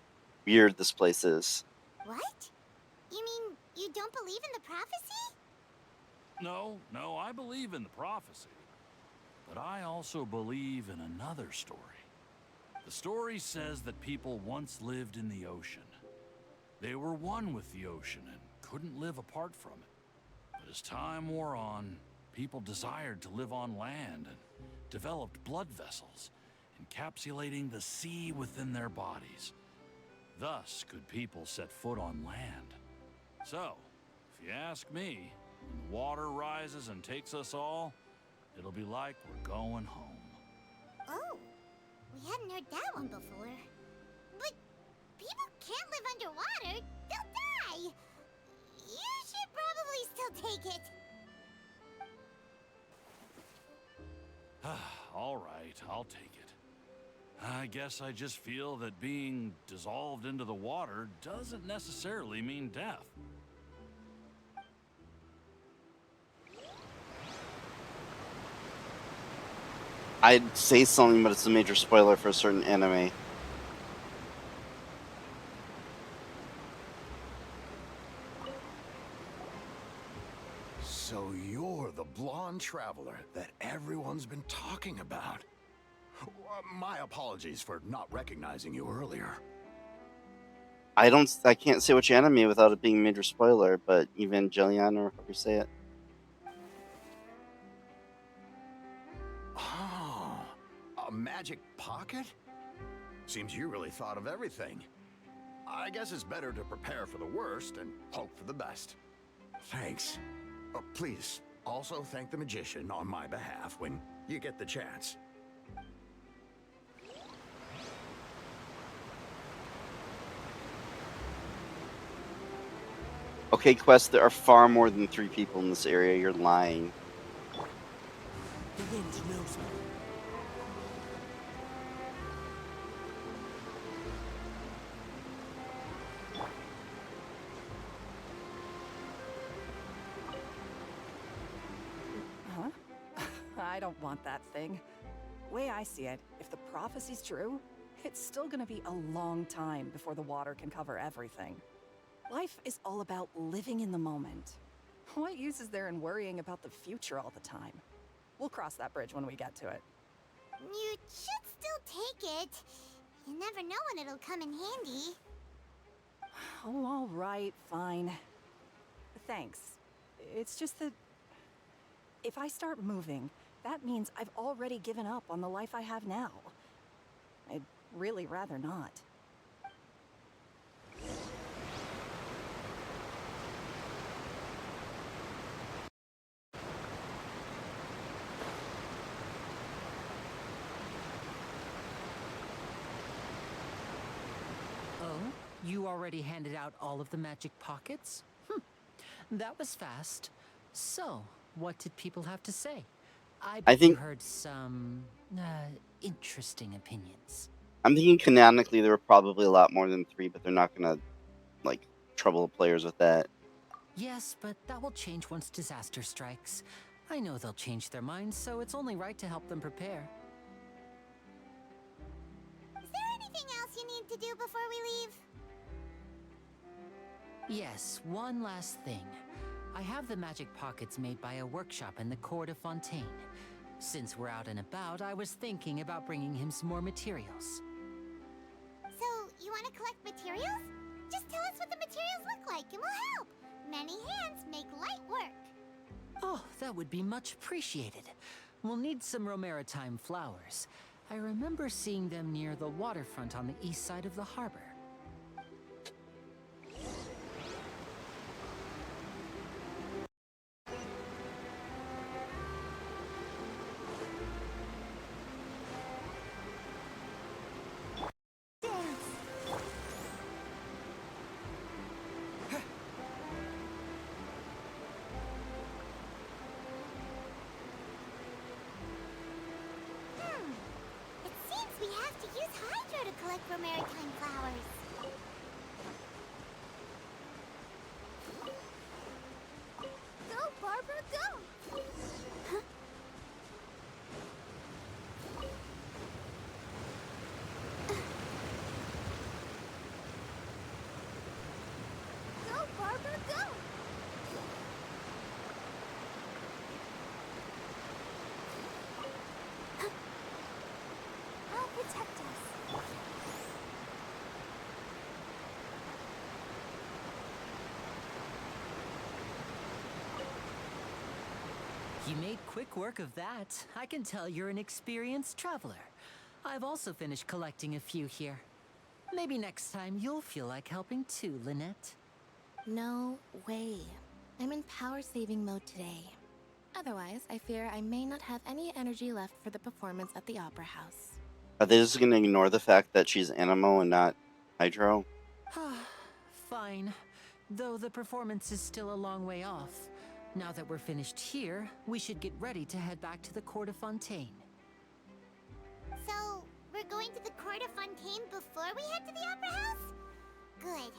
weird this place is. What? You mean you don't believe in the prophecy? No, I believe in the prophecy. But I also believe in another story. The story says that people once lived in the ocean. They were one with the ocean and couldn't live apart from it. But as time wore on, people desired to live on land and developed blood vessels, encapsulating the sea within their bodies. Thus could people set foot on land. So, if you ask me, when the water rises and takes us all, it'll be like we're going home. Oh, we hadn't heard that one before. But people can't live underwater. They'll die. You should probably still take it. All right, I'll take it. I guess I just feel that being dissolved into the water doesn't necessarily mean death. I'd say something, but it's a major spoiler for a certain anime. So you're the blonde traveler that everyone's been talking about. My apologies for not recognizing you earlier. I can't say which anime without it being a major spoiler, but Evangelion, or however you say it. Oh, a magic pocket? Seems you really thought of everything. I guess it's better to prepare for the worst and hope for the best. Thanks. Please, also thank the magician on my behalf when you get the chance. Okay, Quest, there are far more than 3 people in this area. You're lying. The wind knows me. Huh? I don't want that thing. Way I see it, if the prophecy's true, it's still gonna be a long time before the water can cover everything. Life is all about living in the moment. What use is there in worrying about the future all the time? We'll cross that bridge when we get to it. You should still take it. You never know when it'll come in handy. Oh, all right, fine. Thanks. It's just that if I start moving, that means I've already given up on the life I have now. I'd really rather not. Oh, you already handed out all of the magic pockets? That was fast. So, what did people have to say? I bet you think heard some interesting opinions. I'm thinking canonically there were probably a lot more than 3, but they're not gonna like trouble the players with that. Yes, but that will change once disaster strikes. I know they'll change their minds, so it's only right to help them prepare. Is there anything else you need to do before we leave? Yes, one last thing. I have the magic pockets made by a workshop in the court of Fontaine. Since we're out and about, I was thinking about bringing him some more materials. So, you want to collect materials? Just tell us what the materials look like and we'll help. Many hands make light work. Oh, that would be much appreciated. We'll need some Romaritime flowers. I remember seeing them near the waterfront on the east side of the harbor. It seems we have to use Hydro to collect Romaritime flowers. Go, Barbara, go! Go, Barbara, go! I'll protect us. You made quick work of that. I can tell you're an experienced traveler. I've also finished collecting a few here. Maybe next time you'll feel like helping too, Lynette. No way. I'm in power-saving mode today. Otherwise, I fear I may not have any energy left for the performance at the Opera House. Are they just gonna ignore the fact that she's Animo and not Hydro? Fine. Though the performance is still a long way off. Now that we're finished here, we should get ready to head back to the court of Fontaine. So, we're going to the court of Fontaine before we head to the Opera House? Good.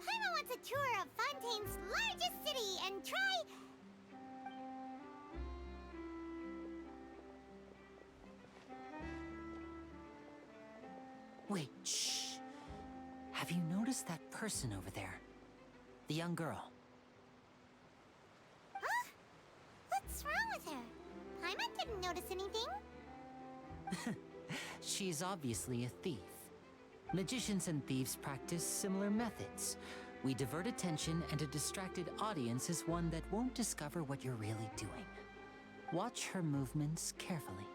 Paimon wants a tour of Fontaine's largest city and try... Wait, shh. Have you noticed that person over there? The young girl. Huh? What's wrong with her? Paimon didn't notice anything. She's obviously a thief. Magicians and thieves practice similar methods. We divert attention, and a distracted audience is one that won't discover what you're really doing. Watch her movements carefully.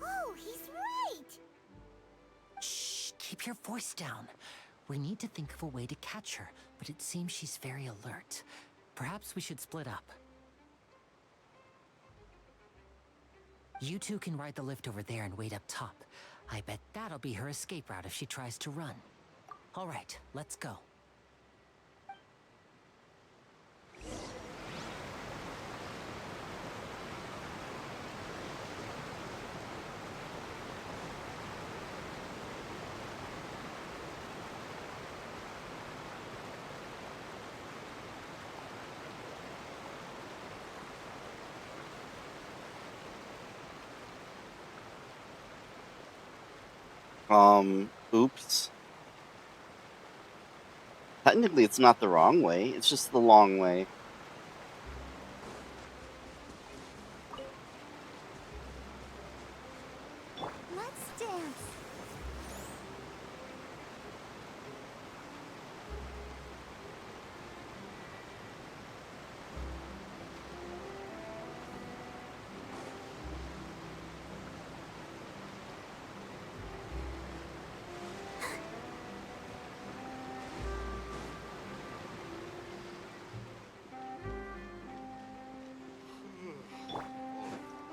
Oh, he's right! Shh, keep your voice down. We need to think of a way to catch her, but it seems she's very alert. Perhaps we should split up. You two can ride the lift over there and wait up top. I bet that'll be her escape route if she tries to run. All right, let's go. Oops. Technically, it's not the wrong way. It's just the long way. Let's dance.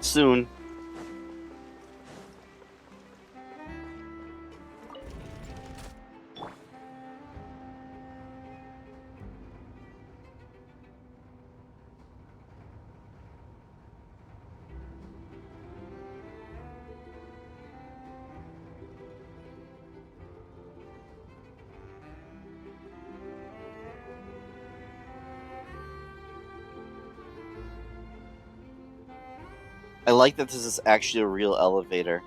soon. I like that this is actually a real elevator.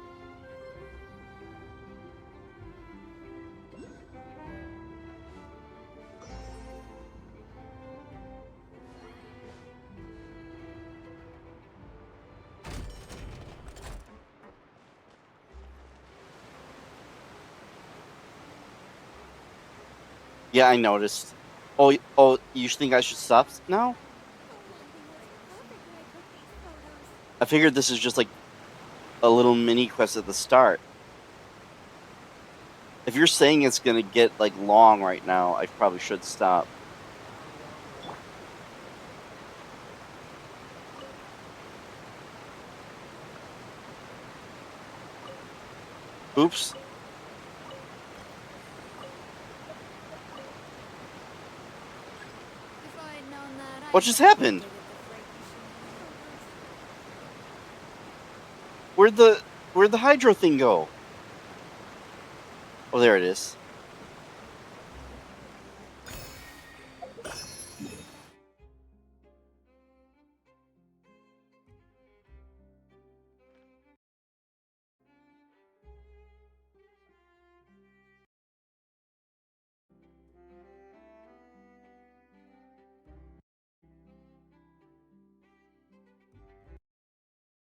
Yeah, I noticed. Oh, you think I should stop now? I figured this is just like a little mini quest at the start. If you're saying it's gonna get like long right now, I probably should stop. Oops. What just happened? Where'd the hydro thing go? Oh, there it is.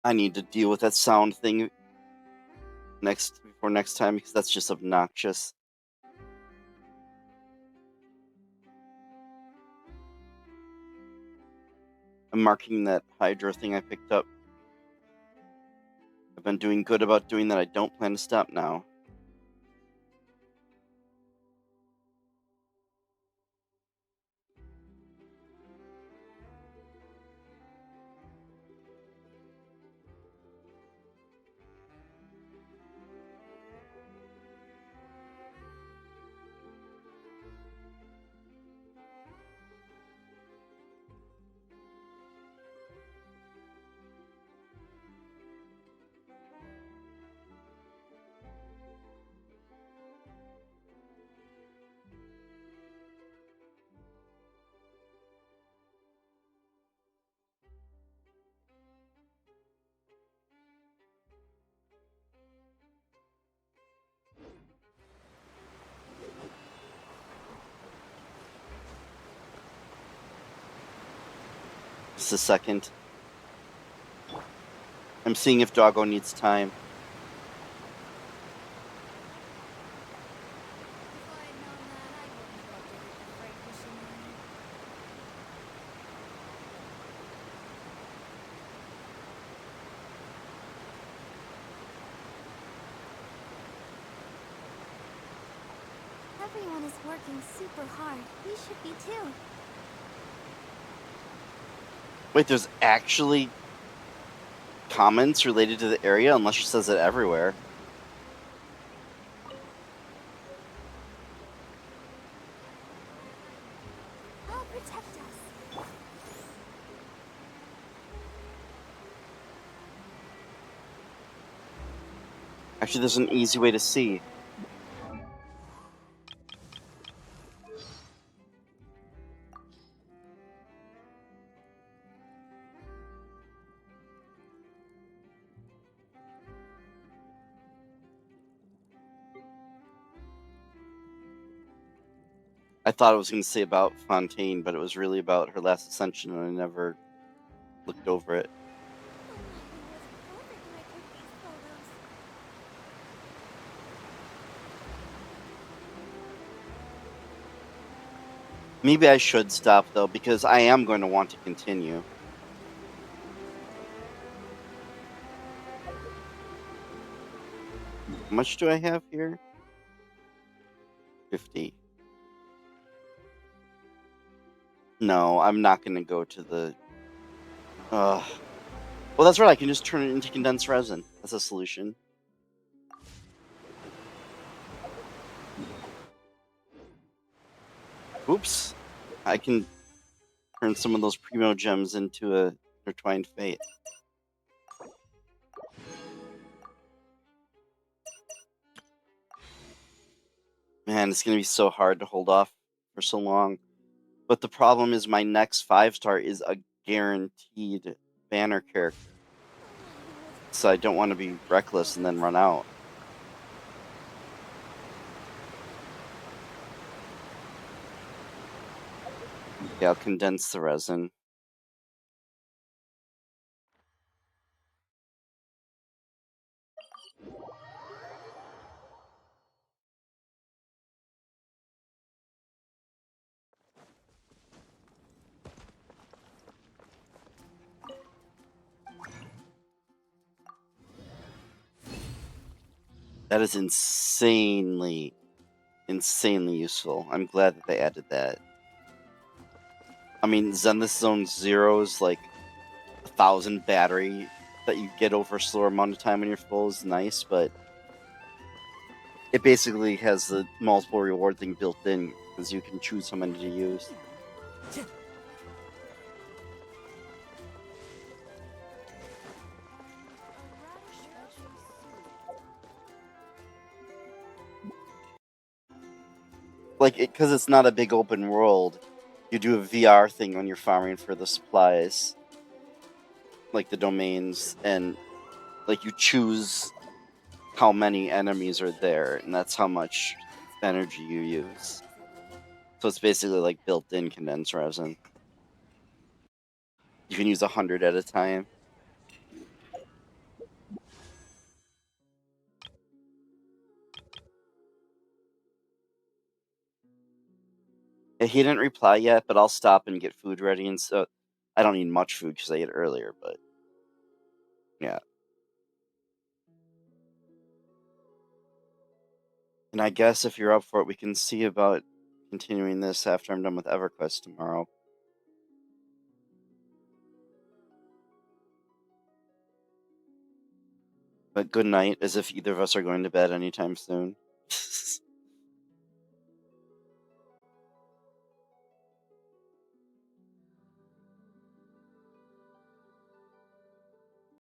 I need to deal with that sound thing before next time because that's just obnoxious. I'm marking that hydro thing I picked up. I've been doing good about doing that. I don't plan to stop now. Just a second. I'm seeing if Doggo needs time. Everyone is working super hard. We should be too. Wait, there's actually comments related to the area, unless she says it everywhere. I'll protect us. Actually, there's an easy way to see. I thought it was going to say about Fontaine, but it was really about her last ascension, and I never looked over it. Maybe I should stop, though, because I am going to want to continue. How much do I have here? 50. No, I'm not going to go to the... Ugh. Well, that's right. I can just turn it into condensed resin. That's a solution. Oops. I can turn some of those primo gems into a intertwined fate. Man, it's gonna be so hard to hold off for so long. But the problem is my next 5-star is a guaranteed banner character. So I don't want to be reckless and then run out. Yeah, I'll condense the resin. That is insanely useful. I'm glad that they added that. I mean, Zenith Zone Zero is like 1,000 battery that you get over a slower amount of time when you're full is nice, but it basically has the multiple reward thing built in because you can choose how many to use. Like, because it's not a big open world, you do a VR thing when you're farming for the supplies, like the domains, and like you choose how many enemies are there, and that's how much energy you use. So it's basically like built-in condensed resin. You can use 100 at a time. Yeah, he didn't reply yet, but I'll stop and get food ready, and so I don't need much food because I ate earlier, but yeah. And I guess if you're up for it, we can see about continuing this after I'm done with EverQuest tomorrow. But good night, as if either of us are going to bed anytime soon.